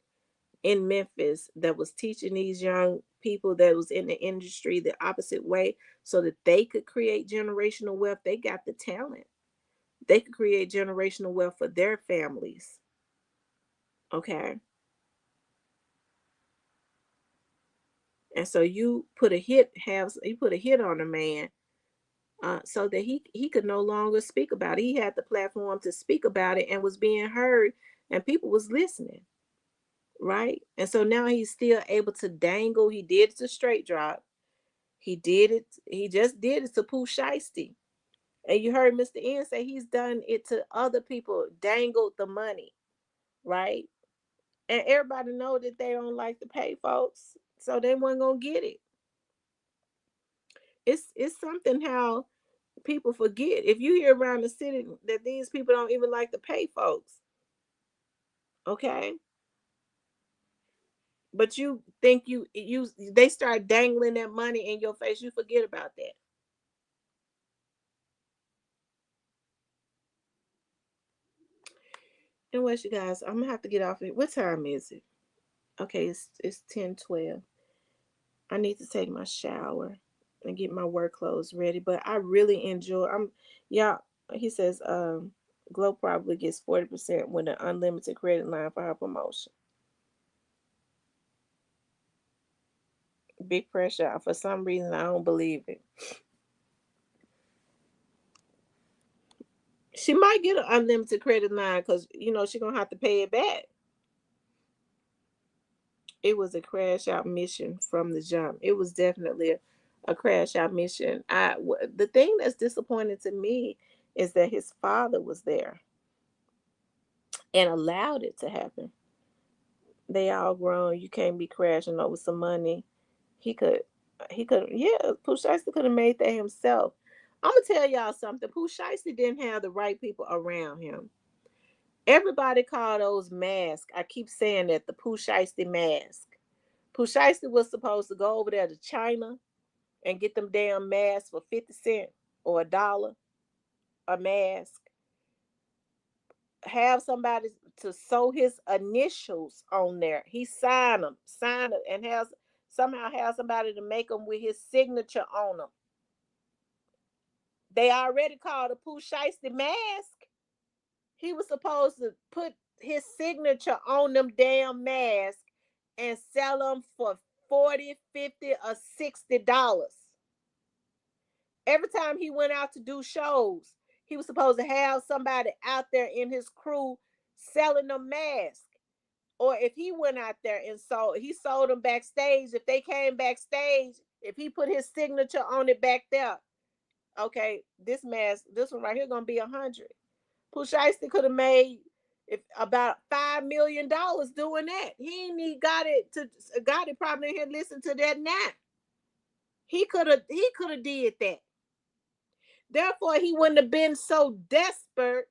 in Memphis that was teaching these young people that was in the industry the opposite way so that they could create generational wealth. They got the talent. They could create generational wealth for their families. Okay. And so you put a hit on a man so that he could no longer speak about it. He had the platform to speak about it and was being heard and people was listening. Right. And so now he's still able to dangle. He did it to straight drop. He just did it to Pooh Shiesty. And you heard Mr. N say he's done it to other people, dangled the money, right? And everybody know that they don't like to pay folks, so they weren't gonna get it. It's something how people forget. If you hear around the city that these people don't even like to pay folks, okay? But you think you they start dangling that money in your face, you forget about that. Anyways, you guys, I'm gonna have to get off it. What time is it? Okay, it's 10:12. I need to take my shower and get my work clothes ready. But I really enjoy. Y'all. He says, Glow probably gets 40% with an unlimited credit line for her promotion. Big pressure. For some reason, I don't believe it. She might get an unlimited credit line because she's gonna have to pay it back. It was a crash out mission from the jump. It was definitely a crash out mission. The thing that's disappointing to me is that his father was there and allowed it to happen. They all grown. You can't be crashing over some money. He could, yeah, Pooh Shiesty could have made that himself. I'm gonna tell y'all something. Pooh Shiesty didn't have the right people around him. Everybody called those masks. I keep saying that the Pooh Shiesty mask. Pooh Shiesty was supposed to go over there to China and get them damn masks for 50 cents or $1 a mask. Have somebody to sew his initials on there. He sign them, and somehow have somebody to make them with his signature on them. They already called a Pooh Shiesty mask. He was supposed to put his signature on them damn masks and sell them for 40, 50, or $60. Every time he went out to do shows, he was supposed to have somebody out there in his crew selling them masks. Or if he went out there and sold them backstage. If they came backstage, if he put his signature on it back there, okay, this mask, this one right here, gonna be 100. Pooh Shiesty could have made if about $5 million doing that. He ain't need got it probably here listen to that now. He could have did that. Therefore, he wouldn't have been so desperate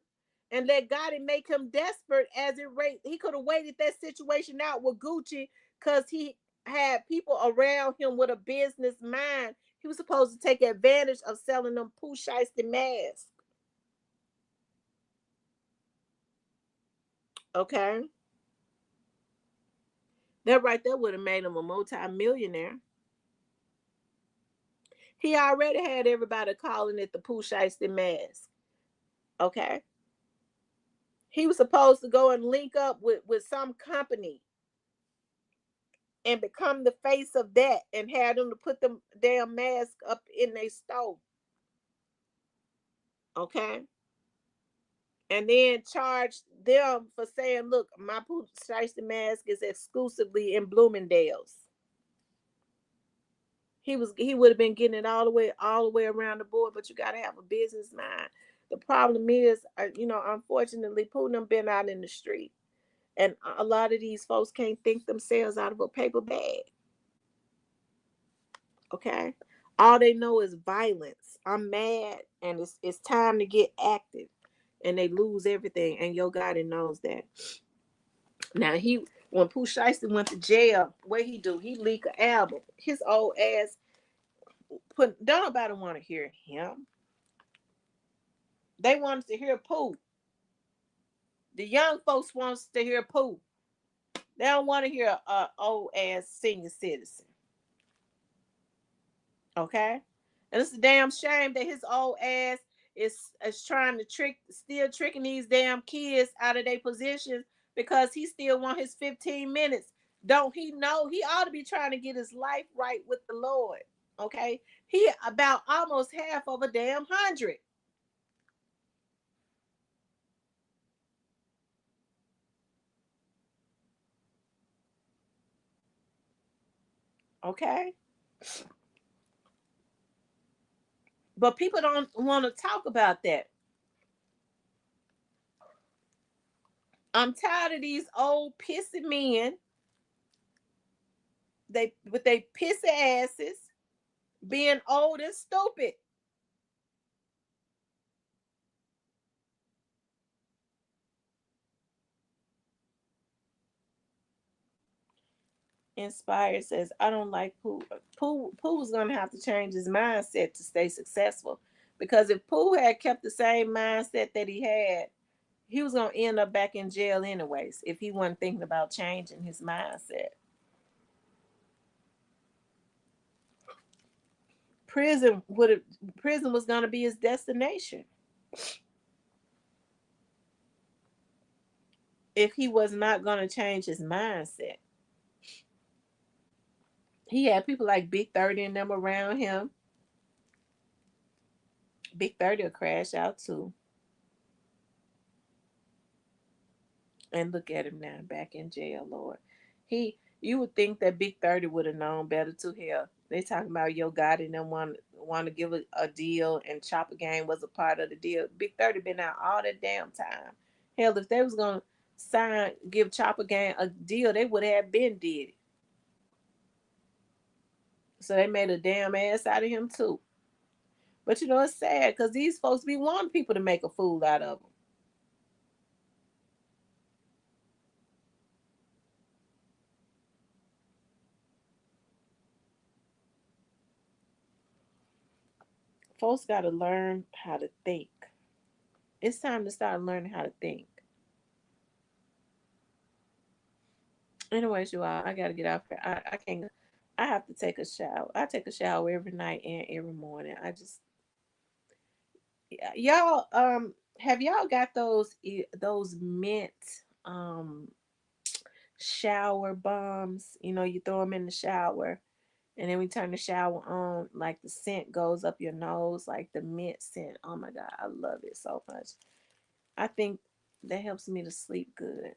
and let God make him desperate as it rate. He could have waited that situation out with Gucci because he had people around him with a business mind. He was supposed to take advantage of selling them Pooh Shiesty masks. Okay. That right there would have made him a multi-millionaire. He already had everybody calling it the Pooh Shiesty mask. Okay. He was supposed to go and link up with some company and become the face of that and have them to put them damn mask up in their store. Okay. And then charge them for saying, look, my Pooh Shiesty mask is exclusively in Bloomingdale's. He would have been getting it all the way around the board, but you gotta have a business mind. The problem is, unfortunately, Pooh done been out in the street. And a lot of these folks can't think themselves out of a paper bag. Okay. All they know is violence. I'm mad, and it's time to get active, and they lose everything. And your God knows that. Now when Pooh Shiesty went to jail, what he do? He leak an album. His old ass don't nobody want to hear him. They wanted to hear Pooh. The young folks wants to hear Pooh. They don't want to hear a old ass senior citizen. Okay? And it's a damn shame that his old ass is trying to still tricking these damn kids out of their positions because he still want his 15 minutes. Don't he know he ought to be trying to get his life right with the Lord? Okay? He about almost half of a damn 100. Okay? But people don't want to talk about that. I'm tired of these old pissy men. They with they pissy asses being old and stupid. Inspired says, I don't like Pooh. Pooh was gonna have to change his mindset to stay successful. Because if Pooh had kept the same mindset that he had, he was gonna end up back in jail anyways if he wasn't thinking about changing his mindset. Prison would have prison was gonna be his destination if he was not gonna change his mindset. He had people like Big 30 and them around him. Big 30 will crash out too. And look at him now, back in jail, Lord. You would think that Big 30 would have known better to hell. They talking about Yo Gotti and them want to give a deal, and Chopper Gang was a part of the deal. Big 30 been out all that damn time. Hell, if they was gonna give Chopper Gang a deal, they would have been did it. So they made a damn ass out of him too. But you know it's sad because these folks be wanting people to make a fool out of them. Folks got to learn how to think. It's time to start learning how to think. Anyways, you all, I gotta get out here. I can't. I have to take a shower. I take a shower every night and every morning. I just y'all have y'all got those mint um shower bombs? You know, you throw them in the shower, and then we turn the shower on. Like the scent goes up your nose, like the mint scent. Oh my god, I love it so much. I think that helps me to sleep good.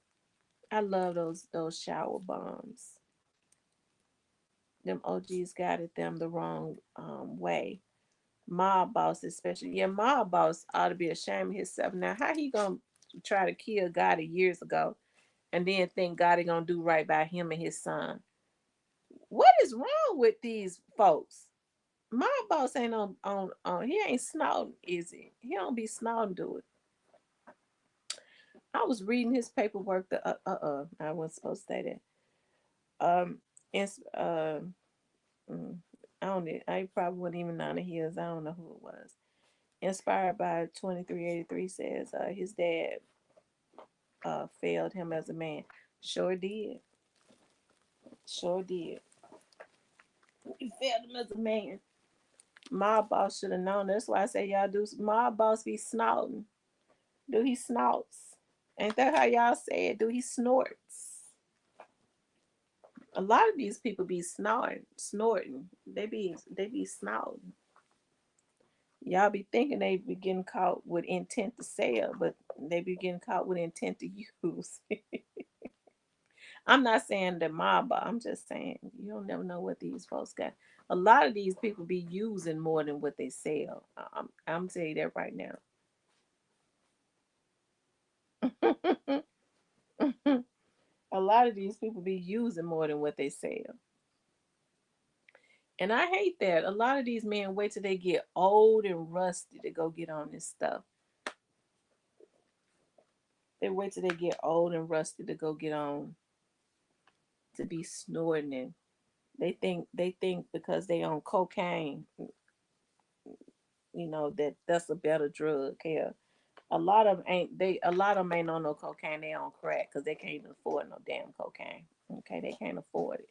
I love those shower bombs. Them OGs guided them the wrong way. Mob boss especially. Yeah, mob boss ought to be ashamed of himself. Now, how he gonna try to kill Gotti years ago and then think Gotti gonna do right by him and his son? What is wrong with these folks? Mob boss ain't on he ain't snorting, is he? He don't be snorting do it. I was reading his paperwork I wasn't supposed to say that. It's mm, I don't I probably wouldn't even know he is. I don't know who it was. Inspired by 2383 says his dad failed him as a man. Sure did. Sure did. He failed him as a man. My boss should have known. That's why I say y'all do. My boss be snorting. Do he snorts? Ain't that how y'all say it? Do he snorts? A lot of these people be snorting. They be snorting. Y'all be thinking they be getting caught with intent to sell, but they be getting caught with intent to use. I'm not saying the mob, but I'm just saying you don't never know what these folks got. A lot of these people be using more than what they sell. I'm telling you that right now. A lot of these people be using more than what they sell. And I hate that. A lot of these men wait till they get old and rusty to go get on this stuff. They wait till they get old and rusty to go get on to be snorting and they think because they on cocaine, that that's a better drug. Hell, a lot of them ain't on no cocaine, they on crack because they can't even afford no damn cocaine. Okay, they can't afford it.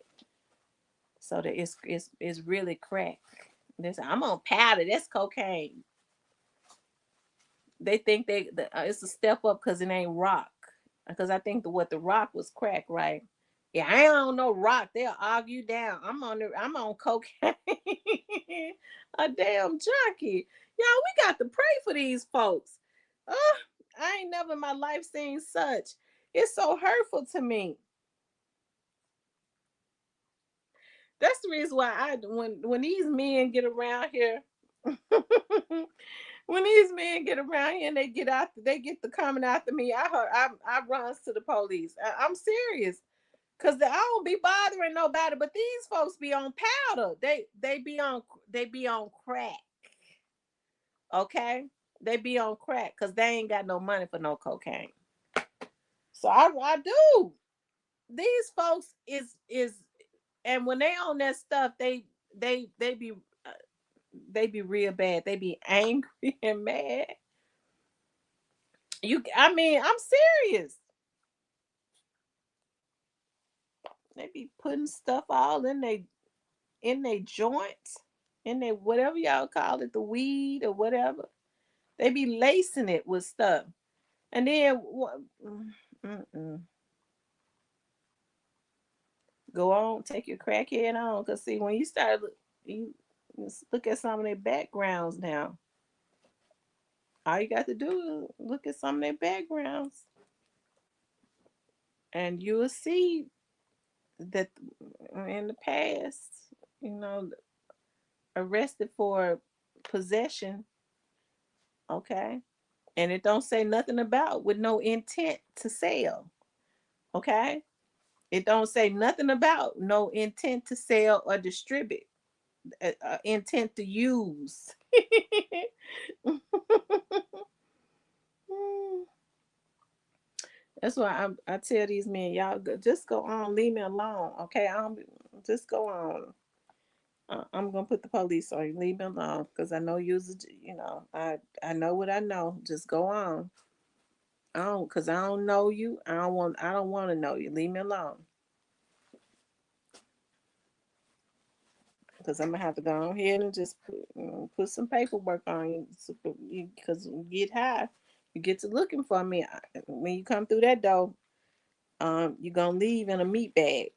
So that it's really crack. This I'm on powder, that's cocaine. They think it's a step up because it ain't rock. Because I think what the rock was crack, right? Yeah, I ain't on no rock. They'll argue down. I'm on cocaine. A damn junkie. Y'all, we got to pray for these folks. I ain't never in my life seen such. It's so hurtful to me. That's the reason why when these men get around here, when these men get around here and they get the coming after me. I runs to the police. I'm serious. Cause I don't be bothering nobody, but these folks be on powder. They be on crack. Okay, they be on crack because they ain't got no money for no cocaine. So I do. These folks is and when they on that stuff, they be they be real bad. They be angry and mad. I mean, I'm serious. They be putting stuff all in they joints, in they whatever y'all call it, the weed or whatever. They be lacing it with stuff, and then mm-mm. Go on, take your crackhead on, cause see when you start you look at some of their backgrounds now. All you got to do is look at some of their backgrounds, and you will see that in the past, you know, arrested for possession, okay, and it don't say nothing about with no intent to sell, okay. It don't say nothing about no intent to sell or distribute, intent to use. That's why I tell these men, y'all just go on, leave me alone, okay? Just go on. I'm gonna put the police on you. Leave me alone, because I know I know what I know. Just go on. Cause I don't know you. I don't want to know you. Leave me alone. Cause I'm gonna have to go ahead and just put some paperwork on you, cause you get high, you get to looking for me. When you come through that door, you're gonna leave in a meat bag.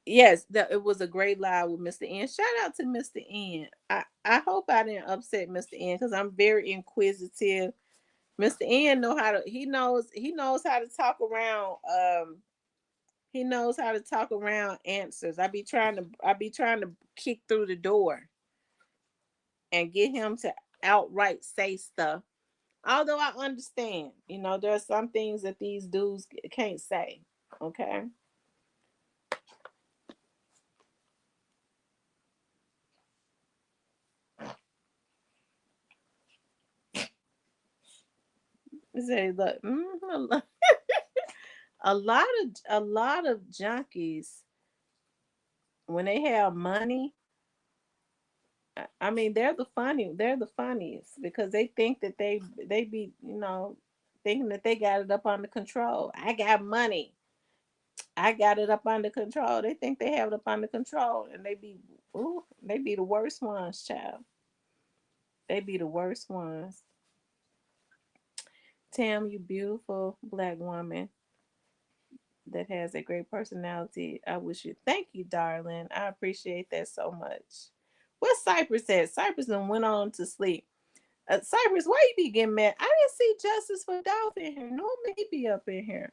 Yes, it was a great live with Mr. N. Shout out to Mr. N. I hope I didn't upset Mr. N because I'm very inquisitive. Mr. N he knows how to talk around he knows how to talk around answers. I be trying to kick through the door and get him to outright say stuff. Although I understand, there are some things that these dudes can't say. Okay. Say, look, a lot of junkies when they have money. I mean, they're the funniest because they think that they be thinking that they got it up under control. I got money. I got it up under control. They think they have it up under control, and they be the worst ones, child. They be the worst ones. Tam, you beautiful black woman that has a great personality. I wish you thank you, darling. I appreciate that so much. What's Cypress at? Cypress then went on to sleep. Cypress, why you be getting mad? I didn't see Justice for Dolph in here. Normally he be up in here.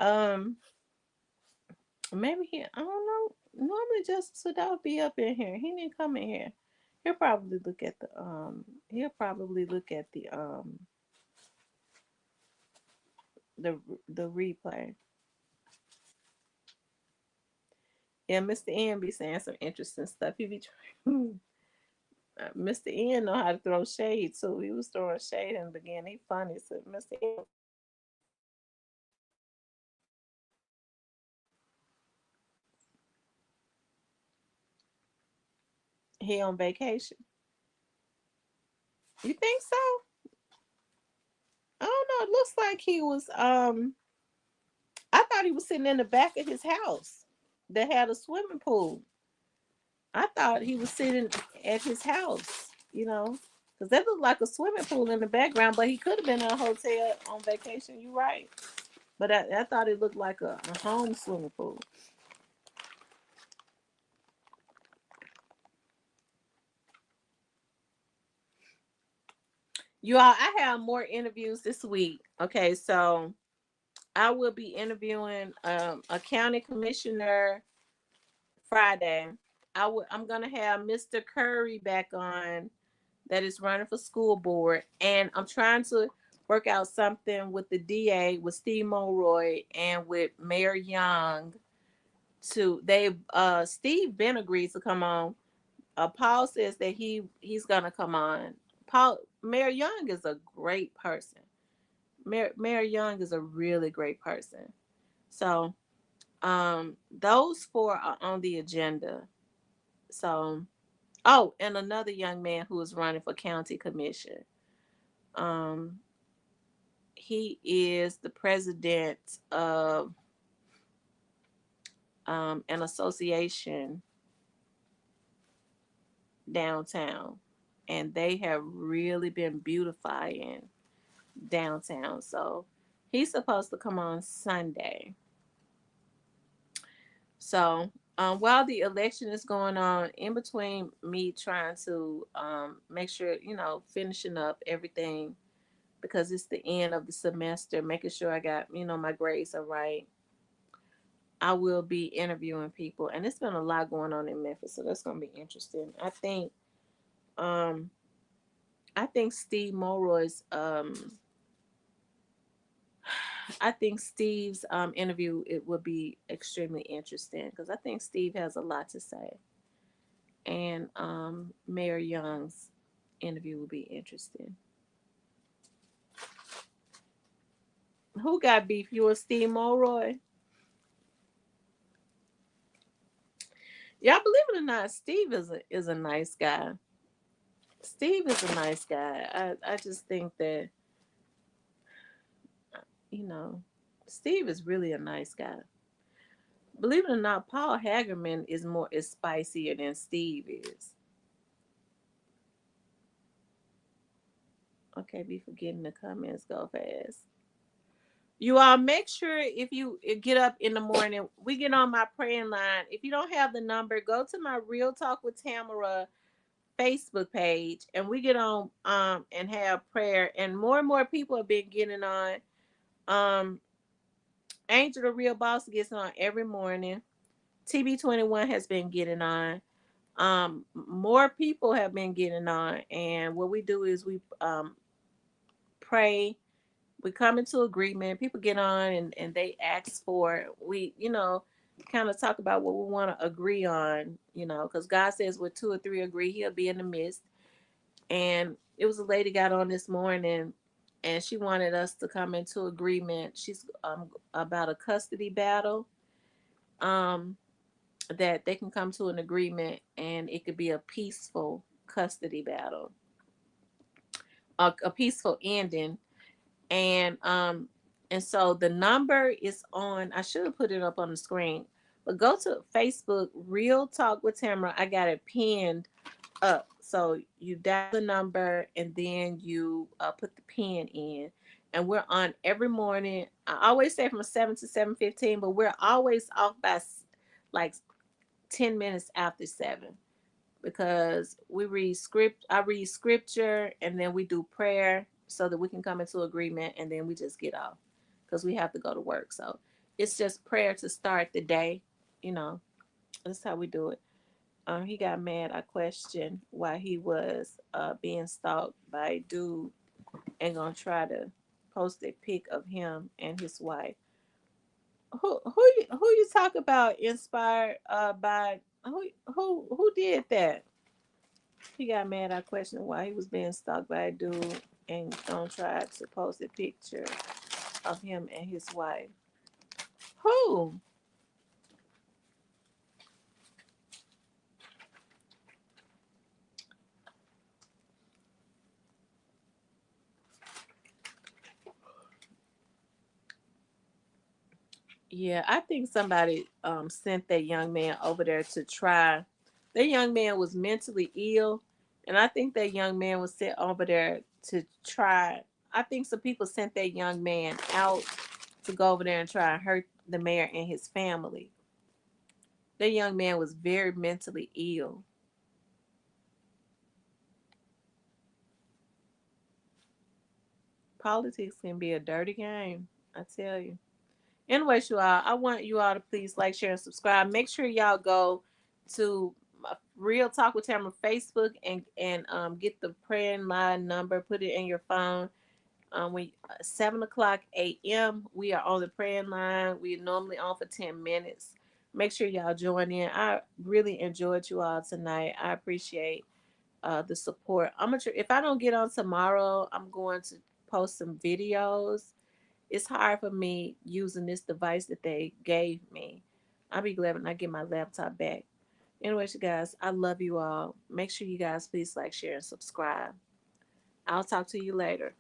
Um, maybe I don't know. Normally Justice for Dolph be up in here. He didn't come in here. He'll probably look at the replay. Yeah, Mr. N be saying some interesting stuff. He be trying. Mr. N know how to throw shade too. He was throwing shade in the beginning. He funny. So Mr. N, he on vacation. You think so? I don't know. It looks like he was. I thought he was sitting in the back of his house that had a swimming pool. I thought he was sitting at his house. Because that looked like a swimming pool in the background. But he could have been in a hotel on vacation. You're right. But I thought it looked like a home swimming pool. You all, I have more interviews this week. Okay, so I will be interviewing a county commissioner Friday. I'm gonna have Mr. Curry back on that is running for school board, and I'm trying to work out something with the DA, with Steve Mulroy, and with Mayor Young. Steve Ben agrees to come on. Paul says that he's gonna come on. Mayor Young is a great person. Mayor Young is a really great person. So those four are on the agenda. So and another young man who is running for county commission. Um, he is the president of an association downtown, and they have really been beautifying downtown. So he's supposed to come on Sunday. So while the election is going on, in between me trying to make sure, finishing up everything because it's the end of the semester, making sure I got, my grades are right. I will be interviewing people, and it's been a lot going on in Memphis, so that's gonna be interesting. Um, I think Steve Mulroy's, I think Steve's interview it will be extremely interesting because I think Steve has a lot to say, and Mayor Young's interview will be interesting. Who got beef? You or Steve Mulroy? Y'all believe it or not, Steve is a nice guy. Steve is a nice guy. I just think that you know Steve is really a nice guy. Believe it or not, Paul Hagerman is spicier than Steve is. Okay, be forgetting the comments go fast. You all make sure if you get up in the morning, we get on my praying line. If you don't have the number, go to my Real Talk with Tamara Facebook page and we get on and have prayer. And more people have been getting on. Um Angel the Real Boss gets on every morning. TB21 has been getting on. More people have been getting on, and what we do is we pray, we come into agreement. People get on and they ask for we, kind of talk about what we want to agree on, because God says where two or three agree, He'll be in the midst. And it was a lady got on this morning, and she wanted us to come into agreement. She's about a custody battle. Um, that they can come to an agreement, and it could be a peaceful custody battle, a peaceful ending. And so the number is on. I should have put it up on the screen, but go to Facebook, Real Talk with Tamara. I got it pinned up. So you dial the number and then you put the pin in. And we're on every morning. I always say from 7 to 7:15, but we're always off by like 10 minutes after 7 because we read script. I read scripture and then we do prayer so that we can come into agreement and then we just get off because we have to go to work. So it's just prayer to start the day. You know, that's how we do it. He got mad. I questioned why he was being stalked by a dude and gonna try to post a pic of him and his wife. who you talk about inspired by who did that? He got mad. I questioned why he was being stalked by a dude and don't try to post a picture of him and his wife. Who? Yeah, I think somebody sent that young man over there to try. That young man was mentally ill, and I think that young man was sent over there to try. I think some people sent that young man out to go over there and try and hurt the mayor and his family. That young man was very mentally ill. Politics can be a dirty game, I tell you. Anyways, you all, I want you all to please like, share, and subscribe. Make sure y'all go to Real Talk with Tamara Facebook and get the prayer line number. Put it in your phone. We 7 o'clock a.m. We are on the praying line. We normally on for 10 minutes. Make sure y'all join in. I really enjoyed you all tonight. I appreciate the support. I'm gonna if I don't get on tomorrow, I'm going to post some videos. It's hard for me using this device that they gave me. I'll be glad when I get my laptop back. Anyways, you guys, I love you all. Make sure you guys please like, share, and subscribe. I'll talk to you later.